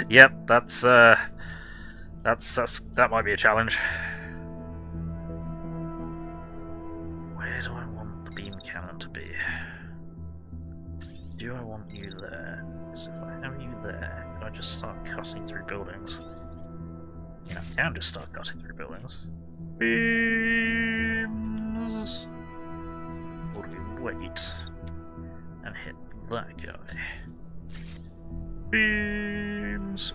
[SPEAKER 1] Yep, that might be a challenge. Where do I want the beam cannon to be? Do I want you there? So if I have you there, can I just start cutting through buildings? I can just start cutting through buildings. Beams! Or do we wait and hit that guy? Beams!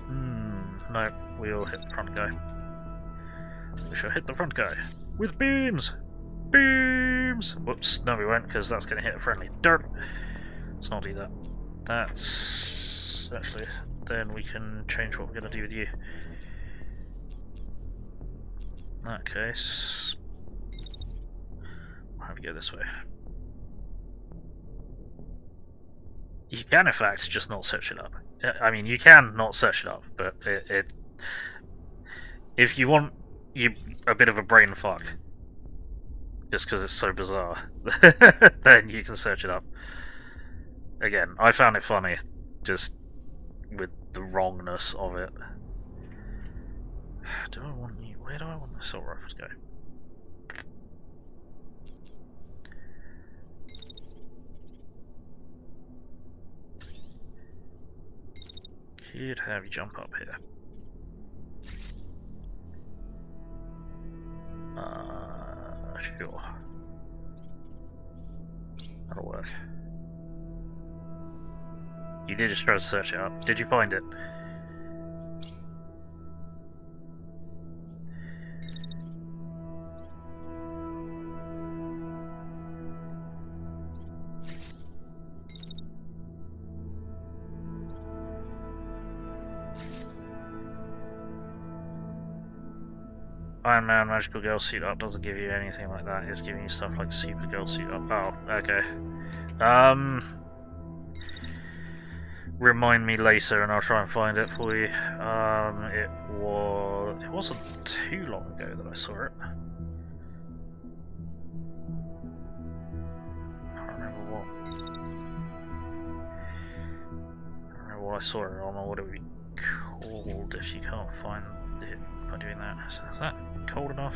[SPEAKER 1] No, we'll hit the front guy. We shall hit the front guy with beams! Beams! Whoops, no we won't, because that's going to hit a friendly. Dirt! Let's not do that. That's actually. Then we can change what we're going to do with you. In that case, we'll have you go this way. You can, in fact, just not search it up. I mean, you can not search it up, but if you want a bit of a brain fuck, just because it's so bizarre, then you can search it up. Again, I found it funny, just with the wrongness of it. Do I want you? Where do I want the assault rifle to go? Could have you jump up here. Sure. That'll work. You did just try to search it up. Did you find it? Iron Man Magical Girl Suit Up doesn't give you anything like that. It's giving you stuff like Super Girl Suit Up. Oh, okay. Remind me later and I'll try and find it for you. It wasn't too long ago that I saw it. I can't remember what I saw it on, or what it would be called if you can't find it by doing that. So is that cold enough?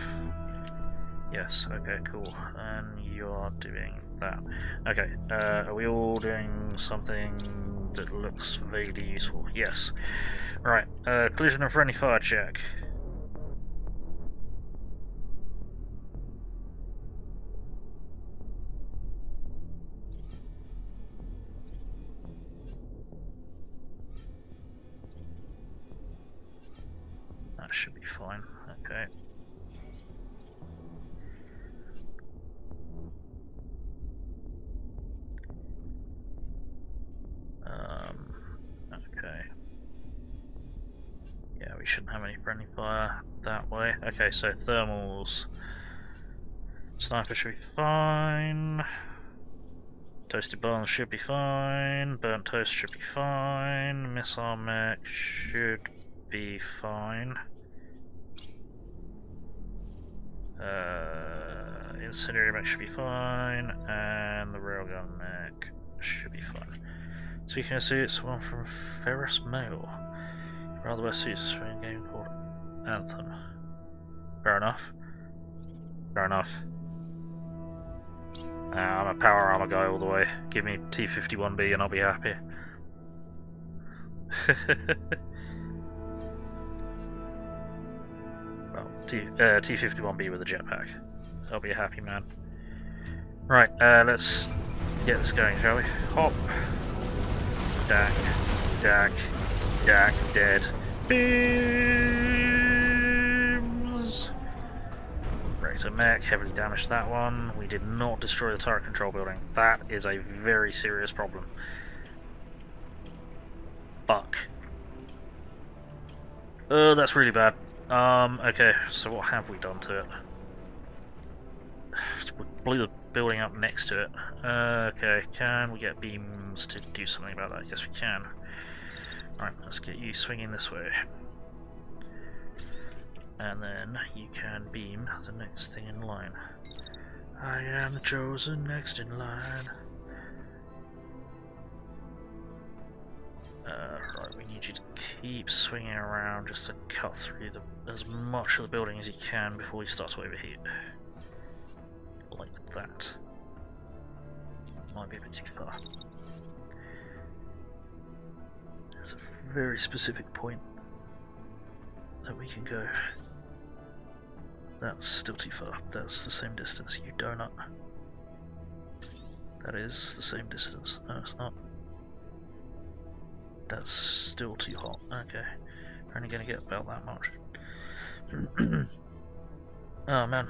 [SPEAKER 1] Yes, okay, cool. And you're doing that. Okay, are we all doing something that looks vaguely useful? Yes. Right, collision and friendly fire check. That should be fine, okay. Okay. Yeah, we shouldn't have any friendly fire that way. Okay, so thermals. Sniper should be fine. Toasted barns should be fine. Burnt toast should be fine. Missile mech should be fine. Incendiary mech should be fine. And the railgun mech should be fine. Speaking of suits, one from Ferris Mail. Rather wear suits for a game called Anthem. Fair enough. Fair enough. I'm a power armor guy all the way. Give me T51B and I'll be happy. Well, T51B with a jetpack. I'll be a happy man. Right, let's get this going, shall we? Hop. Dak, dak, dak, dead. Beams! Reactor mech, heavily damaged that one. We did not destroy the turret control building. That is a very serious problem. Fuck. That's really bad. Okay, so what have we done to it? We blew the building up next to it. Okay, can we get beams to do something about that? Yes, we can. Alright, let's get you swinging this way. And then you can beam the next thing in line. I am the chosen next in line. Right, we need you to keep swinging around just to cut through as much of the building as you can before we start to overheat. Like that. Might be a bit too far. There's a very specific point that we can go. That's still too far. That's the same distance, you donut. That is the same distance. No, it's not. That's still too hot. Okay. We're only going to get about that much. Oh man.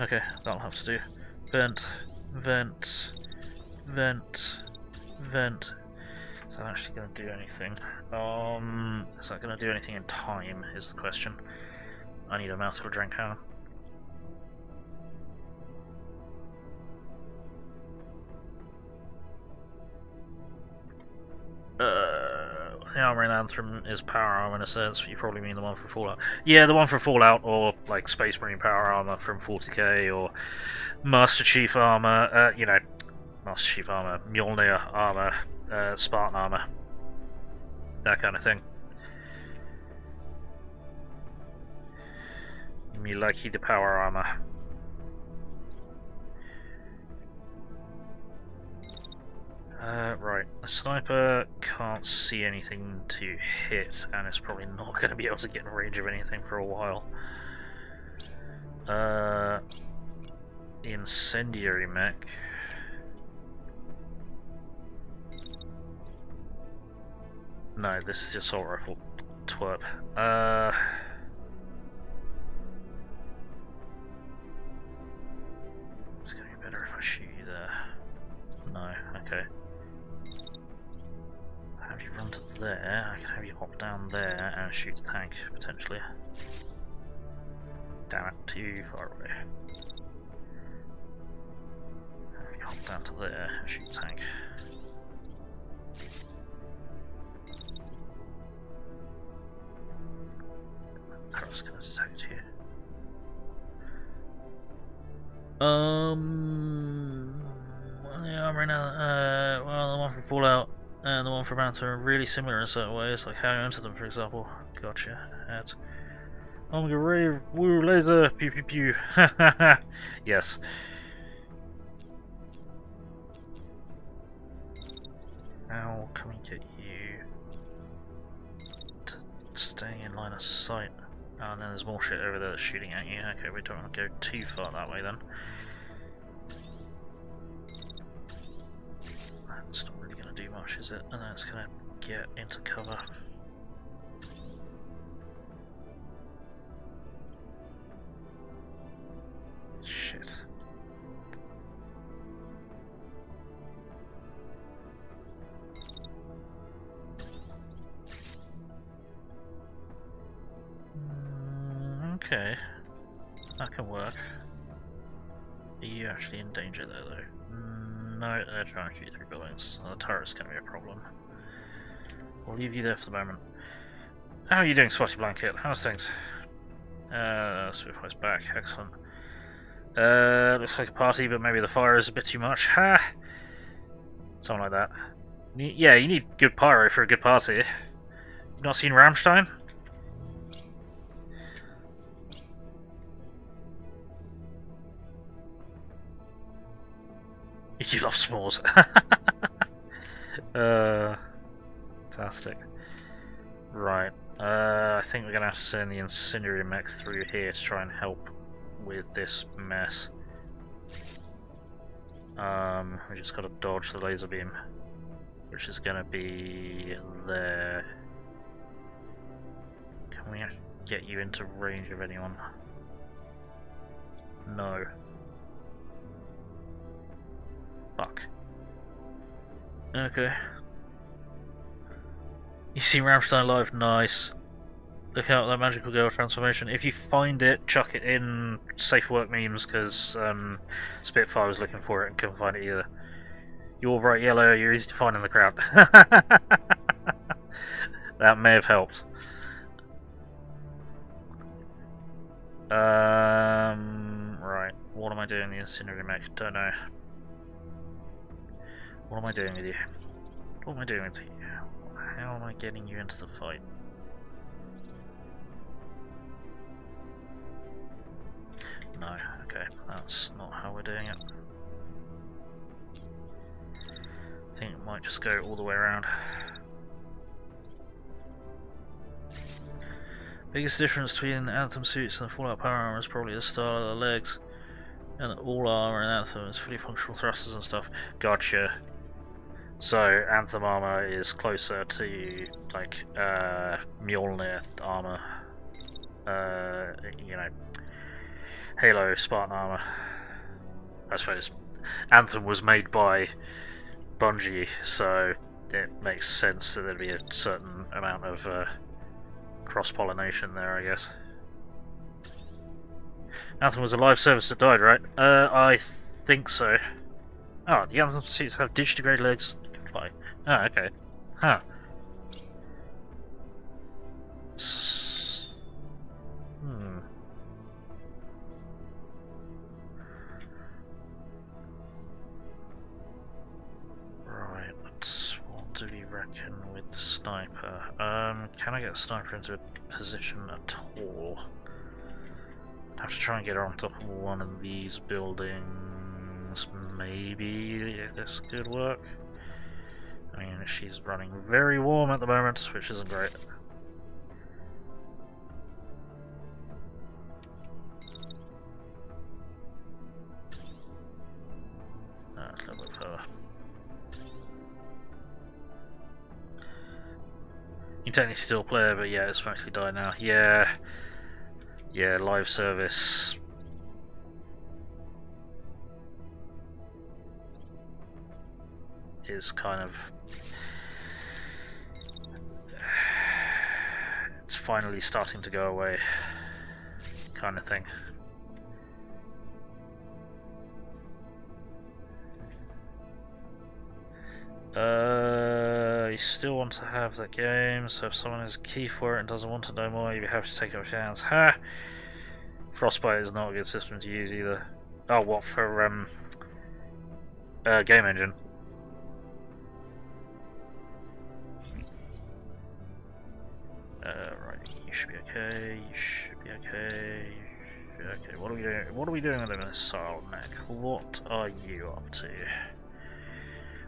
[SPEAKER 1] Okay, that'll have to do. Vent, Vent. Is that actually going to do anything? Is that going to do anything in time, is the question. I need a mouthful of drink, hang on. The armor in Anthem is power armor in a sense, but you probably mean the one from Fallout. Yeah, the one from Fallout, or like Space Marine power armor from 40k, or Master Chief armor, Master Chief armor, Mjolnir armor, Spartan armor, that kind of thing. Me likey the power armor. Right, the sniper can't see anything to hit, and it's probably not going to be able to get in range of anything for a while. Incendiary mech. No, this is assault rifle. Twerp. It's going to be better if I shoot you there. No, okay. Have you run to there? I can have you hop down there and shoot the tank, potentially. Damn it, too far away. Have you hop down to there and shoot the tank. Turret's gonna detect you. Yeah, I'm right now. Well, the one from Fallout and the one from Manta are really similar in certain ways, like how you enter them, for example. Gotcha. Ads. Omega Ray, woo, laser, pew pew pew. Yes. How can we get you to stay in line of sight? Oh, and then there's more shit over there that's shooting at you. Okay, we don't want to go too far that way then. That's not really going to do much, is it? And then it's going to get into cover. Shit. Okay, that can work. Are you actually in danger there, though? No, they're trying to shoot through buildings. The turret's going to be a problem. We'll leave you there for the moment. How are you doing, Swatty Blanket? How's things? Spitfire's back. Excellent. Looks like a party, but maybe the fire is a bit too much. Ha! Something like that. Yeah, you need good pyro for a good party. You not seen Rammstein? You do love s'mores. Fantastic. Right. I think we're going to have to send the incendiary mech through here to try and help with this mess. We just got to dodge the laser beam, which is going to be there. Can we actually get you into range of anyone? No. Fuck. Okay. You see Rammstein live? Nice. Look out that magical girl transformation. If you find it, chuck it in safe work memes, because Spitfire was looking for it and couldn't find it either. You're bright yellow, you're easy to find in the crowd. That may have helped. Right. What am I doing in the incendiary mech? Don't know. What am I doing with you? What am I doing with you? How am I getting you into the fight? No, okay, that's not how we're doing it. I think it might just go all the way around. Biggest difference between Anthem suits and Fallout power armor is probably the style of the legs. And all armor in Anthem is fully functional thrusters and stuff. Gotcha. So Anthem armor is closer to like Mjolnir armor. You know, Halo Spartan armor. I suppose Anthem was made by Bungie, so it makes sense that there'd be a certain amount of cross-pollination there, I guess. Anthem was a live service that died, right? I think so. Oh, the Anthem suits have digitigrade legs. Fly. Oh, okay. Huh. Right, what do we reckon with the sniper? Can I get a sniper into a position at all? I'd have to try and get her on top of one of these buildings. Maybe this could work. I mean, she's running very warm at the moment, which isn't great. A little bit further. You technically still play, but yeah, it's mostly died now. Yeah, live service. Is kind of... it's finally starting to go away, kind of thing. You still want to have that game, so if someone has a key for it and doesn't want to know more, you have to take it off your hands. Ha! Frostbite is not a good system to use either. Oh, what, for game engine? Right, you should be okay, you should be okay, okay, what are we doing? What are we doing with the missile, Mech? What are you up to?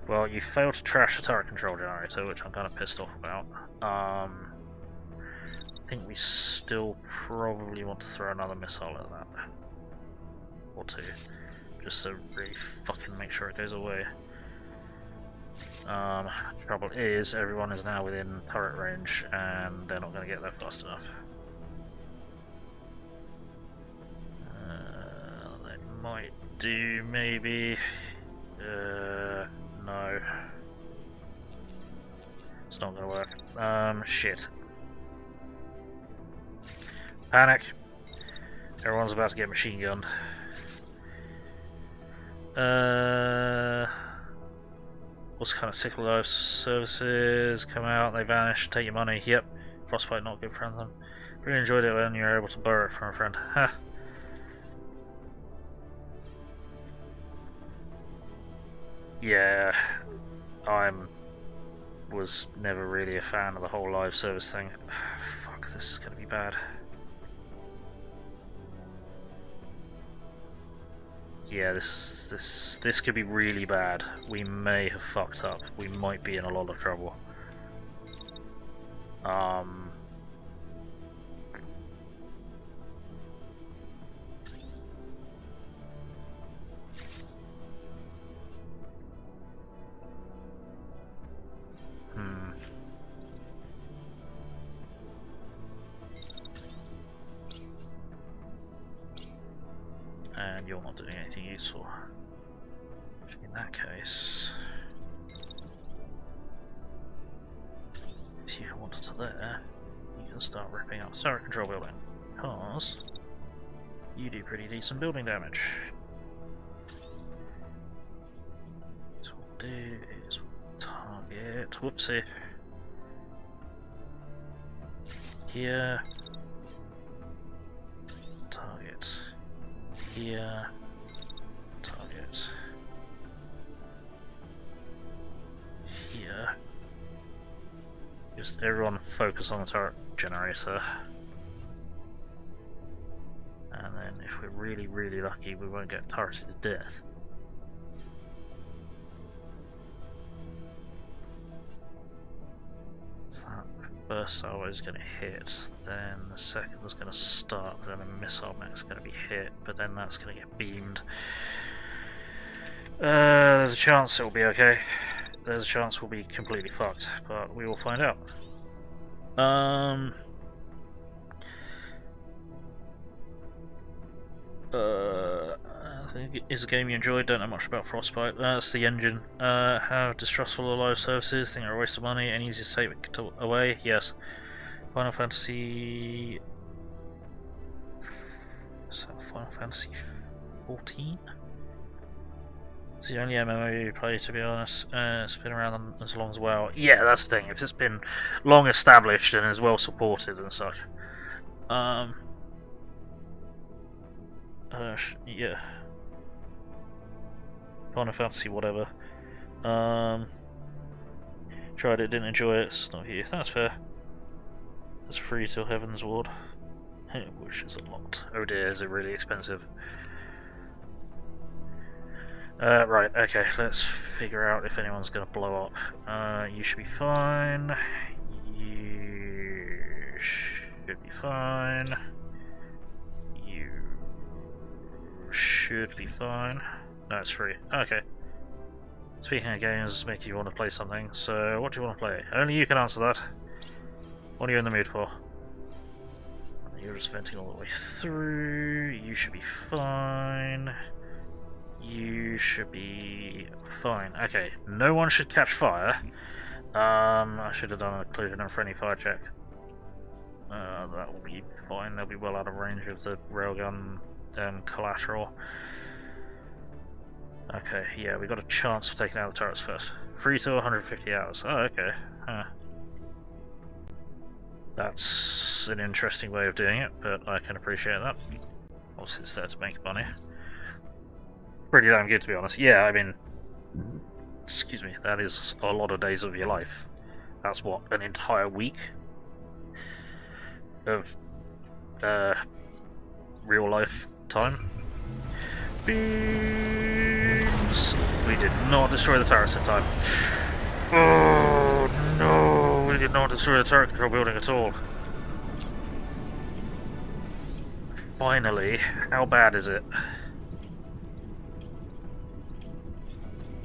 [SPEAKER 1] Well, you failed to trash the turret control generator, which I'm kind of pissed off about. I think we still probably want to throw another missile at that. Or two. Just to really fucking make sure it goes away. Trouble is, everyone is now within turret range, and they're not going to get there fast enough. They might do, maybe. No. It's not going to work. Shit. Panic. Everyone's about to get machine gunned. What's kind of sickle life services? Come out, they vanish, take your money. Yep. Frostbite not good for Anthem. Really enjoyed it when you were able to borrow it from a friend. Ha. Yeah. Was never really a fan of the whole live service thing. Fuck, this is gonna be bad. Yeah, this could be really bad. We may have fucked up. We might be in a lot of trouble. And you're not doing anything useful. In that case, if you can wander to there, you can start ripping up the turret control building, because you do pretty decent building damage. So what we'll do is target, whoopsie, here, target here, target here. Just everyone focus on the turret generator. And then if we're really, really lucky, we won't get turreted to death. So that first salvo is going to hit, then the second is going to start, then the missile mech's going to be hit, but then that's going to get beamed. There's a chance it'll be okay. There's a chance we'll be completely fucked, but we will find out. is a game you enjoyed. Don't know much about Frostbite. That's the engine. How distrustful are live services? Think they're a waste of money and easy to take away? Yes. Final Fantasy. So Final Fantasy 14? It's the only MMO you play, to be honest. It's been around as long as well. Yeah, that's the thing. If it's been long established and is well supported and such. Yeah. Final Fantasy, whatever. Tried it, didn't enjoy it. It's not here. That's fair. It's free till Heaven's Ward, which is a lot. Oh dear, is it really expensive? Right, okay, let's figure out if anyone's gonna blow up. You should be fine. You should be fine. You should be fine. No, it's free. Okay. Speaking of games, make you want to play something. So, what do you want to play? Only you can answer that. What are you in the mood for? You're just venting all the way through. You should be fine. You should be fine. Okay, no one should catch fire. I should have done a collision and friendly fire check. That will be fine. They'll be well out of range of the railgun and collateral. Okay, yeah, we got a chance of taking out the turrets first. Free till 150 hours. Oh, okay. Huh. That's an interesting way of doing it, but I can appreciate that. Obviously, it's there to make money. Pretty damn good, to be honest. Yeah, I mean, excuse me, that is a lot of days of your life. That's what, an entire week of real life time. Beams! We did not destroy the turrets in time. Oh no, we did not destroy the turret control building at all. Finally, how bad is it?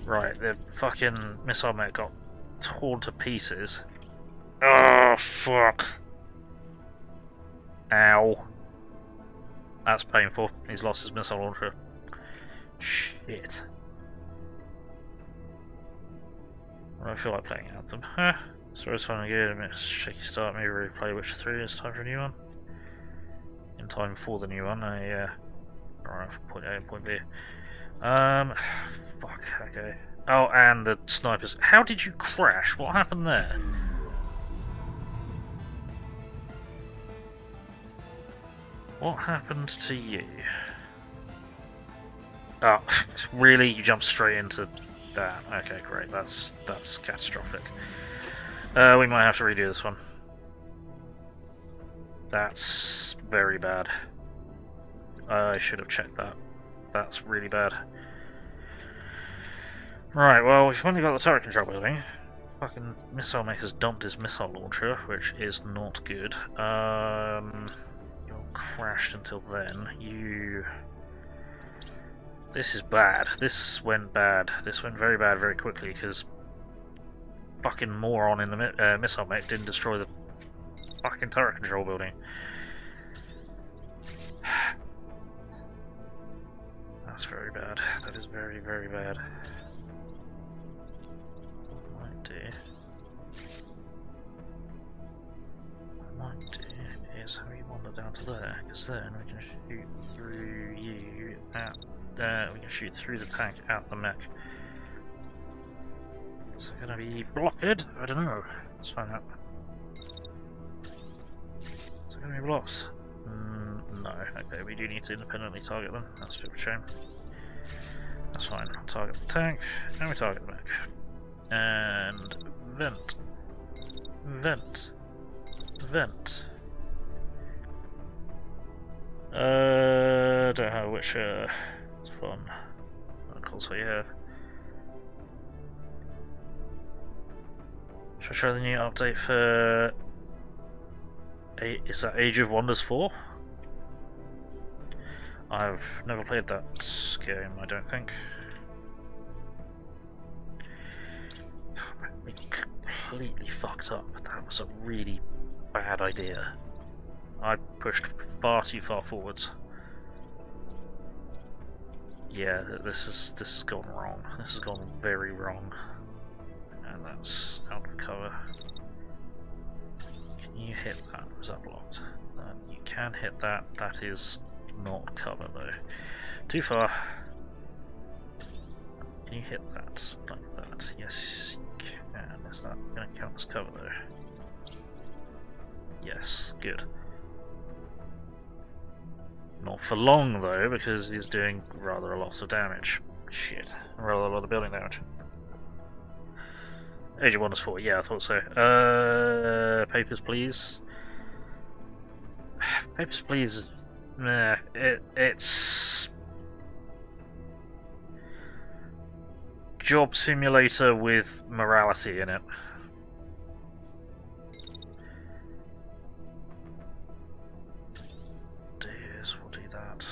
[SPEAKER 1] Right, the fucking missile mech got torn to pieces. Oh, fuck. Ow. That's painful. He's lost his missile launcher. Shit. I don't feel like playing Anthem. Huh. So it's fun again. Shaky start, maybe replay Witcher 3. It's time for a new one. In time for the new one. Alright, point A and point B. Fuck, okay. Oh, and the snipers. How did you crash? What happened there? What happened to you? Oh, really? You jumped straight into that? Okay, great. That's catastrophic. We might have to redo this one. That's very bad. I should have checked that. That's really bad. Right, well, we've only got the turret control building. Fucking missile maker's dumped his missile launcher, which is not good. You're crashed until then. This is bad. This went bad. This went very bad very quickly, because fucking moron in the missile mech didn't destroy the fucking turret control building. That's very bad. That is very, very bad. What I might do is have you wander down to there, because then we can shoot through you at we can shoot through the tank at the mech. Is it gonna be blocked? I don't know. Let's find out. Is it gonna be blocked? No. Okay, we do need to independently target them. That's a bit of a shame. That's fine. I'll target the tank, and we target the mech. And vent. Vent. Vent. Don't know which it's fun. What calls what you have. Should I try the new update for is that Age of Wonders 4? I've never played that game, I don't think. We completely fucked up. That was a really bad idea. I pushed far too far forwards. Yeah, this has gone wrong. This has gone very wrong. And that's out of cover. Can you hit that? Was that blocked? You can hit that. That is not cover though. Too far. Can you hit that like that? Yes, you can. Is that going to count as cover though? Yes, good. Not for long though, because he's doing rather a lot of damage. Shit, rather a lot of building damage. Age of Wonders 4, yeah, I thought so. Papers, please. Papers, please. Nah, it's job simulator with morality in it. We'll do that.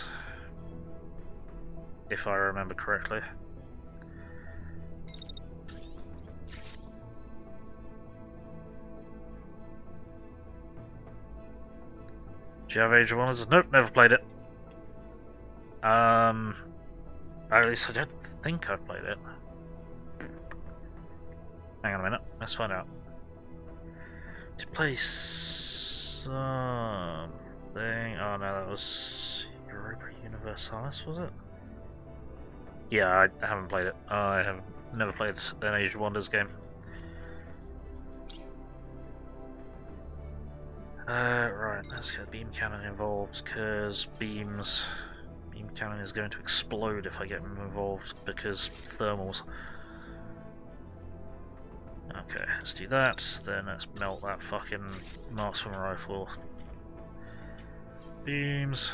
[SPEAKER 1] If I remember correctly. Do you have Age of Wonders? Nope, never played it. At least I don't think I've played it. Hang on a minute, let's find out. To play something. Oh no, that was Europa Universalis, was it? Yeah, I haven't played it. I have never played an Age of Wonders game. Right, let's get beam cannon involved, because beam cannon is going to explode if I get them involved, because thermals. Okay, let's do that, then let's melt that fucking marksman rifle. Beams.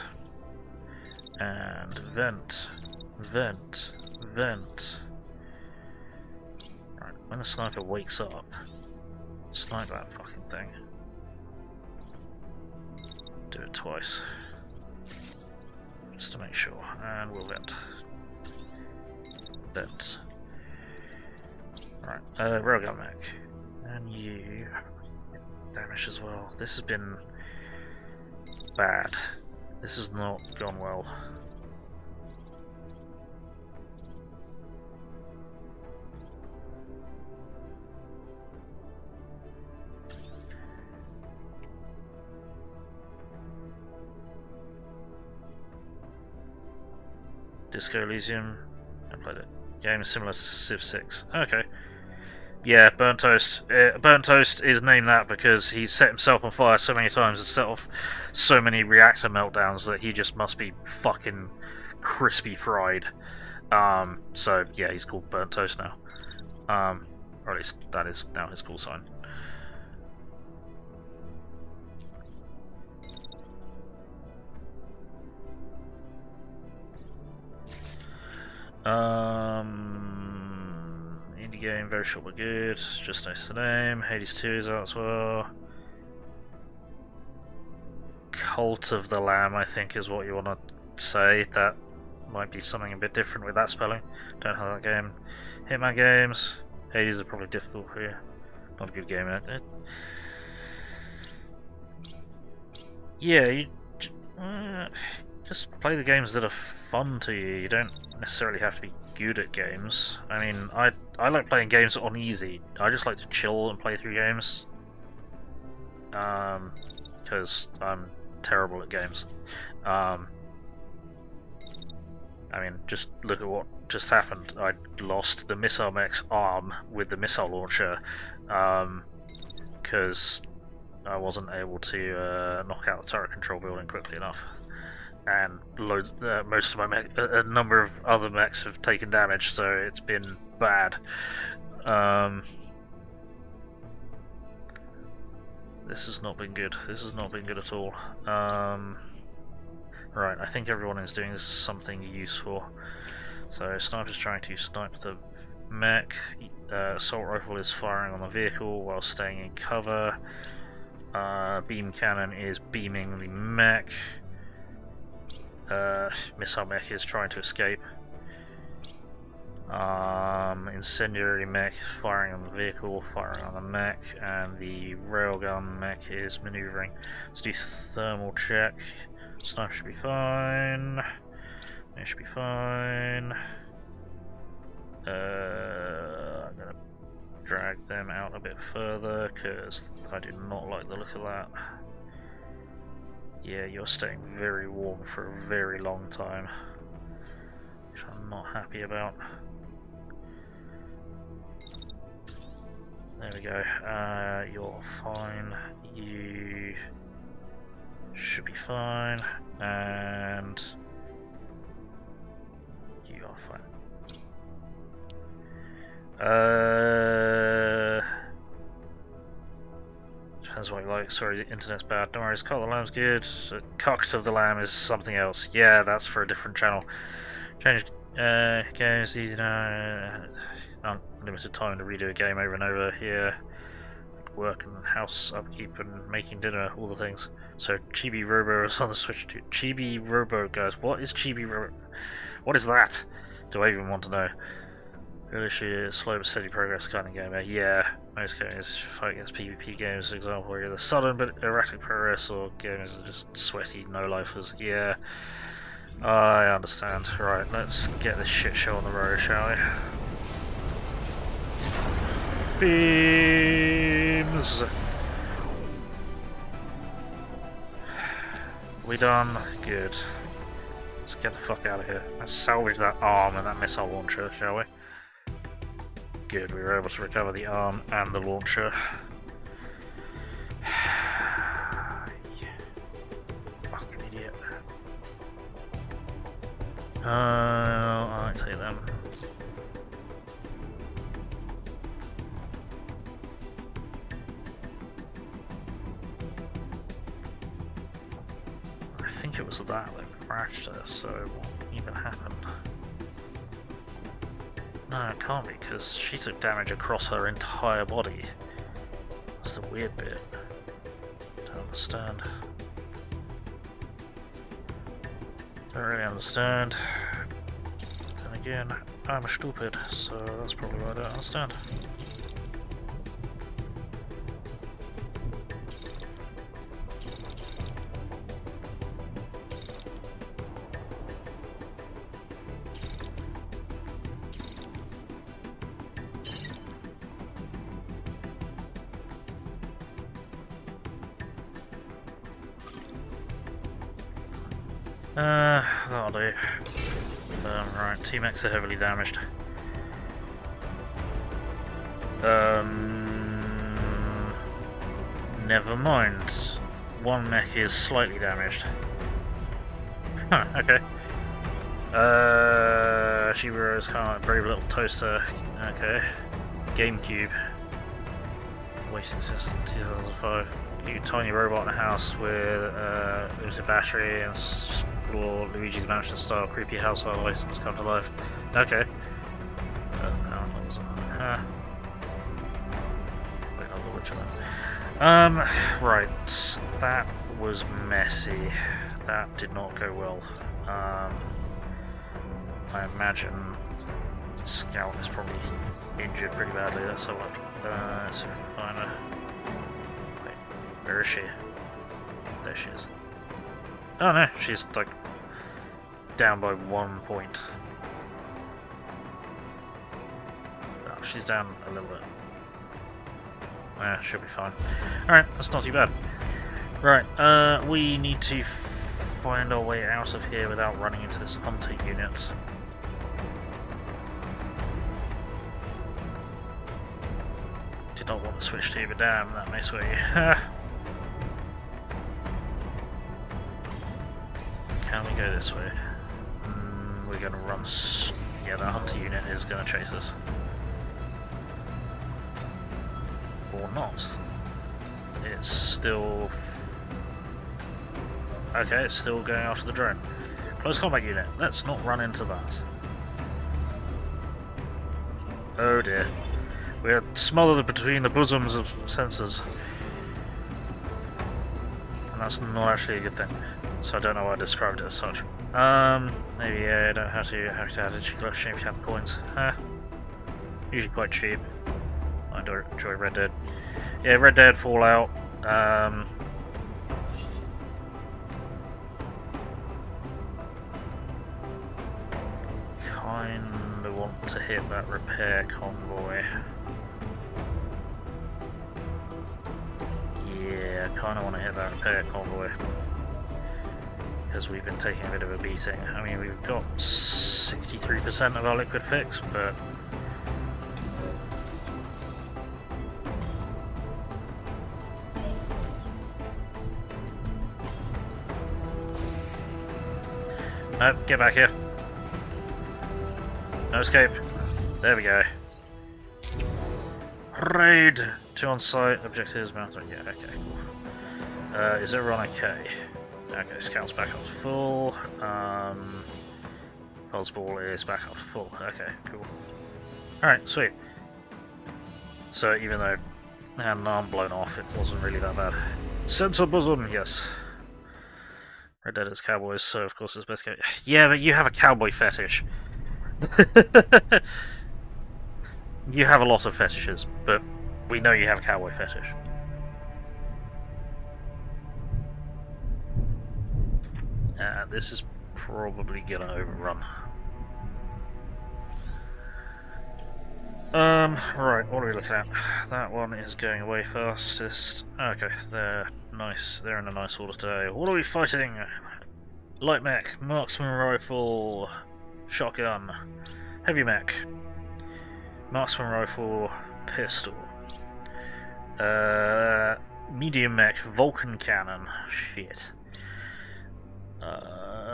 [SPEAKER 1] And vent. Vent. Vent. Right, when the sniper wakes up, snipe that fucking thing. Do it twice. Just to make sure. And we'll vent. Vent. Right, railgun mech. And you damage as well. This has been bad. This has not gone well. Disco Elysium. I played it. Game is similar to Civ 6. Okay. Yeah, Burnt Toast. Burnt Toast is named that because he's set himself on fire so many times and set off so many reactor meltdowns that he just must be fucking crispy fried. So yeah, he's called Burnt Toast now. Or at least that is now his call sign. Indie game, very short but good. Just nice the name. Hades 2 is out as well. Cult of the Lamb, I think, is what you want to say. That might be something a bit different with that spelling. Don't have that game. Hitman games. Hades is probably difficult for you. Not a good game. Yeah, you just play the games that are fun to you. You don't necessarily have to be good at games. I mean, I like playing games on easy. I just like to chill and play through games. Because I'm terrible at games. I mean, just look at what just happened. I lost the missile mech's arm with the missile launcher. Because I wasn't able to knock out the turret control building quickly enough. And most of my mech, a number of other mechs have taken damage, so it's been bad. This has not been good. This has not been good at all. Right, I think everyone is doing something useful. So sniper's trying to snipe the mech. Assault rifle is firing on the vehicle while staying in cover. Beam cannon is beaming the mech. Missile mech is trying to escape. Incendiary mech is firing on the vehicle, firing on the mech, and the railgun mech is maneuvering. Let's do thermal check. Sniper should be fine. It should be fine. I'm gonna drag them out a bit further because I do not like the look of that. Yeah, you're staying very warm for a very long time, which I'm not happy about. There we go. You're fine. You should be fine, and you are fine. Depends what you like. Sorry, the internet's bad. Don't worry, Cut the Lamb's good. Cocked of the Lamb is something else. Yeah, that's for a different channel. Change games, easy now. Unlimited time to redo a game over and over here. Work and house upkeep and making dinner, all the things. So Chibi Robo is on the Switch too. Chibi Robo, guys. What is Chibi Robo? What is that? Do I even want to know? Really, slow but steady progress kind of game. Yeah, most games, fight against PvP games, for example, where either sudden but erratic progress or games are just sweaty no-lifers. Yeah, I understand. Right, let's get this shit show on the road, shall we? Beams! We done? Good. Let's get the fuck out of here. Let's salvage that arm and that missile launcher, shall we? Good, we were able to recover the arm and the launcher. Fucking idiot. I'll take them. I think it was that crashed her, so what even happened? No, it can't be, because she took damage across her entire body. That's the weird bit. Don't understand. Don't really understand. Then again, I'm stupid, so that's probably why I don't understand. That'll do. Right, T-Mechs are heavily damaged. Never mind. One mech is slightly damaged. Huh, okay. Shiburo's kind of like brave little toaster. Okay. GameCube. Wasting system 2005. You tiny robot in a house with limited battery and explore Luigi's Mansion style creepy household items come to life. Okay. Wait, I'll go which of them. Right. That was messy. That did not go well. I imagine Scout is probably injured pretty badly. Let's have a look. Let's see if we can find her. Where is she? There she is. Oh no, she's like down by 1 point. Oh, she's down a little bit. Yeah, she'll be fine. Alright, that's not too bad. Right, we need to find our way out of here without running into this hunter unit. Did not want to switch to, but damn, that may sway you. Can we go this way? We're gonna run. Yeah, that hunter unit is gonna chase us. Or not. It's still. Okay, it's still going after the drone. Close combat unit. Let's not run into that. Oh dear. We are smothered between the bosoms of sensors. And that's not actually a good thing. So I don't know why I described it as such. Maybe yeah, I don't have to add it. She got cheap have coins. Usually quite cheap. I enjoy Red Dead. Yeah, Red Dead, Fallout. kinda want to hit that repair convoy. Yeah, I kinda want to hit that repair convoy. Because we've been taking a bit of a beating. I mean, we've got 63% of our liquid fixed, but... No, get back here. No escape. There we go. Raid! 2 on site, objectives, mountain. Yeah, okay, cool. Is everyone okay? Okay, scouts back up to full. Pulse ball is back up to full. Okay, cool. Alright, sweet. So even though I had an arm blown off, it wasn't really that bad. Sensor bosom, yes. Red Dead is cowboys, so of course it's best. Yeah, but you have a cowboy fetish. You have a lot of fetishes, but we know you have a cowboy fetish. This is probably gonna overrun. Right, what are we looking at? That one is going away fastest. Okay, they're nice. They're in a nice order today. What are we fighting? Light mech, marksman rifle, shotgun, heavy mech, marksman rifle, pistol, medium mech, Vulcan cannon. Shit.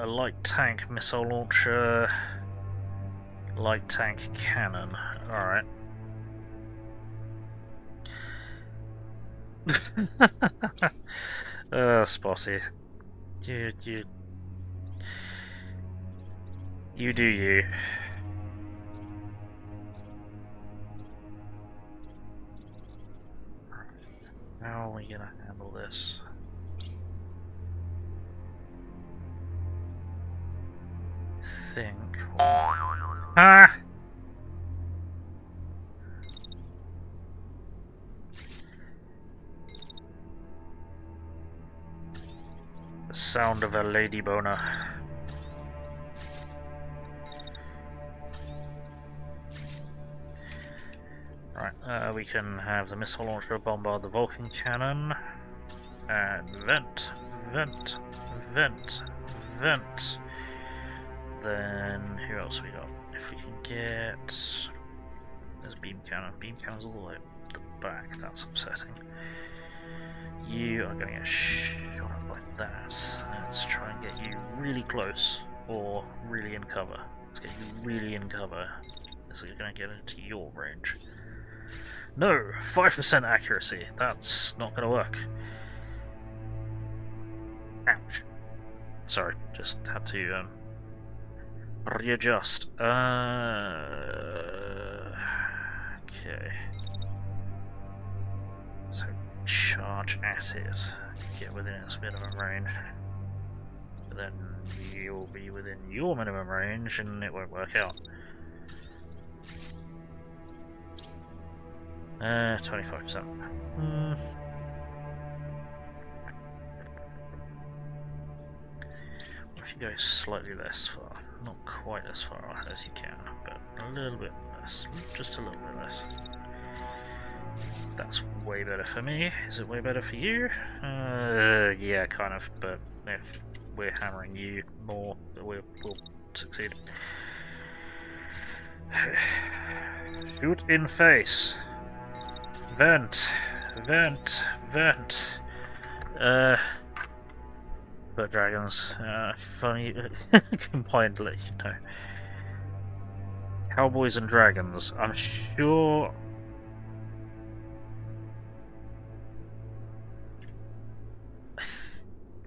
[SPEAKER 1] Light tank, missile launcher, light tank cannon. Alright. Spotty. You do you. How are we gonna handle this? Think. Ah! The sound of a lady boner. Right, we can have the missile launcher bombard the Vulcan cannon. And vent, vent, vent, vent. Then, who else we got? If we can get... There's beam cannon. Beam cannon's all the way up the back. That's upsetting. You are going to get shot up like that. Let's try and get you really close, or really in cover. Let's get you really in cover. So you're going to get into your range. No! 5% accuracy. That's not going to work. Ouch. Sorry, just had to readjust. Okay. So charge at it. Get within its minimum range. But then you'll be within your minimum range and it won't work out. 25%. If you go slightly less far, not quite as far as you can, but a little bit less, just a little bit less. That's way better for me. Is it way better for you? Yeah, kind of, but if we're hammering you more, we'll succeed. Shoot in face. Vent. Vent. Vent. But dragons, funny, combined, let you know. Cowboys and dragons, I'm sure...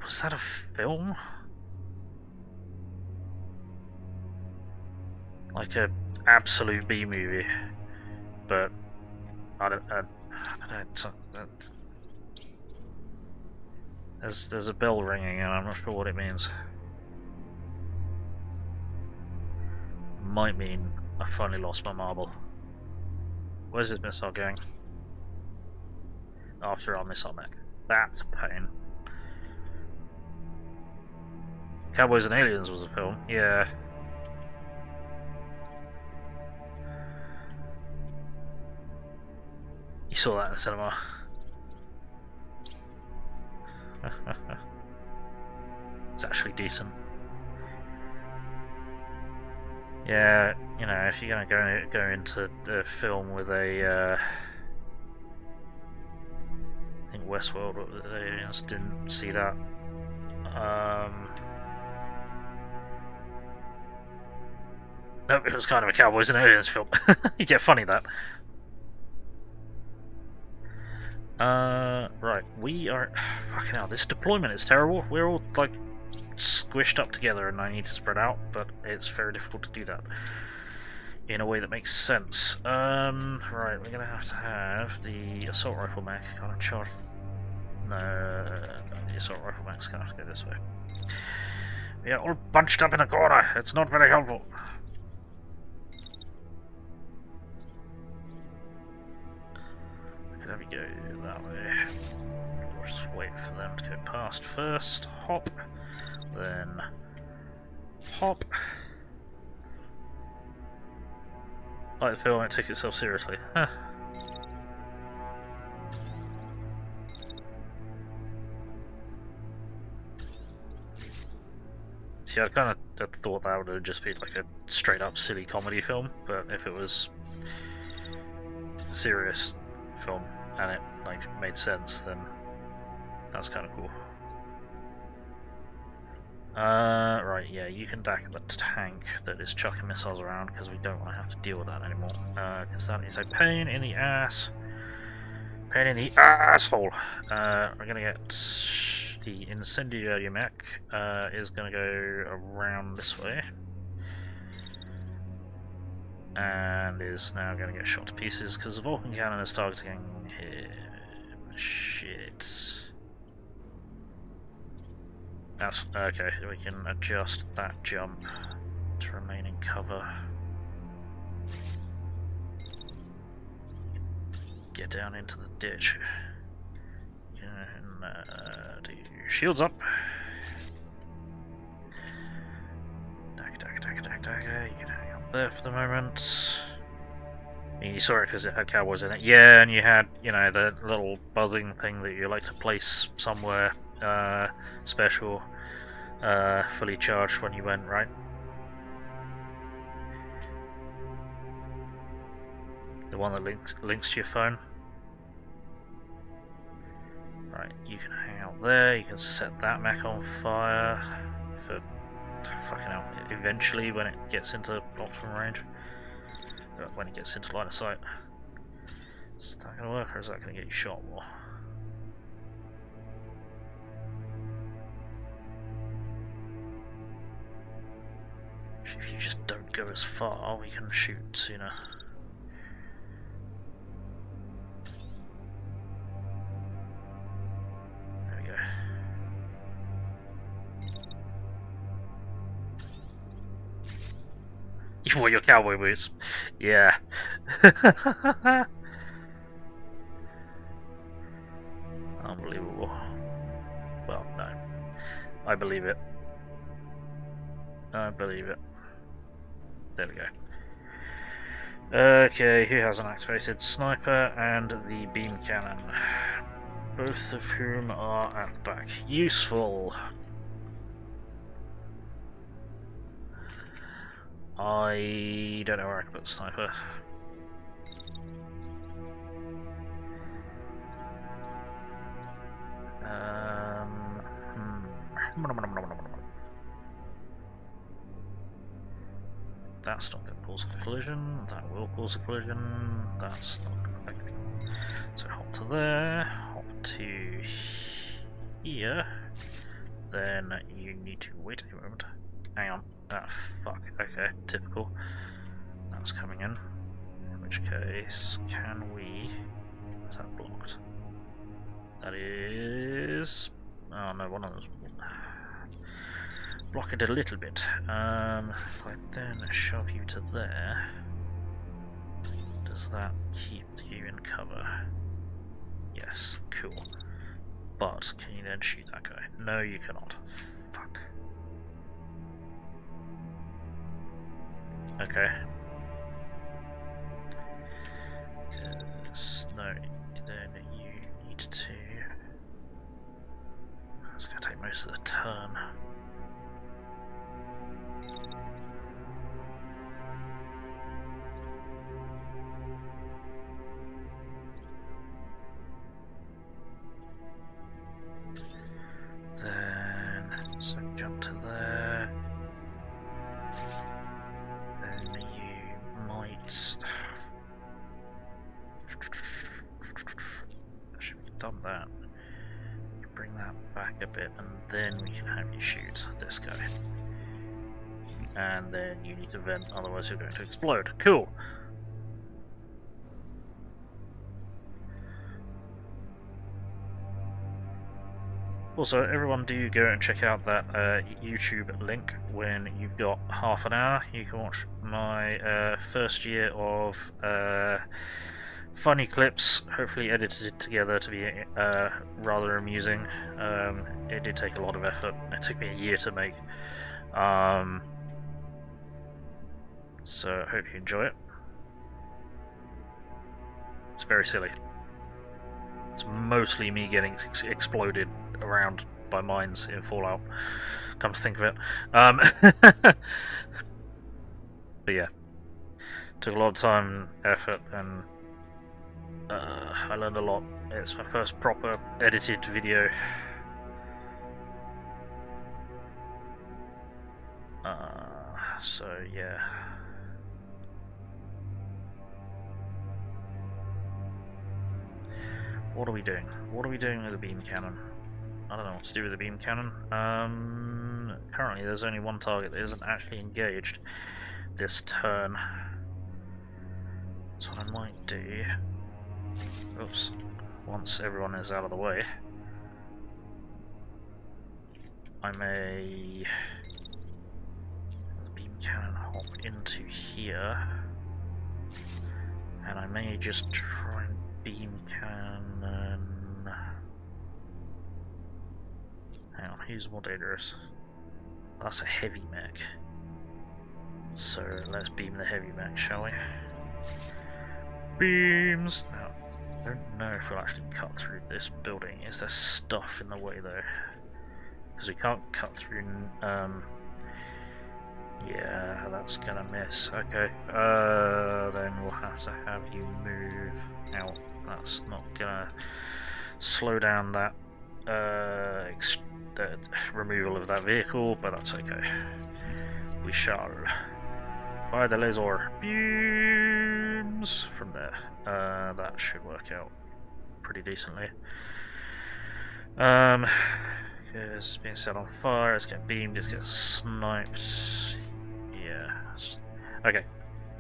[SPEAKER 1] Was that a film? Like a absolute B movie, but I don't. There's a bell ringing and I'm not sure what it means. Might mean I finally lost my marble. Where's this missile going? After our missile mech. That's a pain. Cowboys and Aliens was a film, yeah. You saw that in the cinema. It's actually decent. Yeah, you know, if you're gonna go into the film with a, I think Westworld aliens didn't see that. No, it was kind of a Cowboys and Aliens film. Yeah, funny that. Right, we are. Fucking hell, this deployment is terrible. We're all like squished up together, and I need to spread out, but it's very difficult to do that in a way that makes sense. Right, we're gonna have the assault rifle mech kind of charge. No, the assault rifle mech's gonna have to go this way. We are all bunched up in a corner. It's not very helpful. There we go, that way. We'll just wait for them to go past first. Hop. Then hop. Like the film won't take itself seriously. Huh. See, I kind of thought that would have just been like a straight up silly comedy film, but if it was a serious film and it like made sense, then that's kind of cool. Right, yeah, you can DAC the tank that is chucking missiles around because we don't want to have to deal with that anymore. Because that is a pain in the ass. Pain in the asshole. We're gonna get the incendiary mech. Is gonna go around this way. And is now gonna get shot to pieces because the Vulcan cannon is targeting him. Shit. That's okay, we can adjust that jump to remain in cover. Get down into the ditch. And do shields up. Dagger. You can hang up there for the moment. You saw it because it had cowboys in it. Yeah, and you had, you know, the little buzzing thing that you like to place somewhere special, fully charged when you went, right? The one that links to your phone. Right, you can hang out there, you can set that mech on fire for fucking hell, eventually when it gets into optimum range. When it gets into line of sight. Is that gonna work or is that gonna get you shot more? If you just don't go as far, we can shoot sooner. There we go. You wore your cowboy boots. Yeah. Unbelievable. Well, no. I believe it. I believe it. There we go. Okay, who has an activated sniper and the beam cannon? Both of whom are at the back. Useful. I don't know where I can put the sniper. That's not going to cause a collision. That will cause a collision. That's not going to. So hop to there. Hop to here. Then you need to wait a moment. Hang on. Ah, fuck. Okay, typical. That's coming in. In which case, can we... Is that blocked? That is... Oh no, one of those... Block it a little bit. If I then shove you to there... Does that keep you in cover? Yes, cool. But, can you then shoot that guy? No, you cannot. Fuck. Okay. No, then you need to... It's going to take most of the turn. Then, so jump to there. Then you might... Should we have done that? You bring that back a bit and then we can have you shoot this guy. And then you need to vent, otherwise you're going to explode. Cool! Also, everyone do go and check out that YouTube link when you've got half an hour. You can watch my first year of funny clips, hopefully edited together to be rather amusing. It did take a lot of effort. It took me a year to make. So I hope you enjoy it. It's very silly. It's mostly me getting exploded around by mines in Fallout, come to think of it. But yeah, took a lot of time, effort, and I learned a lot. It's my first proper edited video. So yeah. What are we doing? What are we doing with the beam cannon? I don't know what to do with the beam cannon. Currently there's only one target that isn't actually engaged this turn. So what I might do... Oops. Once everyone is out of the way, I may... the beam cannon hop into here. And I may just try and beam cannon... Hang on, who's more dangerous? That's a heavy mech. So let's beam the heavy mech, shall we? Beams! Now, I don't know if we'll actually cut through this building. Is there stuff in the way though? Because we can't cut through... yeah, that's gonna miss. Okay, then we'll have to have you move out. That's not gonna slow down that removal of that vehicle, but that's okay. We shall fire the laser beams from there. That should work out pretty decently. It's being set on fire, it's getting beamed, it's getting sniped. Yeah. Okay.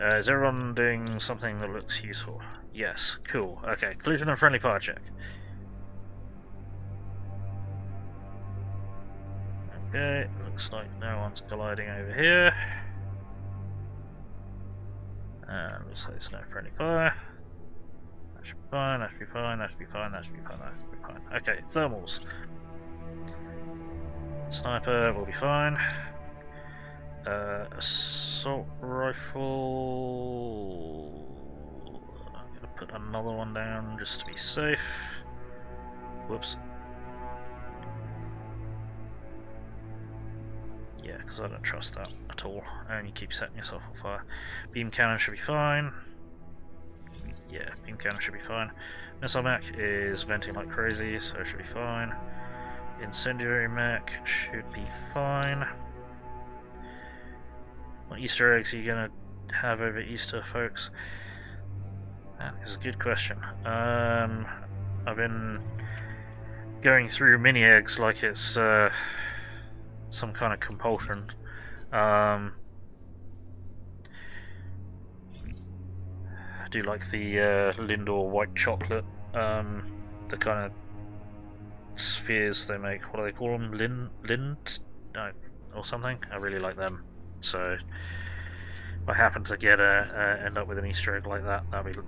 [SPEAKER 1] Is everyone doing something that looks useful? Yes. Cool. Okay. Collision and friendly fire check. Okay. Looks like no one's colliding over here. And looks like there's no friendly fire. That should be fine, that should be fine, that should be fine, that should be fine, that should be fine. Okay. Thermals. Sniper will be fine. Assault rifle. I'm gonna put another one down just to be safe. Whoops. Yeah, because I don't trust that at all. Only keep setting yourself on fire. Beam cannon should be fine. Yeah, beam cannon should be fine. Missile mech is venting like crazy, so it should be fine. Incendiary mech should be fine. What Easter eggs are you gonna have over Easter, folks? That is a good question. I've been going through mini eggs like it's some kind of compulsion. I do like the Lindor white chocolate, the kind of spheres they make. What do they call them? Lind? No, or something. I really like them. So if I happen to get end up with an Easter egg like that, that'd be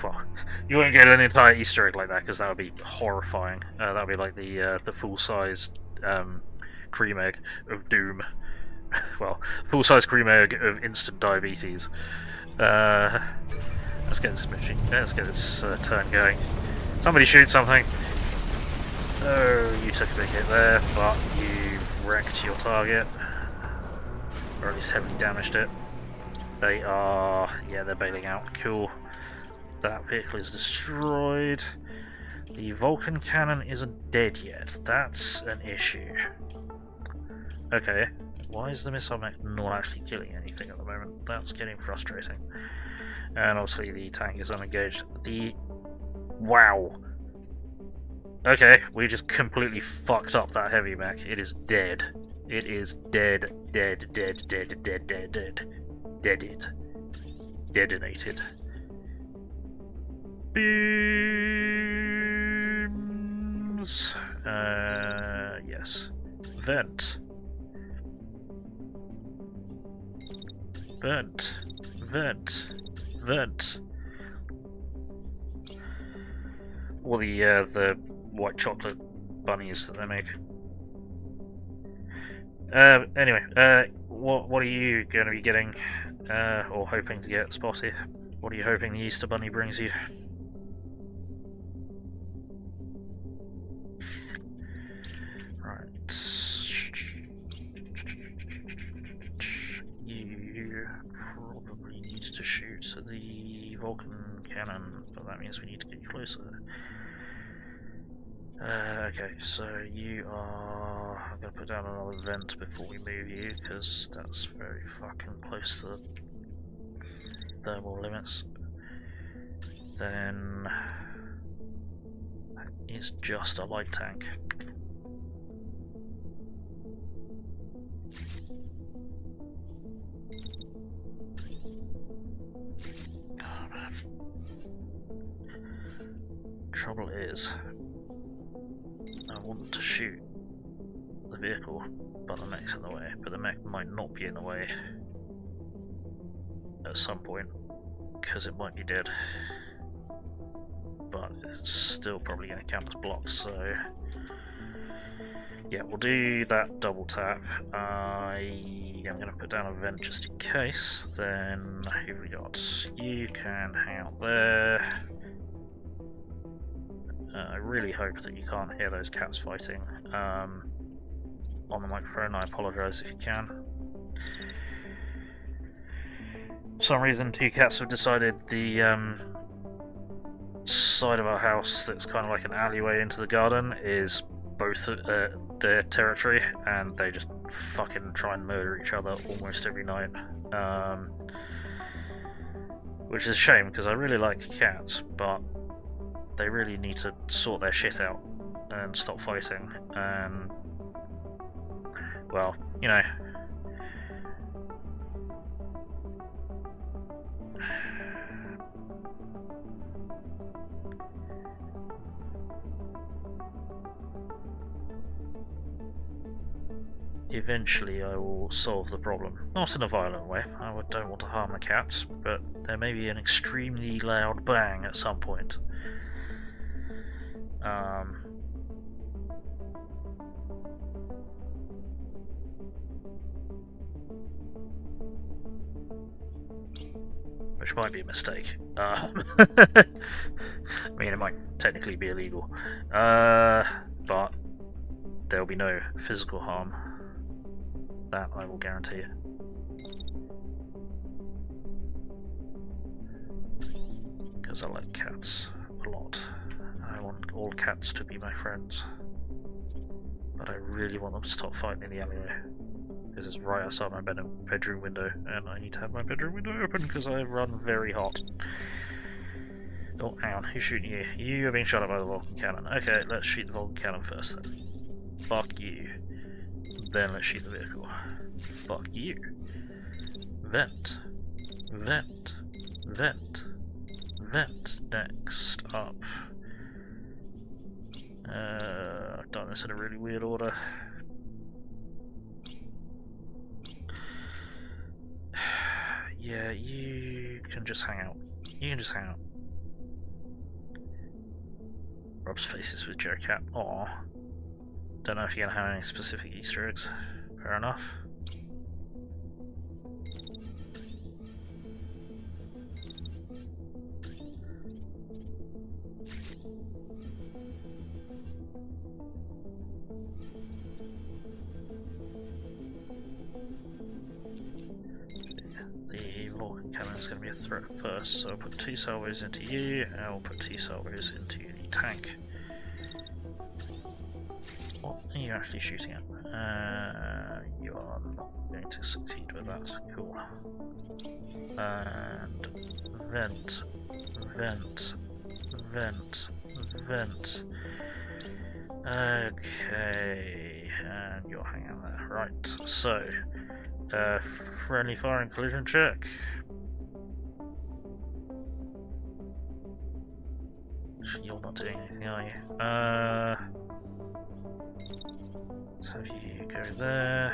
[SPEAKER 1] well, you won't get an entire Easter egg like that because that would be horrifying. That would be like the full-sized cream egg of doom. Well, full-size cream egg of instant diabetes. Let's get this mission. Let's get this turn going. Somebody shoot something. Oh, you took a big hit there, but you wrecked your target. Or at least heavily damaged it. They are... yeah, they're bailing out. Cool. That vehicle is destroyed. The Vulcan cannon isn't dead yet. That's an issue. Okay. Why is the missile mech not actually killing anything at the moment? That's getting frustrating. And obviously the tank is unengaged. Wow. Okay, we just completely fucked up that heavy mech. It is dead. It is dead, dead, dead, dead, dead, dead, dead. Deaded. Detonated. Beams. Yes. Vent. Vent. Vent. Vent. Or the white chocolate bunnies that they make. Anyway, what are you going to be getting, or hoping to get, Spotty? What are you hoping the Easter Bunny brings you? Right. You probably need to shoot the Vulcan cannon, but that means we need to get you closer. Okay, so you are... I'm going to put down another vent before we move you, because that's very fucking close to the thermal limits. Then... that is just a light tank. Oh man. Trouble is... I want to shoot the vehicle, but the mech's in the way. But the mech might not be in the way at some point, because it might be dead. But it's still probably going to count as blocked, so... yeah, we'll do that double tap. I'm going to put down a vent just in case. Then, who have we got? You can hang out there. I really hope that you can't hear those cats fighting on the microphone. I apologise if you can. For some reason, two cats have decided the side of our house that's kind of like an alleyway into the garden is both their territory, and they just fucking try and murder each other almost every night. Which is a shame, because I really like cats, but they really need to sort their shit out and stop fighting, and, well, you know. Eventually I will solve the problem. Not in a violent way, I don't want to harm the cats, but there may be an extremely loud bang at some point. Which might be a mistake. I mean, it might technically be illegal. But there'll be no physical harm. That I will guarantee you. Because I like cats a lot. I want all cats to be my friends. But I really want them to stop fighting in the alleyway. Because it's right outside my bedroom window, and I need to have my bedroom window open because I run very hot. Oh, hang on, who's shooting you? You are being shot at by the Vulcan cannon. Okay, let's shoot the Vulcan cannon first then. Fuck you. Then let's shoot the vehicle. Fuck you. Vent. Vent. Vent. Vent. Next up. I've done this in a really weird order. Yeah, you can just hang out. You can just hang out. Rob's faces with Joe Cat. Aww. Don't know if you're gonna have any specific Easter eggs. Fair enough. cannon's going to be a threat first, so I'll put 2 salvos into you, and I'll put 2 salvos into the tank. What are you actually shooting at? You are not going to succeed with that. Cool. And vent, vent, vent, vent. Okay, and you're hanging out there. Right, so friendly fire and collision check. You're not doing anything, are you? So you go there,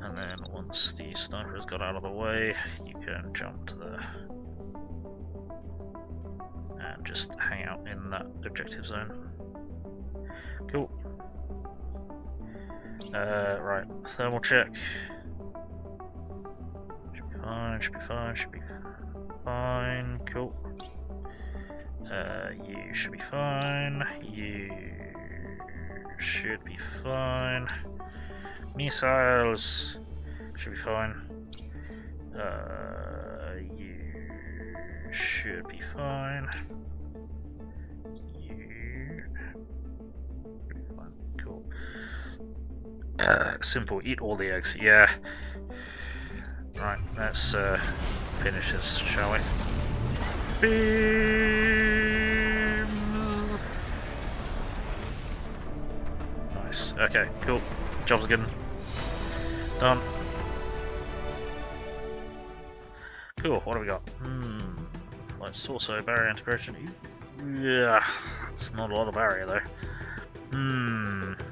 [SPEAKER 1] and then once the sniper has got out of the way, you can jump to there and just hang out in that objective zone. Cool. Right, thermal check. Should be fine, should be fine, should be fine. Cool. You should be fine. You should be fine. Missiles should be fine. You should be fine. You should be fine. Cool. Simple. Eat all the eggs. Yeah. Right. Let's finish this, shall we? Beam. Nice. Okay. Cool. Job's good. Done. Cool. What do we got? It's also barrier integration. Yeah. It's not a lot of barrier though.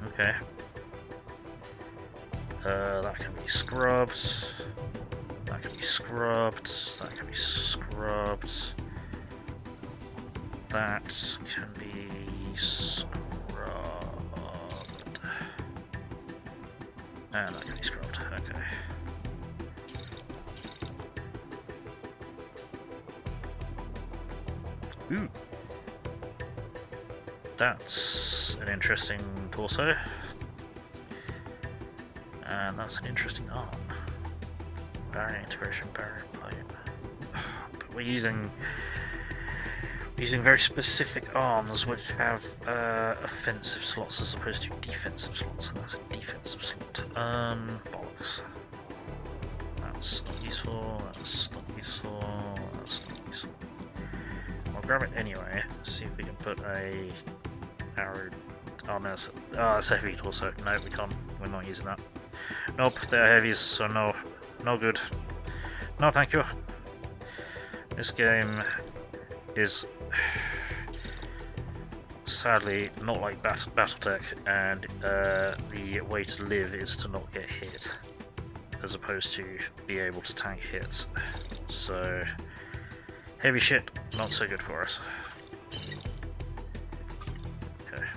[SPEAKER 1] Okay. That can be scrubbed. That can be scrubbed. That can be scrubbed. That can be scrubbed. And that can be scrubbed. Okay. Ooh. That's an interesting torso. And that's an interesting arm. Barrier integration, barrier pipe. But we're using very specific arms which have offensive slots as opposed to defensive slots, and that's a defensive slot. Bollocks. That's not useful, that's not useful, that's not useful. I'll grab it anyway, see if we can put a arrow. Oh no, it's a heavy torso. No, we can't. We're not using that. Nope, they're heavies, so no. No good. No, thank you. This game is sadly not like Battletech, and the way to live is to not get hit, as opposed to be able to tank hits. So, heavy shit, not so good for us. Okay.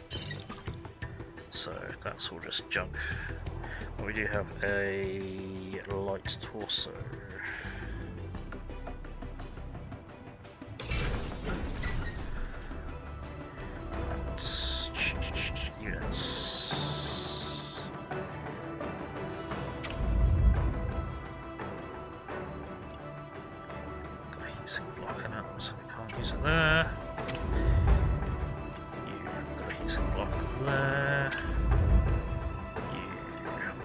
[SPEAKER 1] So, that's all just junk. We do have a light torso. Units. Got a heatsink block in it, so we can't use it there. You've got a heatsink block there.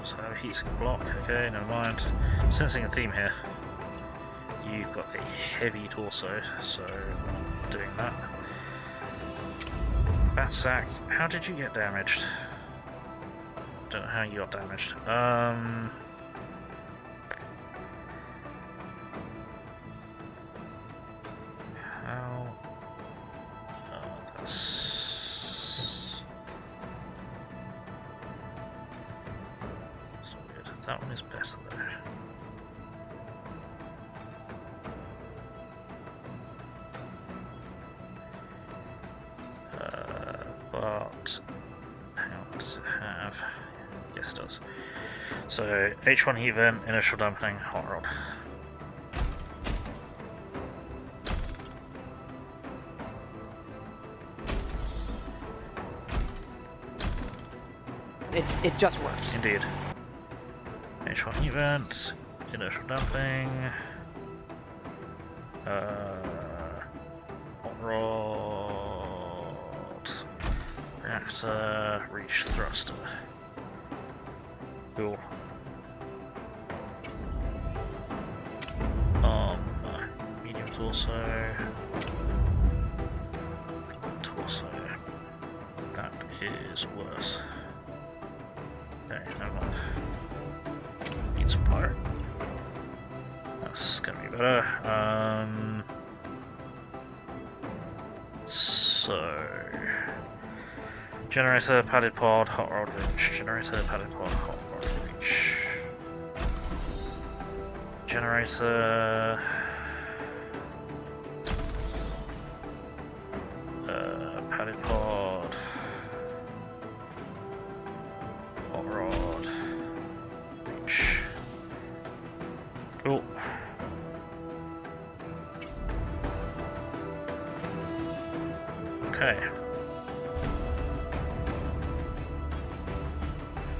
[SPEAKER 1] So heatsink block, okay, never mind. Sensing a theme here. You've got a heavy torso, so we're not doing that. Batsack, how did you get damaged? Don't know how you got damaged. How? That's... That one is better there. But how does it have? Yes, it does. So H1 heat vent, initial dampening, hot rod.
[SPEAKER 3] It just works.
[SPEAKER 1] Indeed. H1 heat vent, Inertial damping. Hot rod. Reactor. Reach thruster. Cool. Medium torso. Torso. That is worse. Okay, never mind. Need some fire. That's gonna be better. So generator, padded pod, hot rod winch. Generator, padded pod, hot rod winch. Generator. Padded pod. Hot rod. Winch. Cool. Okay.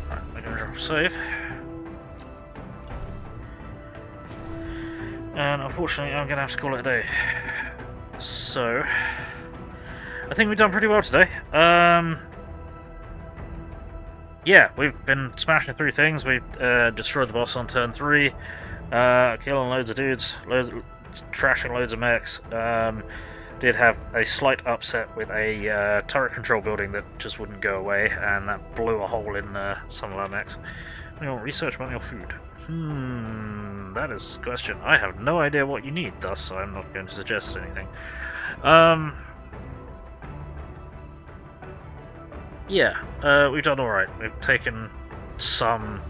[SPEAKER 1] Right, we're gonna drop save. And unfortunately I'm gonna have to call it a day. So I think we've done pretty well today. Yeah, we've been smashing through things. We destroyed the boss on turn 3, killing loads of dudes, trashing loads of mechs. Did have a slight upset with a turret control building that just wouldn't go away, and that blew a hole in some of our mechs. Research manual food. That is the question. I have no idea what you need, thus I'm not going to suggest anything. Yeah, we've done alright. We've taken some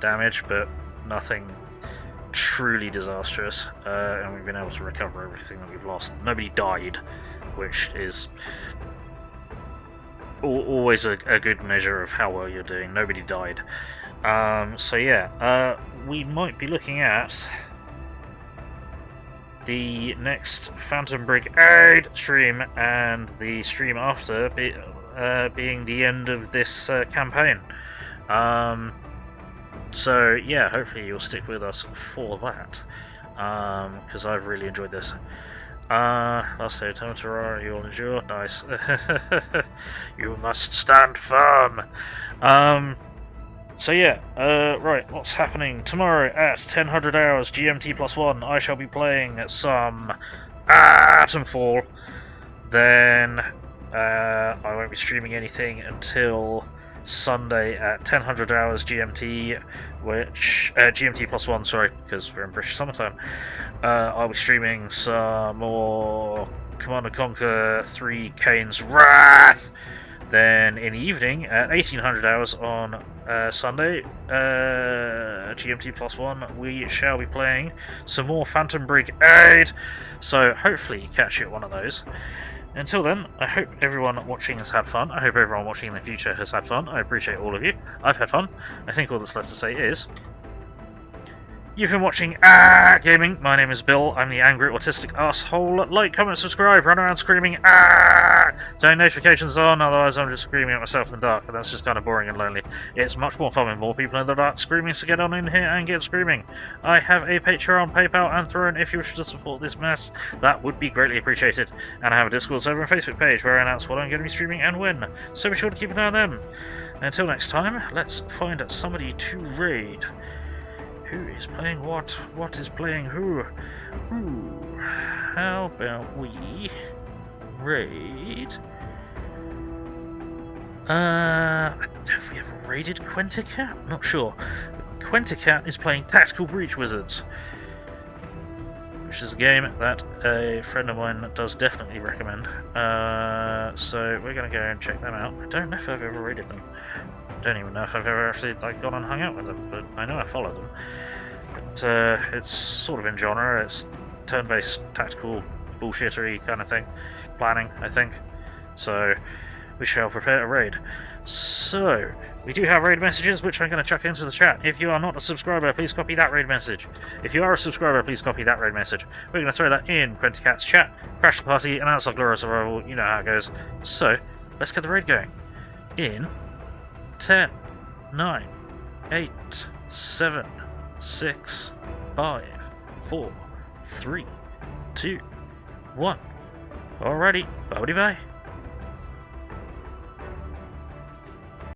[SPEAKER 1] damage, but nothing truly disastrous, and we've been able to recover everything that we've lost. Nobody died, which is always a good measure of how well you're doing. Nobody died. So yeah, we might be looking at the next Phantom BrigAAHde stream, and the stream after being the end of this campaign. So yeah, hopefully you'll stick with us for that, because I've really enjoyed this. Last day, Tomatora, you'll endure. Nice. You must stand firm. So yeah, right, what's happening? Tomorrow at 1000 hours GMT +1, I shall be playing some Atomfall. Then I won't be streaming anything until Sunday at 1000 hours GMT, which GMT +1, sorry, because we're in British summertime. I'll be streaming some more Command & Conquer 3 Kane's Wrath. Then in the evening at 1800 hours on Sunday, GMT +1, we shall be playing some more Phantom BrigAAHde. So hopefully catch you at one of those. Until then, I hope everyone watching has had fun. I hope everyone watching in the future has had fun. I appreciate all of you. I've had fun. I think all that's left to say is, you've been watching Gaming. My name is Bill. I'm the angry autistic asshole. Like, comment, subscribe, run around screaming Turn notifications on, otherwise I'm just screaming at myself in the dark, and that's just kind of boring and lonely. It's much more fun with more people in the dark screaming, so get on in here and get screaming. I have a Patreon, PayPal, and Throne if you wish to support this mess. That would be greatly appreciated. And I have a Discord server and Facebook page where I announce what I'm going to be streaming and when, so be sure to keep an eye on them. Until next time, let's find somebody to raid. Who is playing what? What is playing who? Ooh, how about we raid? Have we ever raided Quenticat? Not sure. Quenticat is playing Tactical Breach Wizards, which is a game that a friend of mine does definitely recommend. So we're going to go and check them out. I don't know if I've ever raided them. I don't even know if I've ever actually gone and hung out with them, but I know I follow them. But it's sort of in genre. It's turn-based tactical bullshittery kind of thing. Planning, I think. So we shall prepare a raid. So we do have raid messages, which I'm going to chuck into the chat. If you are not a subscriber, please copy that raid message. If you are a subscriber, please copy that raid message. We're going to throw that in Quenticat's chat, crash the party, announce our glorious arrival. You know how it goes. So let's get the raid going. In 10, 9, 8, 7, 6, 5, 4, 3, 2, 1. Alrighty, bye bye.